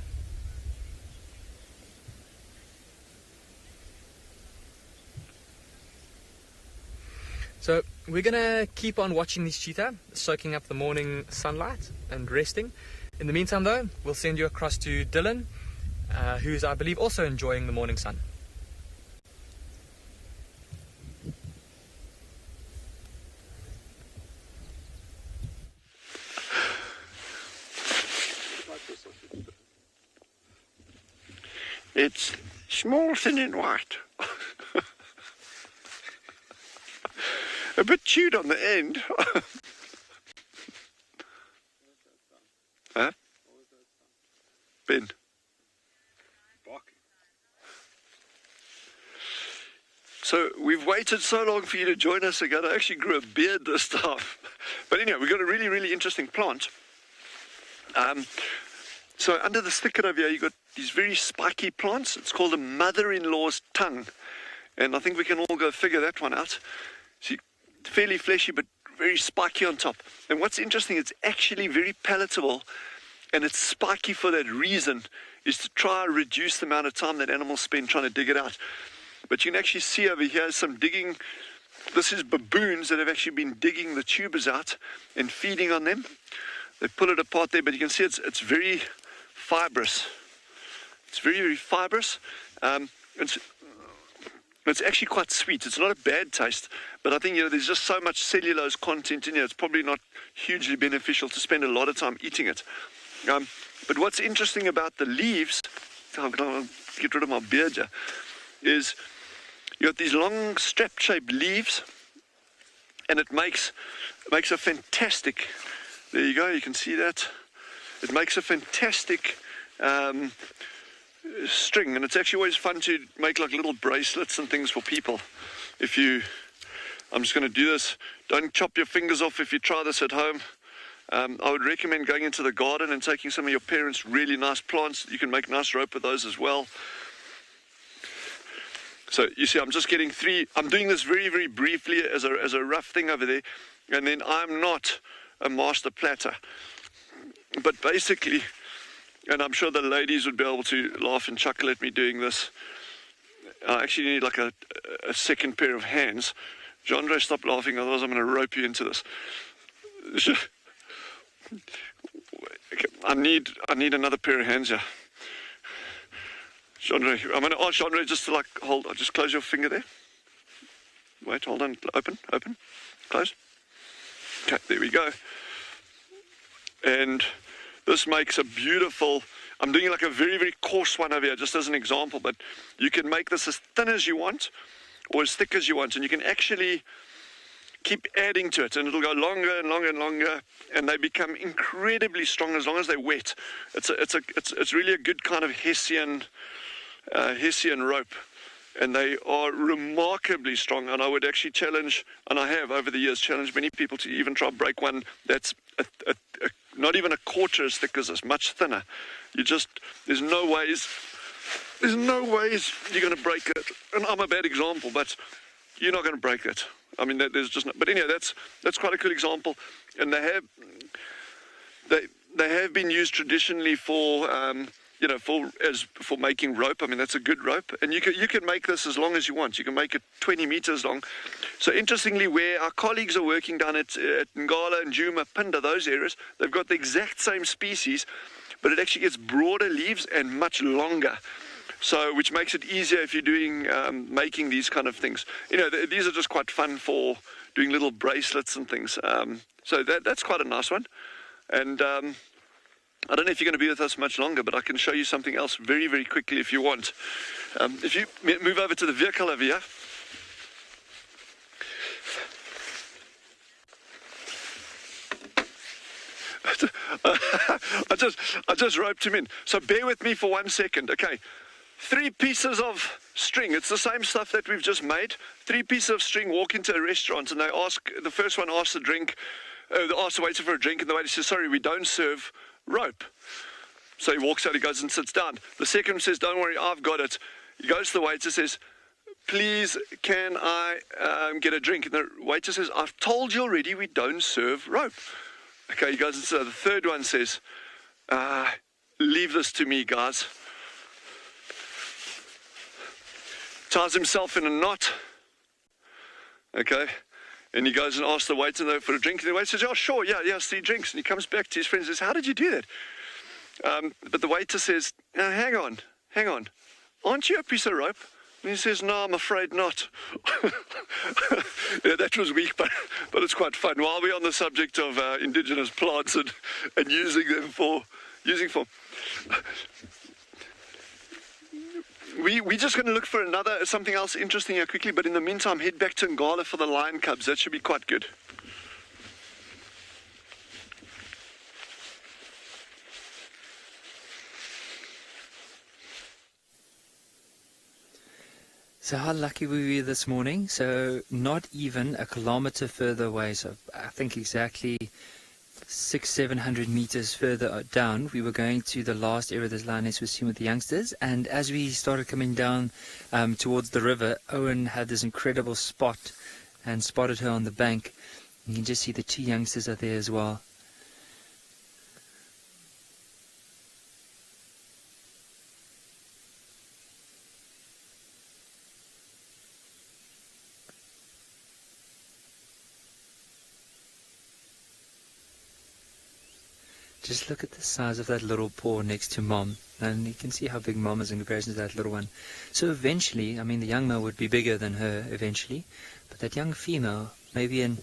So we're going to keep on watching these cheetah, soaking up the morning sunlight and resting. In the meantime though, we'll send you across to Dylan, who's I believe also enjoying the morning sun. It's small, thin and white. A bit chewed on the end. Huh? Ben. So we've waited so long for you to join us again. I actually grew a beard this time. But anyway, we've got a really, really interesting plant. So under this thicket over here, you've got these very spiky plants. It's called a mother-in-law's tongue. And I think we can all go figure that one out. See, fairly fleshy, but very spiky on top. And what's interesting, it's actually very palatable, and it's spiky for that reason, is to try and reduce the amount of time that animals spend trying to dig it out. But you can actually see over here some digging. This is baboons that have actually been digging the tubers out and feeding on them. They pull it apart there, but you can see it's very fibrous. It's very, very fibrous. It's actually quite sweet. It's not a bad taste, but I think, there's just so much cellulose content in here. It's probably not hugely beneficial to spend a lot of time eating it. But what's interesting about the leaves, I'm going to get rid of my beard here, is you got these long strap-shaped leaves, and it makes a fantastic, there you go, you can see that. It makes a fantastic string, and it's actually always fun to make like little bracelets and things for people. I'm just going to do this. Don't chop your fingers off if you try this at home. I would recommend going into the garden and taking some of your parents' really nice plants. You can make nice rope with those as well. So you see, I'm just getting 3. I'm doing this very, very briefly as a rough thing over there, and then I'm not a master platter. But basically, and I'm sure the ladies would be able to laugh and chuckle at me doing this, I actually need like a second pair of hands. Jean-Andre, stop laughing, otherwise I'm going to rope you into this. Okay, I need another pair of hands here. Jean-Andre, I'm going to ask Jean-Andre just to just close your finger there. Wait, hold on, open, close. Okay, there we go. And this makes a beautiful, I'm doing like a very, very coarse one over here, just as an example, but you can make this as thin as you want, or as thick as you want, and you can actually keep adding to it, and it'll go longer and longer and longer, and they become incredibly strong as long as they're wet. It's really a good kind of Hessian rope, and they are remarkably strong. And I would actually challenge, and I have over the years challenged many people to even try to break one that's not even a quarter as thick as this, much thinner. There's no ways you're going to break it. And I'm a bad example, but you're not going to break it. I mean, there's just no, but anyway, that's quite a good example, and they have been used traditionally for for making rope. I mean, that's a good rope, and you can make this as long as you want. You can make it 20 meters long. So interestingly, where our colleagues are working down at Ngala and Juma, Phinda, those areas, they've got the exact same species, but it actually gets broader leaves and much longer. So, which makes it easier if you're doing making these kind of things. These are just quite fun for doing little bracelets and things. So that's quite a nice one. And I don't know if you're going to be with us much longer, but I can show you something else very, very quickly if you want. If you move over to the vehicle over here. I just roped him in. So bear with me for 1 second. Okay. 3 pieces of string. It's the same stuff that we've just made. 3 pieces of string, walk into a restaurant, and the first one asks they ask the waiter for a drink, and the waiter says, sorry, we don't serve rope. So he walks out, he goes and sits down. The second one says, don't worry, I've got it. He goes to the waiter, says, please, can I get a drink? And the waiter says, I've told you already, we don't serve rope. Okay, he goes and says, the third one says, leave this to me, guys. Ties himself in a knot. Okay, and he goes and asks the waiter for a drink, and the waiter says, oh sure, yeah, 3 drinks. And he comes back to his friend and says, how did you do that? But the waiter says, hang on, aren't you a piece of rope? And he says, no, I'm afraid not. Yeah, that was weak, but it's quite fun. While we're on the subject of indigenous plants and using them for We're just going to look for something else interesting here quickly, but in the meantime, head back to Ngala for the lion cubs. That should be quite good. So how lucky were we this morning? So not even a kilometer further away, so I think exactly 600-700 meters further down, we were going to the last area this lioness was seen with the youngsters, and as we started coming down towards the river, Owen had this incredible spot and spotted her on the bank, You can just see the 2 youngsters are there as well. Just look at the size of that little paw next to Mom, and you can see how big Mom is in comparison to that little one. So eventually, I mean, the young male would be bigger than her eventually, but that young female, maybe in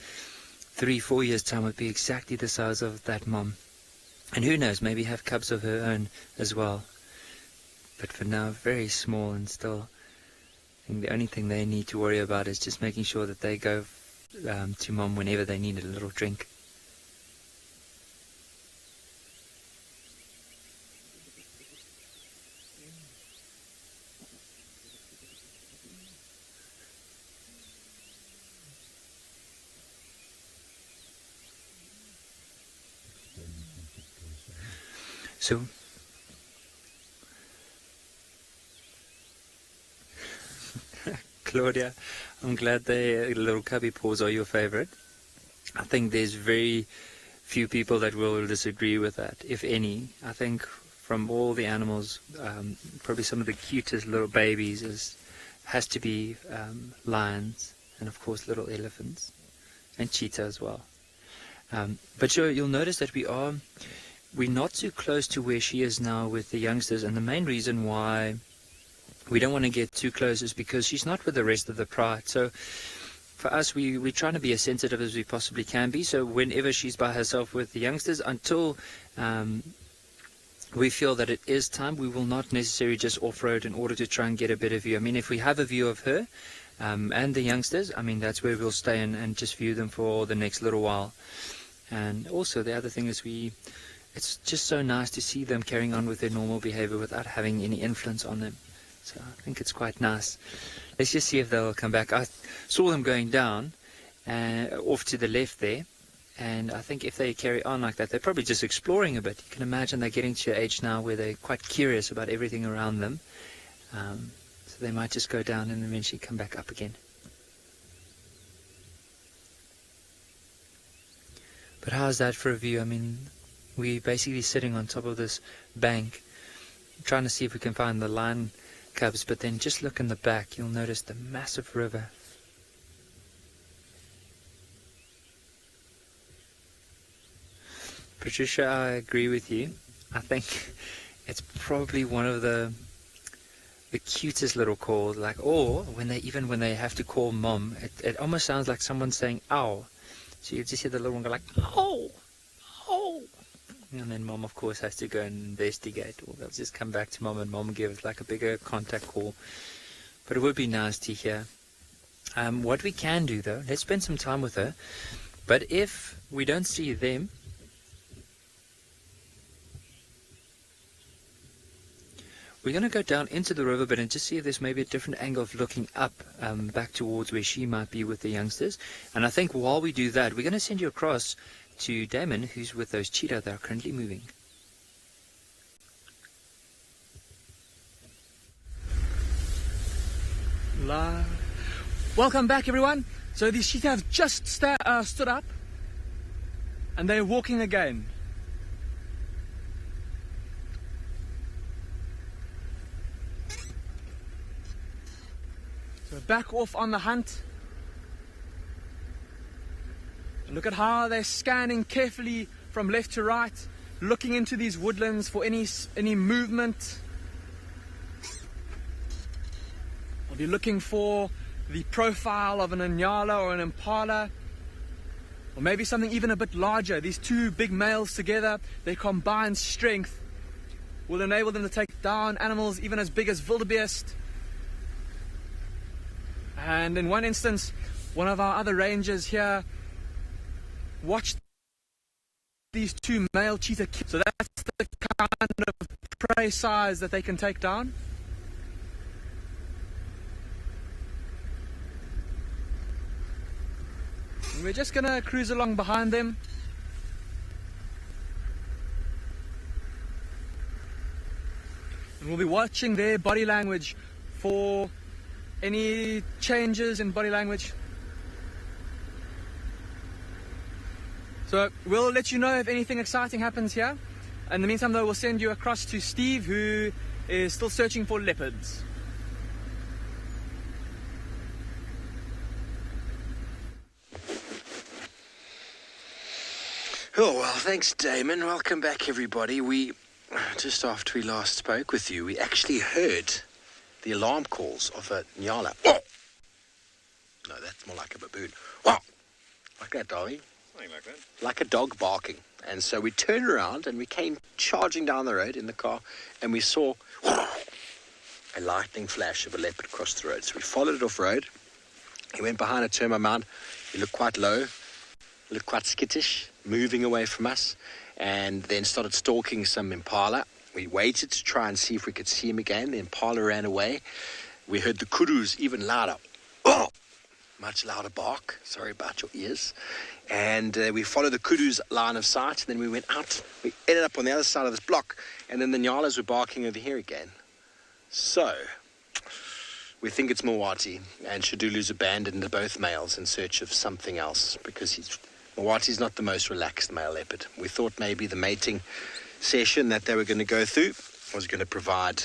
3-4 years' time, would be exactly the size of that Mom. And who knows, maybe have cubs of her own as well. But for now, very small, and still, I think the only thing they need to worry about is just making sure that they go to Mom whenever they need a little drink. So, Claudia, I'm glad the little cubby paws are your favorite. I think there's very few people that will disagree with that, if any. I think from all the animals, probably some of the cutest little babies has to be lions, and of course little elephants, and cheetah as well. But you'll notice that we're not too close to where she is now with the youngsters, and the main reason why we don't want to get too close is because she's not with the rest of the pride. So for us, we're trying to be as sensitive as we possibly can be. So whenever she's by herself with the youngsters, until we feel that it is time, we will not necessarily just off-road in order to try and get a better view. I mean, if we have a view of her and the youngsters, I mean, that's where we'll stay and just view them for the next little while. And also the other thing is it's just so nice to see them carrying on with their normal behavior without having any influence on them. So I think it's quite nice. Let's just see if they'll come back. I saw them going down off to the left there, and I think if they carry on like that, they're probably just exploring a bit. You can imagine they're getting to an age now where they're quite curious about everything around them. So they might just go down and eventually come back up again. But how's that for a view? I mean, we're basically sitting on top of this bank, trying to see if we can find the lion cubs, but then just look in the back, you'll notice the massive river. Patricia, I agree with you. I think it's probably one of the cutest little calls, or when they have to call Mom, it almost sounds like someone saying ow. So you just hear the little one go like, oh, oh. And then Mom, of course, has to go and investigate, or they'll just come back to Mom, and Mom gives like a bigger contact call. But it would be nice to hear. What we can do, though, let's spend some time with her. But if we don't see them, we're going to go down into the river, but and just see if there's maybe a different angle of looking up back towards where she might be with the youngsters. And I think while we do that, we're going to send you across to Damon, who's with those cheetah that are currently moving. Welcome back, everyone. So these cheetah have just stood up, and they're walking again. So back off on the hunt. And look at how they're scanning carefully from left to right, looking into these woodlands for any movement. I'll be looking for the profile of an Ngala or an impala, or maybe something even a bit larger. These two big males together, their combined strength will enable them to take down animals even as big as Wildebeest. And in one instance, one of our other rangers here watched these two male cheetah kills. So that's the kind of prey size that they can take down. And we're just gonna cruise along behind them. And we'll be watching their body language for any changes in body language. So we'll let you know if anything exciting happens here. In the meantime though, we'll send you across to Steve, who is still searching for leopards. Oh, well, thanks, Damon. Welcome back, everybody. Just after we last spoke with you, we actually heard the alarm calls of a Ngala. Oh! No, that's more like a baboon. Wow! Like that, Dolly. Something like that. Like a dog barking. And so we turned around and we came charging down the road in the car, and we saw a lightning flash of a leopard across the road. So we followed it off-road. He went behind a turma mound. He looked quite low, looked quite skittish, moving away from us, and then started stalking some impala. We waited to try and see if we could see him again. The impala ran away. We heard the kudus even louder. Oh! Much louder bark. Sorry about your ears. And we followed the kudu's line of sight, and then we went out. We ended up on the other side of this block, and then the nyalas were barking over here again. So, we think it's Mawati, and Shadulu's abandoned both males in search of something else, because Mawati's not the most relaxed male leopard. We thought maybe the mating session that they were going to go through was going to provide.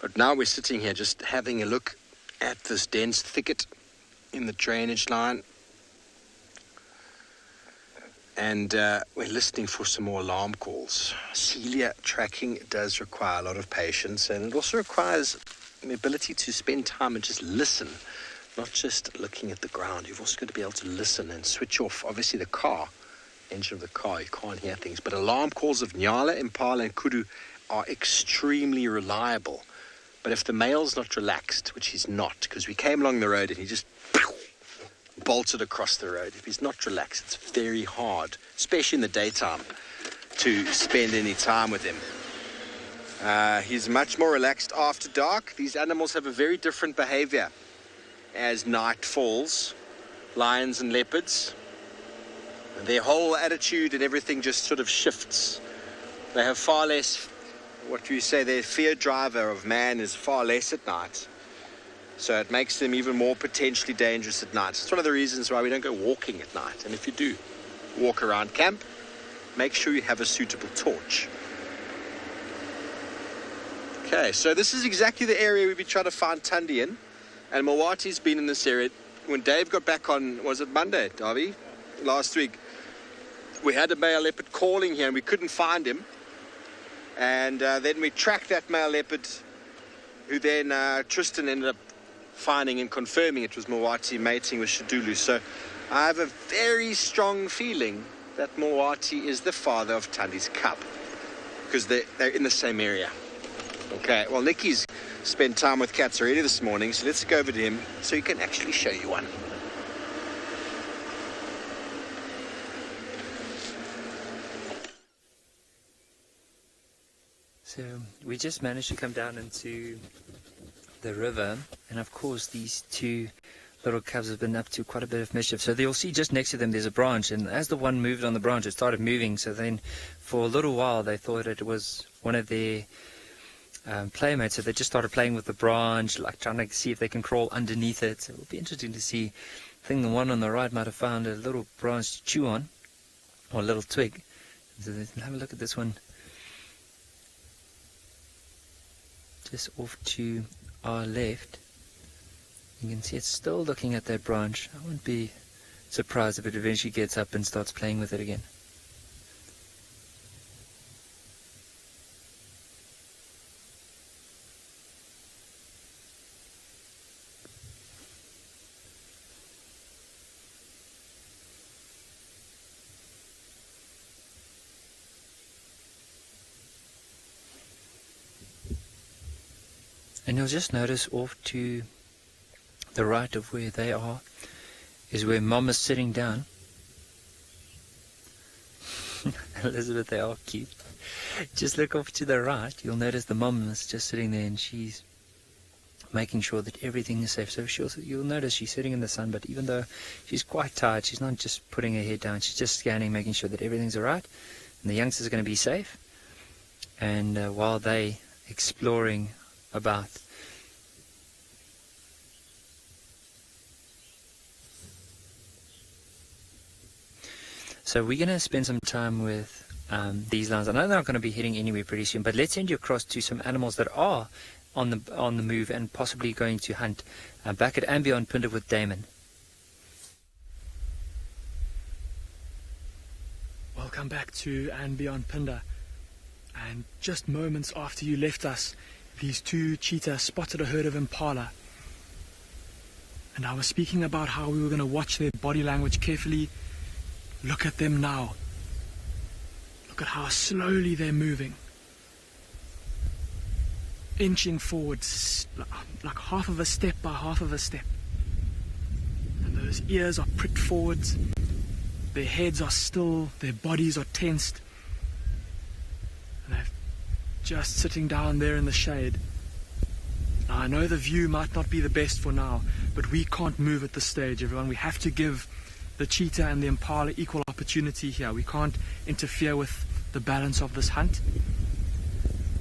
But now we're sitting here just having a look at this dense thicket in the drainage line, and we're listening for some more alarm calls. Celia tracking does require a lot of patience, and it also requires the ability to spend time and just listen, not just looking at the ground. You've also got to be able to listen and switch off, obviously, the engine of the car. You can't hear things, but alarm calls of Ngala, impala and kudu are extremely reliable. But if the male's not relaxed, which he's not, because we came along the road and he just bolted across the road. If he's not relaxed, it's very hard, especially in the daytime, to spend any time with him. He's much more relaxed after dark. These animals have a very different behavior as night falls. Lions and leopards, their whole attitude and everything just sort of shifts. They have far less, what do you say, their fear driver of man is far less at night. So it makes them even more potentially dangerous at night. It's one of the reasons why we don't go walking at night. And if you do walk around camp, make sure you have a suitable torch. Okay, so this is exactly the area we've been trying to find Tundi in. And Mawati's been in this area. When Dave got back on, was it Monday, Darby? Last week, we had a male leopard calling here and we couldn't find him. And then we tracked that male leopard, who then Tristan ended up finding and confirming it was Mawati mating with Shadulu. So I have a very strong feeling that Mawati is the father of Tundi's cub, because they're in the same area. Okay, well, Nikki's spent time with cats already this morning, so let's go over to him so he can actually show you one. So we just managed to come down into the river, and of course these two little cubs have been up to quite a bit of mischief. So you'll see just next to them there's a branch, and as the one moved on the branch, it started moving. So then for a little while they thought it was one of their playmates, so they just started playing with the branch, like trying to see if they can crawl underneath it. So it'll be interesting to see. I think the one on the right might have found a little branch to chew on, or a little twig. So have a look at this one, just off to our left. You can see it's still looking at that branch. I wouldn't be surprised if it eventually gets up and starts playing with it again. And you'll just notice off to the right of where they are is where Mom is sitting down. Elizabeth, they are cute. Just look off to the right, you'll notice the mom is just sitting there and she's making sure that everything is safe. So you'll notice she's sitting in the sun, but even though she's quite tired, she's not just putting her head down, she's just scanning, making sure that everything's alright and the youngsters are going to be safe. And while they exploring about. So we're going to spend some time with these lions. I know they're not going to be heading anywhere pretty soon, but let's send you across to some animals that are on the move and possibly going to hunt back at andBeyond Phinda with Damon. Welcome back to andBeyond Phinda. And just moments after you left us, these two cheetahs spotted a herd of impala. And I was speaking about how we were going to watch their body language carefully. Look at them now. Look at how slowly they're moving. Inching forwards, like half of a step by half of a step. And those ears are pricked forwards. Their heads are still, their bodies are tensed. And they're just sitting down there in the shade. Now, I know the view might not be the best for now, but we can't move at this stage, everyone. We have to give the cheetah and the impala equal opportunity here. We can't interfere with the balance of this hunt.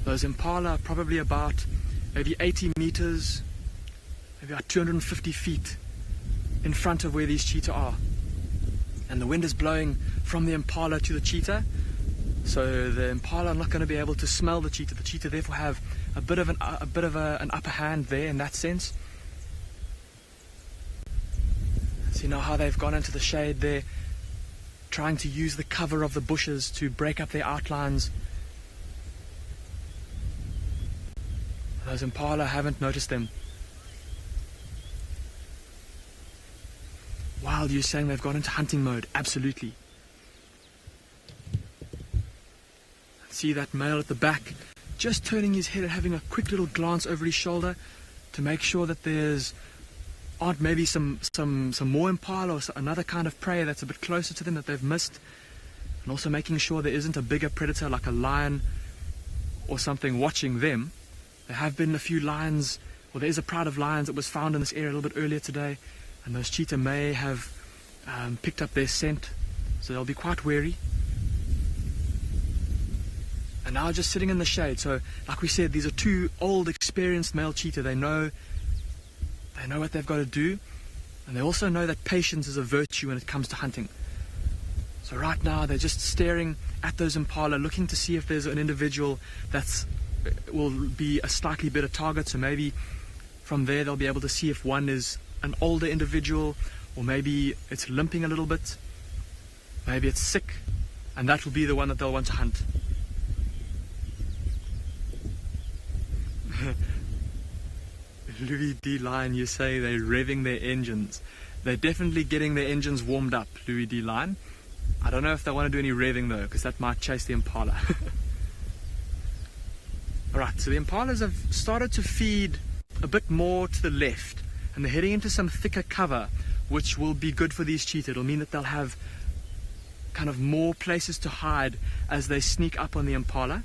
Those impala are probably about maybe 80 meters, maybe about 250 feet in front of where these cheetah are. And the wind is blowing from the impala to the cheetah, so the impala are not going to be able to smell the cheetah. The cheetah therefore have a bit of an upper hand there in that sense. See now how they've gone into the shade there, trying to use the cover of the bushes to break up their outlines. Those impala haven't noticed them. Wild, you're saying they've gone into hunting mode? Absolutely. See that male at the back, just turning his head and having a quick little glance over his shoulder to make sure that aren't maybe some more impala or another kind of prey that's a bit closer to them that they've missed, and also making sure there isn't a bigger predator like a lion or something watching them. There have been a few lions, or there is a pride of lions that was found in this area a little bit earlier today, and those cheetah may have picked up their scent, so they'll be quite wary. And now just sitting in the shade. So like we said, these are two old experienced male cheetah. They know what they've got to do, and they also know that patience is a virtue when it comes to hunting. So right now they're just staring at those impala, looking to see if there's an individual will be a slightly better target. So maybe from there they'll be able to see if one is an older individual, or maybe it's limping a little bit, maybe it's sick, and that will be the one that they'll want to hunt. Louis D. Lion, you say they're revving their engines. They're definitely getting their engines warmed up, Louis D. Lion. I don't know if they want to do any revving though, because that might chase the impala. Alright, so the impalas have started to feed a bit more to the left, and they're heading into some thicker cover, which will be good for these cheetah. It'll mean that they'll have kind of more places to hide as they sneak up on the impala.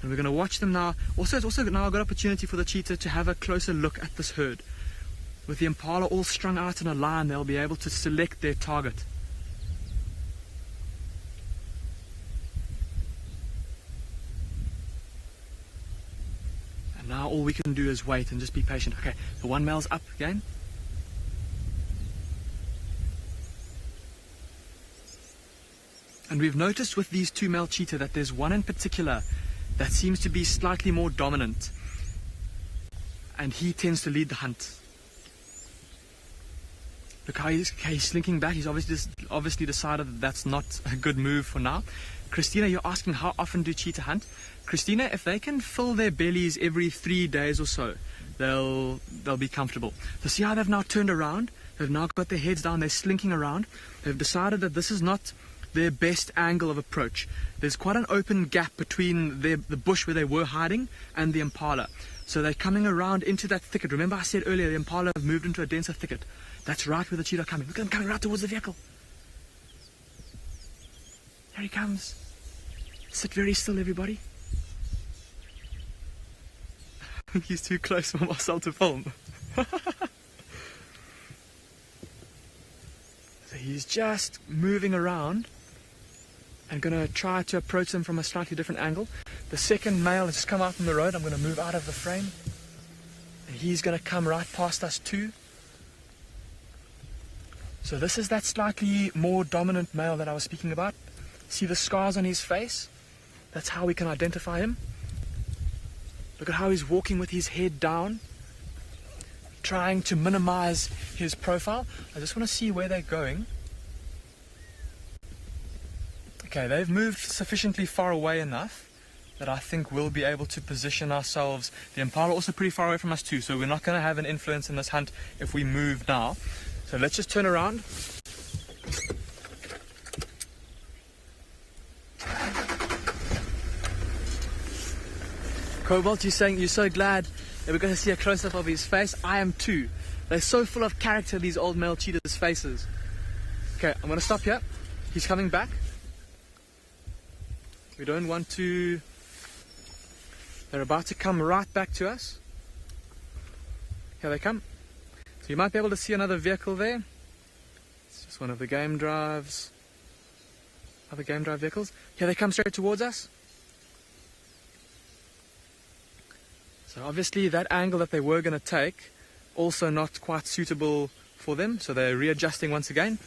And we're going to watch them now. Also, it's also now a good opportunity for the cheetah to have a closer look at this herd. With the impala all strung out in a line, they'll be able to select their target. And now all we can do is wait and just be patient. Okay, the one male's up again. And we've noticed with these two male cheetah that there's one in particular that seems to be slightly more dominant, and he tends to lead the hunt. Look how he's slinking back. He's obviously decided that that's not a good move for now. Christina, you're asking how often do cheetah hunt? Christina, if they can fill their bellies every 3 days or so, they'll be comfortable. So see how they've now turned around? They've now got their heads down, they're slinking around. They've decided that this is not their best angle of approach. There's quite an open gap between the bush where they were hiding and the impala. So they're coming around into that thicket. Remember I said earlier the impala have moved into a denser thicket. That's right where the cheetah are coming. Look at them coming right towards the vehicle. There he comes. Sit very still, everybody. I think he's too close for Marcel to film. So he's just moving around and going to try to approach them from a slightly different angle. The second male has just come out from the road. I'm going to move out of the frame. And he's going to come right past us too. So this is that slightly more dominant male that I was speaking about. See the scars on his face? That's how we can identify him. Look at how he's walking with his head down, trying to minimize his profile. I just want to see where they're going. Okay, they've moved sufficiently far away enough that I think we'll be able to position ourselves. The impala also pretty far away from us too, so we're not going to have an influence in this hunt if we move now. So let's just turn around. Cobalt, you're saying you're so glad that we're going to see a close-up of his face. I am too. They're so full of character, these old male cheetahs' faces. Okay, I'm going to stop here. He's coming back. We don't want to... They're about to come right back to us. Here they come. So you might be able to see another vehicle there. It's just one of the game drives. Other game drive vehicles. Here they come straight towards us. So obviously that angle that they were going to take, also not quite suitable for them. So they're readjusting once again.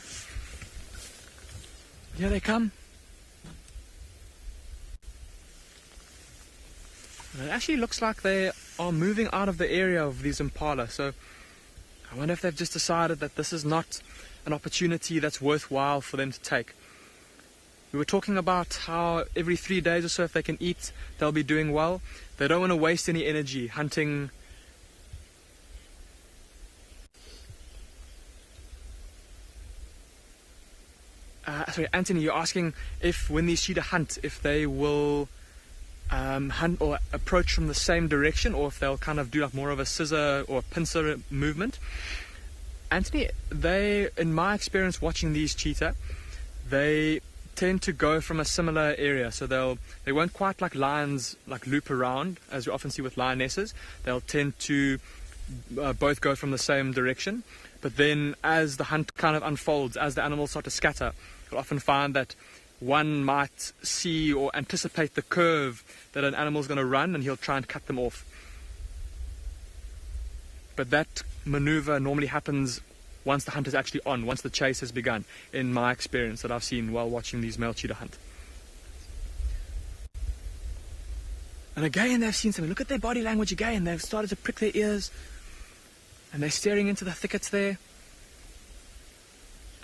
Here they come. And it actually looks like they are moving out of the area of these impala. So I wonder if they've just decided that this is not an opportunity that's worthwhile for them to take. We were talking about how every 3 days or so, if they can eat, they'll be doing well. They don't want to waste any energy hunting. Sorry, Anthony, you're asking if when these cheetah hunt, if they will hunt or approach from the same direction, or if they'll kind of do like more of a scissor or pincer movement. Anthony, they, in my experience watching these cheetah, they tend to go from a similar area. So they won't quite like lions like loop around as we often see with lionesses. They'll tend to both go from the same direction. But then as the hunt kind of unfolds, as the animals start to scatter, you'll often find that one might see or anticipate the curve that an animal's going to run, and he'll try and cut them off. But that maneuver normally happens once the hunt is actually on, once the chase has begun, in my experience that I've seen while watching these male cheetah hunt. And again, they've seen something. Look at their body language again. They've started to prick their ears, and they're staring into the thickets there.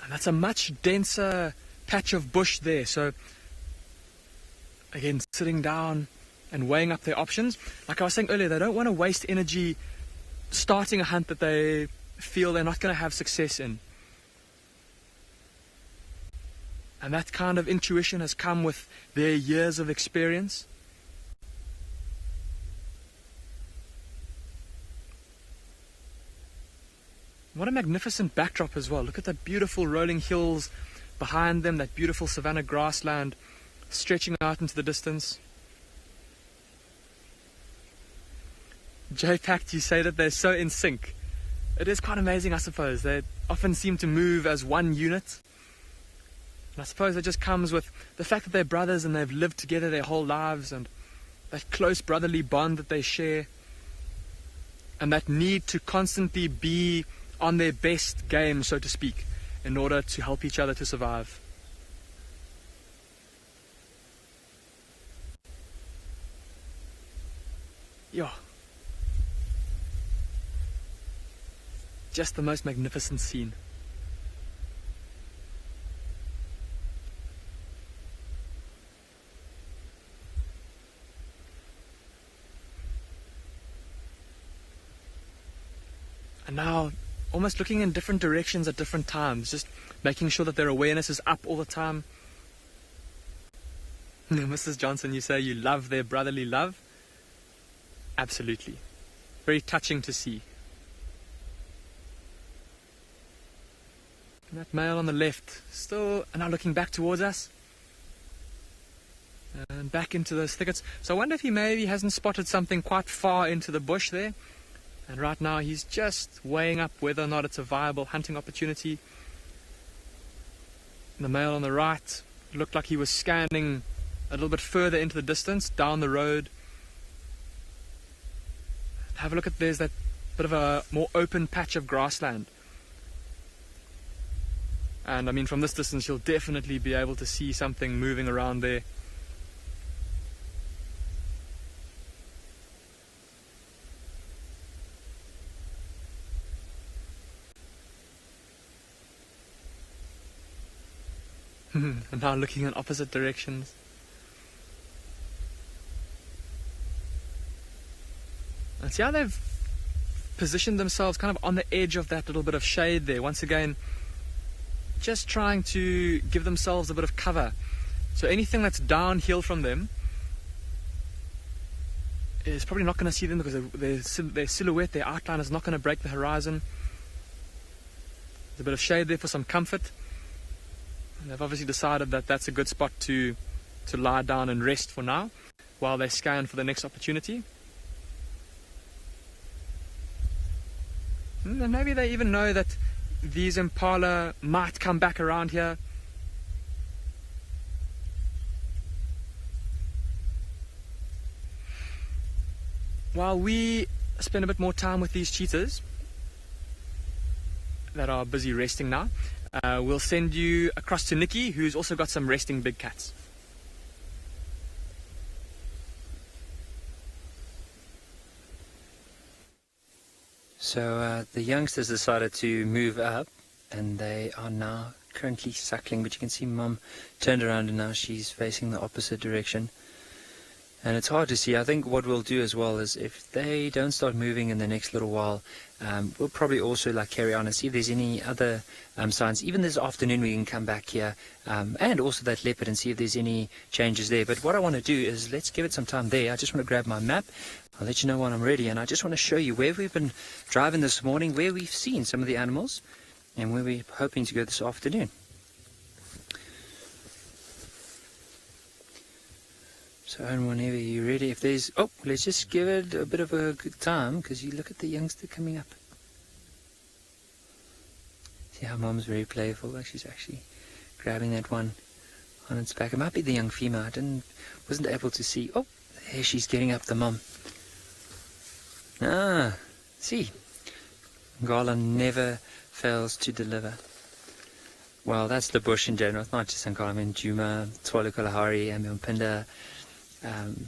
And that's a much denser patch of bush there. So again, sitting down and weighing up their options. Like I was saying earlier, they don't want to waste energy starting a hunt that they feel they're not going to have success in. And that kind of intuition has come with their years of experience. What a magnificent backdrop as well. Look at the beautiful rolling hills behind them, that beautiful savanna grassland stretching out into the distance. J-Pact, you say that they're so in sync. It is quite amazing, I suppose. They often seem to move as one unit. And I suppose it just comes with the fact that they're brothers and they've lived together their whole lives, and that close brotherly bond that they share, and that need to constantly be on their best game, so to speak, in order to help each other to survive. Yeah. Just the most magnificent scene. And now, almost looking in different directions at different times, just making sure that their awareness is up all the time. Mrs. Johnson, you say you love their brotherly love? Absolutely. Very touching to see. And that male on the left, still now looking back towards us. And back into those thickets. So I wonder if he maybe hasn't spotted something quite far into the bush there. And right now he's just weighing up whether or not it's a viable hunting opportunity. And the male on the right looked like he was scanning a little bit further into the distance, down the road. Have a look at, there's that bit of a more open patch of grassland. And I mean, from this distance, you'll definitely be able to see something moving around there. And now looking in opposite directions. And see how they've positioned themselves kind of on the edge of that little bit of shade there. Once again, just trying to give themselves a bit of cover. So anything that's downhill from them is probably not going to see them, because their silhouette, their outline is not going to break the horizon. There's a bit of shade there for some comfort. And they've obviously decided that that's a good spot to lie down and rest for now, while they scan for the next opportunity. And maybe they even know that these impala might come back around here. While we spend a bit more time with these cheetahs that are busy resting now, we'll send you across to Nikki, who's also got some resting big cats. So the youngsters decided to move up, and they are now currently suckling, but you can see Mum turned around and now she's facing the opposite direction. And it's hard to see. I think what we'll do as well is, if they don't start moving in the next little while, we'll probably also carry on and see if there's any other signs. Even this afternoon we can come back here, and also that leopard, and see if there's any changes there. But what I want to do is, let's give it some time there. I just want to grab my map. I'll let you know when I'm ready, and I just want to show you where we've been driving this morning, where we've seen some of the animals, and where we're hoping to go this afternoon. So, and whenever you're ready, if there's... Oh, let's just give it a bit of a good time, because you look at the youngster coming up. See how Mum's very playful, like she's actually grabbing that one on its back. It might be the young female. I wasn't able to see. Oh, there she's getting up the mum. Ah, see. Ngala never fails to deliver. Well, that's the bush in general. It's not just Ngala. I mean, Juma, Tswalu Kalahari, andBeyond, Phinda,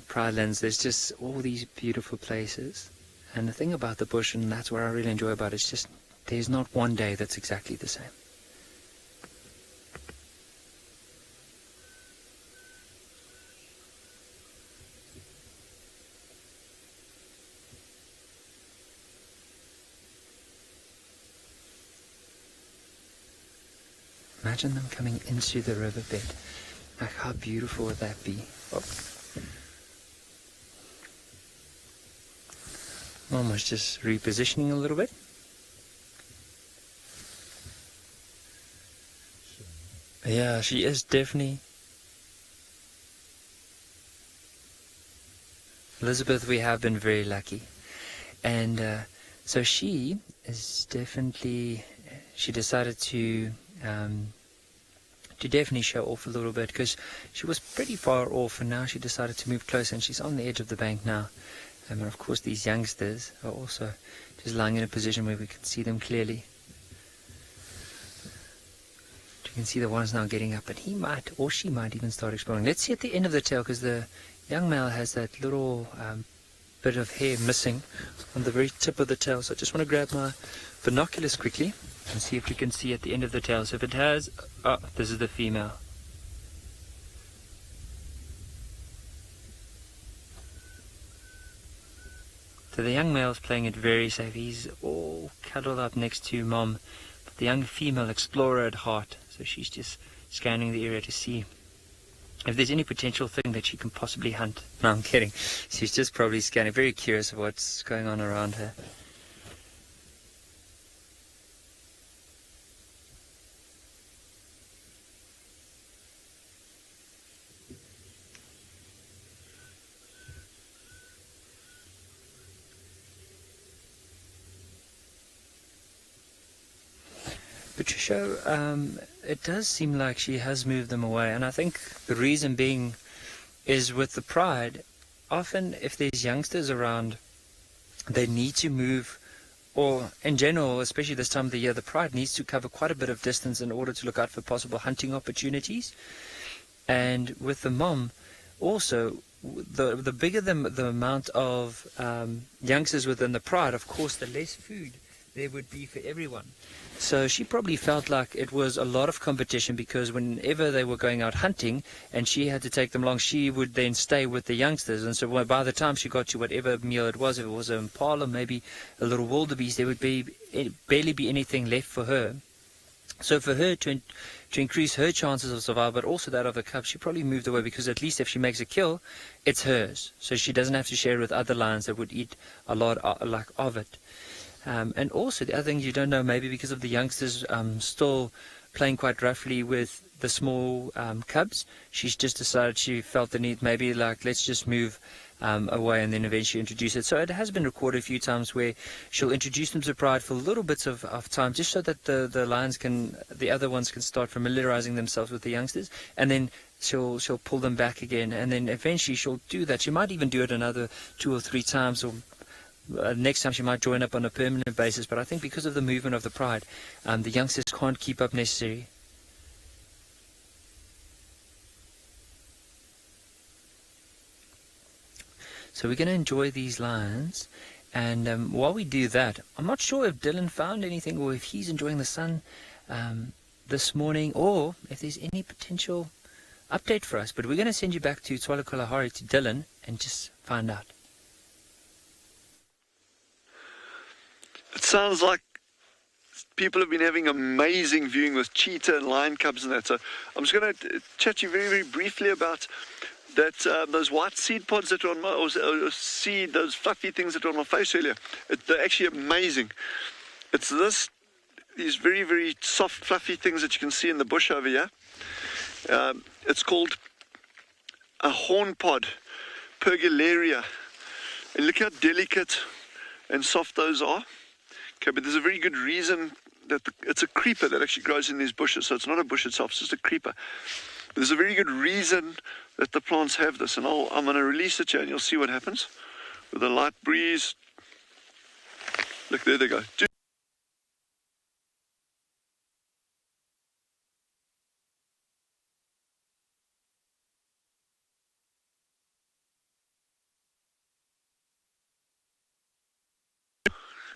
Pridelands. There's just all these beautiful places. And the thing about the bush, and that's what I really enjoy about it, is just there's not one day that's exactly the same. Imagine them coming into the riverbed. Like, how beautiful would that be? Oh. Mom was just repositioning a little bit. Yeah, she is definitely. Elizabeth, we have been very lucky. And so she is definitely, she decided to definitely show off a little bit, because she was pretty far off, and now she decided to move closer, and she's on the edge of the bank now. And of course these youngsters are also just lying in a position where we can see them clearly. You can see the one's now getting up, and he might, or she might even start exploring. Let's see at the end of the tail, because the young male has that little bit of hair missing on the very tip of the tail. So I just want to grab my binoculars quickly and see if we can see at the end of the tail. So if it has, oh, this is the female. So the young male is playing it very safe. He's all cuddled up next to Mom. But the young female explorer at heart, so she's just scanning the area to see if there's any potential thing that she can possibly hunt. No, I'm kidding. She's just probably scanning, very curious of what's going on around her. Patricia, it does seem like she has moved them away, and I think the reason being is with the pride, often if there's youngsters around, they need to move or in general, especially this time of the year, the pride needs to cover quite a bit of distance in order to look out for possible hunting opportunities. And with the mom, also, the bigger the amount of youngsters within the pride, of course, the less food there would be for everyone. So she probably felt like it was a lot of competition, because whenever they were going out hunting and she had to take them along, she would then stay with the youngsters. And so by the time she got to whatever meal it was, if it was an impala, maybe a little wildebeest, there would barely be anything left for her. So for her to increase her chances of survival, but also that of the cub, she probably moved away, because at least if she makes a kill, it's hers. So she doesn't have to share it with other lions that would eat a lot of it. And also the other thing you don't know, maybe because of the youngsters still playing quite roughly with the small cubs, she's just decided, she felt the need, maybe like, let's just move away and then eventually introduce it. So it has been recorded a few times where she'll introduce them to pride for little bits of time, just so that the lions the other ones can start familiarizing themselves with the youngsters, and then she'll pull them back again, and then eventually she'll do that. She might even do it another 2 or 3 times, or next time she might join up on a permanent basis. But I think because of the movement of the pride, the youngsters can't keep up necessarily. So we're going to enjoy these lions, and while we do that, I'm not sure if Dylan found anything, or if he's enjoying the sun this morning, or if there's any potential update for us. But we're going to send you back to Tswalu Kalahari, to Dylan, and just find out. It sounds like people have been having amazing viewing with cheetah and lion cubs and that. So I'm just going to chat to you very, very briefly about that. Those white seed pods that are on my, or seed, those fluffy things that are on my face earlier. They're actually amazing. It's these very, very soft, fluffy things that you can see in the bush over here. It's called a horn pod, Pergolaria. And look how delicate and soft those are. Okay, but there's a very good reason that it's a creeper that actually grows in these bushes. So it's not a bush itself, it's just a creeper. But there's a very good reason that the plants have this. And I'm going to release it here, and you'll see what happens. With a light breeze. Look, there they go.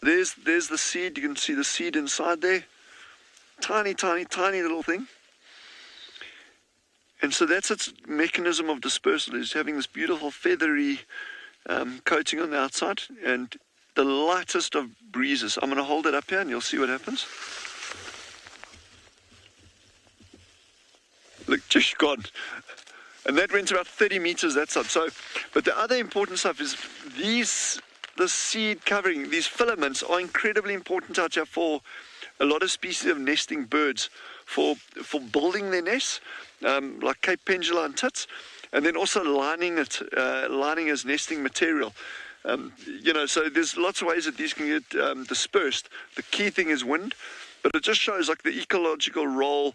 There's the seed. You can see the seed inside there. Tiny, tiny, tiny little thing. And so that's its mechanism of dispersal, is having this beautiful feathery coating on the outside, and the lightest of breezes. I'm going to hold it up here and you'll see what happens. Look, just gone. And that went about 30 meters that side. So, but the other important stuff is the seed covering, these filaments are incredibly important out here for a lot of species of nesting birds, for building their nests, like Cape Pendula and tits, and then also lining as nesting material. So there's lots of ways that these can get dispersed. The key thing is wind, but it just shows like the ecological role.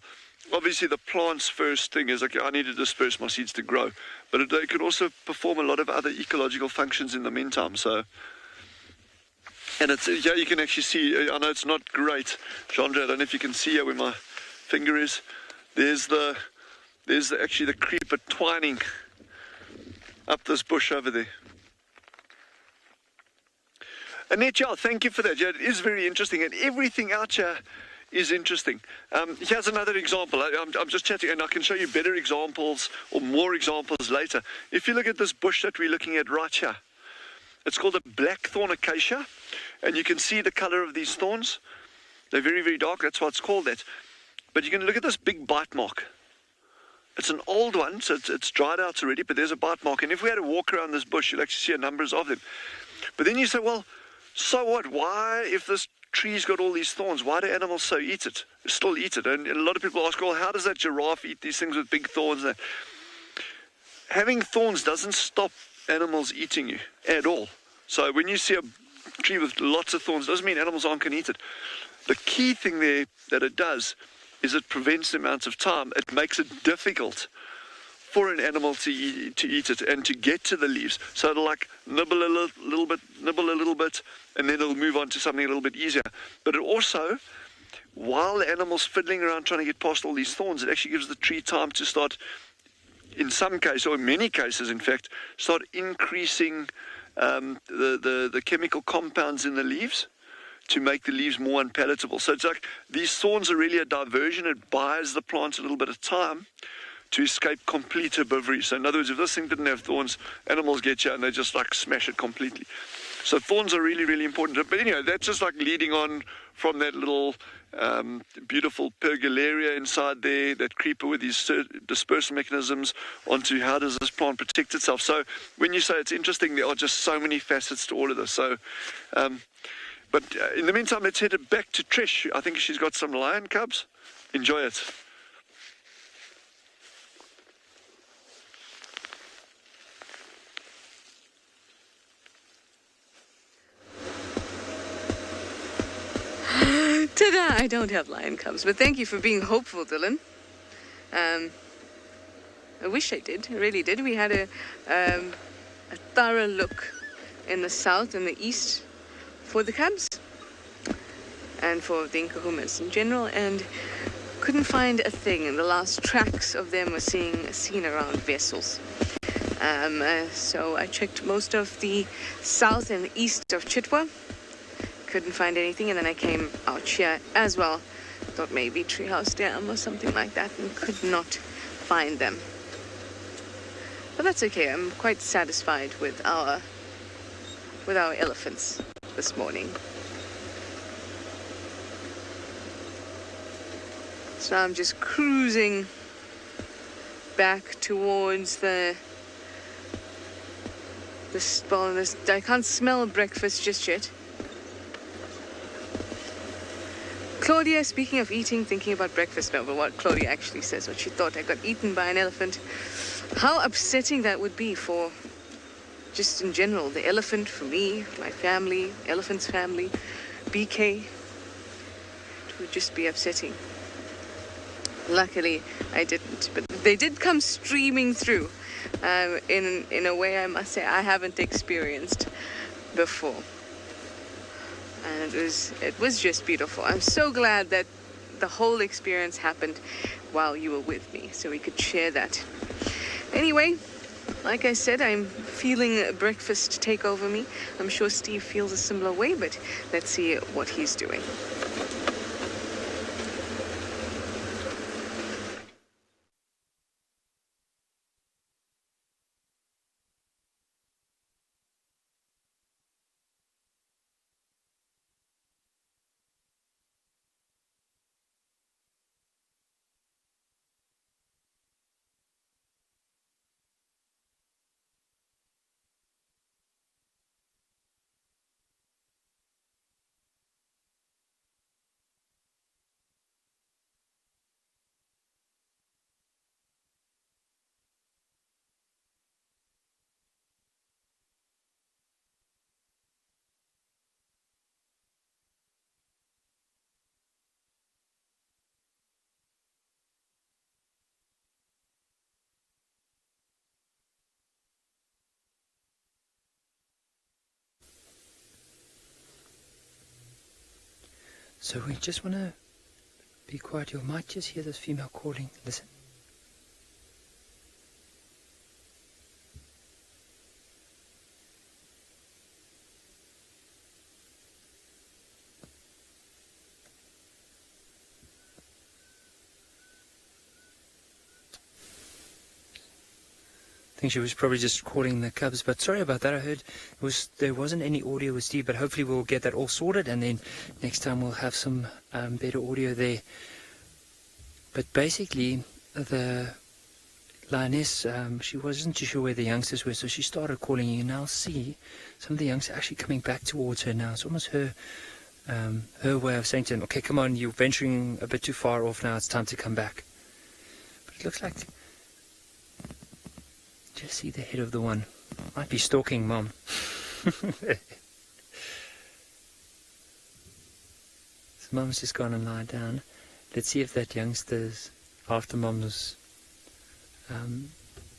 Obviously the plant's first thing is like, I need to disperse my seeds to grow, but they can also perform a lot of other ecological functions in the meantime. So, and it's, yeah, you can actually see, I know it's not great, Chandra, I don't know if you can see here where my finger is. There's actually the creeper twining up this bush over there. Annette, yeah, thank you for that. Yeah, it is very interesting, and everything out here is interesting. Here's another example. I'm just chatting, and I can show you better examples or more examples later. If you look at this bush that we're looking at right here, it's called a blackthorn acacia, and you can see the color of these thorns. They're very, very dark. That's why it's called that. But you can look at this big bite mark. It's an old one, so it's dried out already, but there's a bite mark. And if we had to walk around this bush, you'll actually see numbers of them. But then you say, well, so what? Why, if this tree's got all these thorns, why do animals still eat it? And a lot of people ask, well, how does that giraffe eat these things with big thorns? Having thorns doesn't stop animals eating you at all. So when you see a tree with lots of thorns, doesn't mean animals aren't going to eat it. The key thing there that it does is it prevents the amount of time. It makes it difficult for an animal to eat it and to get to the leaves. So it'll like nibble a little bit, and then it'll move on to something a little bit easier. But it also, while the animal's fiddling around trying to get past all these thorns, it actually gives the tree time to start, in some cases, or in many cases in fact, start increasing the chemical compounds in the leaves to make the leaves more unpalatable. So it's like these thorns are really a diversion. It buys the plant a little bit of time to escape complete herbivory. So in other words, if this thing didn't have thorns, animals get you and they just like smash it completely. So thorns are really, really important. But anyway, that's just like leading on from that little beautiful pergolaria inside there, that creeper with these dispersal mechanisms, onto how does this plant protect itself. So when you say it's interesting, there are just so many facets to all of this. So, but in the meantime, let's head back to Trish. I think she's got some lion cubs. Enjoy it. Ta-da! I don't have lion cubs, but thank you for being hopeful, Dylan. I wish I did. I really did. We had a thorough look in the south and the east for the cubs and for the Nkahumas in general, and couldn't find a thing. And the last tracks of them were seen around vessels. So I checked most of the south and east of Chitwa. Couldn't find anything, and then I came out here as well. Thought maybe Treehouse Dam or something like that, and could not find them. But that's okay. I'm quite satisfied with our elephants this morning. So I'm just cruising back towards the spawn. I can't smell breakfast just yet. Claudia, speaking of eating, thinking about breakfast now, but what Claudia actually says, what she thought I got eaten by an elephant. How upsetting that would be for, just in general, the elephant, for me, my family, elephant's family, BK. It would just be upsetting. Luckily, I didn't, but they did come streaming through in a way I must say I haven't experienced before. And it was just beautiful. I'm so glad that the whole experience happened while you were with me, so we could share that. Anyway, like I said, I'm feeling breakfast take over me. I'm sure Steve feels a similar way, but let's see what he's doing. So we just want to be quiet. You might just hear this female calling. Listen. I think she was probably just calling the cubs, but sorry about that. I heard there wasn't any audio with Steve, but hopefully we'll get that all sorted, and then next time we'll have some better audio there. But basically, the lioness, she wasn't too sure where the youngsters were, so she started calling. You now see some of the youngsters actually coming back towards her now. It's almost her way of saying to them, okay, come on, you're venturing a bit too far off now, it's time to come back. But it looks like... just see the head of the one. Might be stalking mom. So mom's just gone and lied down. Let's see if that youngster's after mom's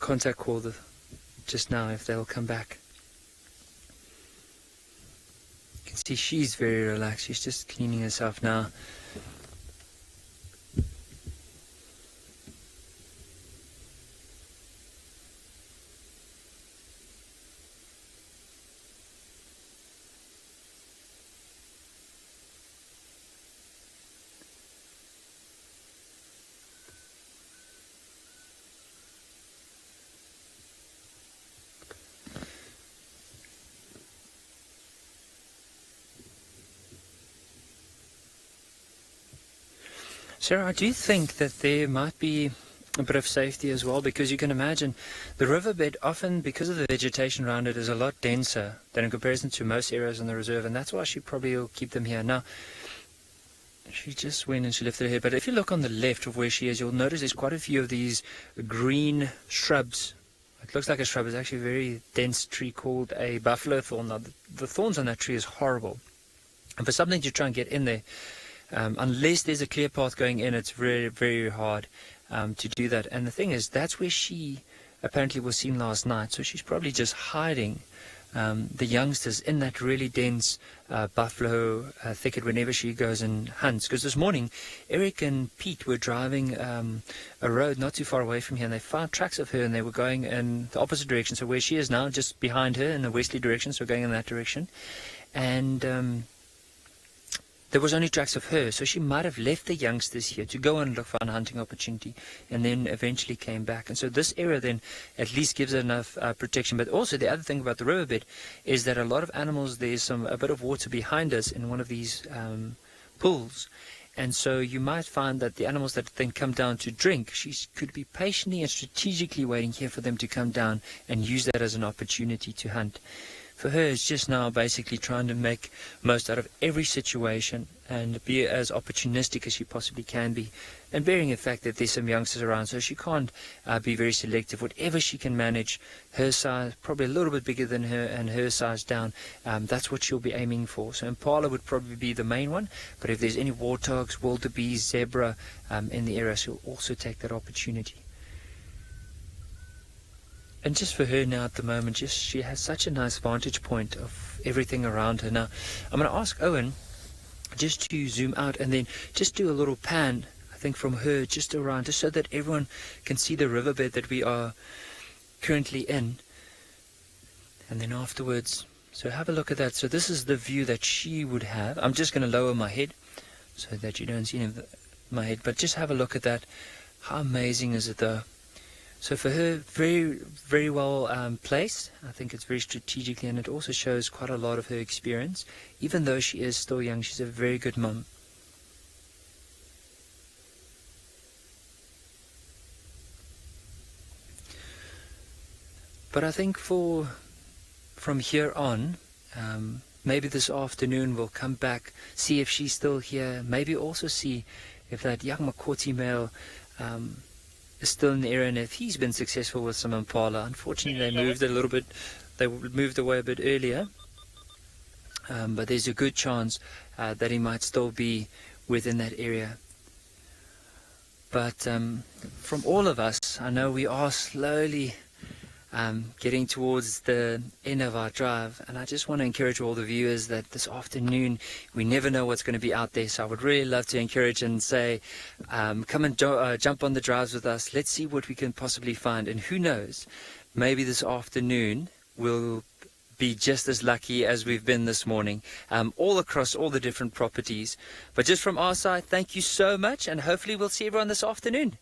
contact call just now if they'll come back. You can see she's very relaxed. She's just cleaning herself now. Sarah, I do think that there might be a bit of safety as well, because you can imagine the riverbed often, because of the vegetation around it, is a lot denser than in comparison to most areas in the reserve, and that's why she probably will keep them here. Now, she just went and she lifted her head, but if you look on the left of where she is, you'll notice there's quite a few of these green shrubs. It looks like a shrub. It's actually a very dense tree called a buffalo thorn. Now, the thorns on that tree is horrible, and for something to try and get in there, unless there's a clear path going in, it's very, very hard to do that. And the thing is, that's where she apparently was seen last night. So she's probably just hiding the youngsters in that really dense buffalo thicket whenever she goes and hunts. Because this morning, Eric and Pete were driving a road not too far away from here, and they found tracks of her, and they were going in the opposite direction. So where she is now, just behind her in the westerly direction, so going in that direction. And there was only tracks of her, so she might have left the youngsters here to go and look for a hunting opportunity, and then eventually came back. And so this area then at least gives her enough protection. But also the other thing about the riverbed is that a lot of animals, there's a bit of water behind us in one of these pools. And so you might find that the animals that then come down to drink, she could be patiently and strategically waiting here for them to come down and use that as an opportunity to hunt. For her, it's just now basically trying to make most out of every situation and be as opportunistic as she possibly can be, and bearing the fact that there's some youngsters around, so she can't be very selective. Whatever she can manage, her size, probably a little bit bigger than her, and her size down, that's what she'll be aiming for. So impala would probably be the main one, but if there's any warthogs, wildebeest, zebra in the area, she'll also take that opportunity. And just for her now at the moment, she has such a nice vantage point of everything around her. Now, I'm going to ask Owen just to zoom out and then just do a little pan, I think, from her just around, just so that everyone can see the riverbed that we are currently in. And then afterwards, so have a look at that. So this is the view that she would have. I'm just going to lower my head so that you don't see any of my head, but just have a look at that. How amazing is it though? So for her, very, very well placed. I think it's very strategically, and it also shows quite a lot of her experience. Even though she is still young, she's a very good mum. But I think from here on, maybe this afternoon we'll come back, see if she's still here, maybe also see if that young Makoti male is still in the area, and if he's been successful with some impala. Unfortunately, they moved away a bit earlier, but there's a good chance that he might still be within that area. But from all of us, I know we are slowly getting towards the end of our drive, and I just want to encourage all the viewers that this afternoon we never know what's going to be out there. So I would really love to encourage and say, come and jump on the drives with us. Let's see what we can possibly find, and who knows, maybe this afternoon we'll be just as lucky as we've been this morning, all across all the different properties. But just from our side, thank you so much, and hopefully we'll see everyone this afternoon.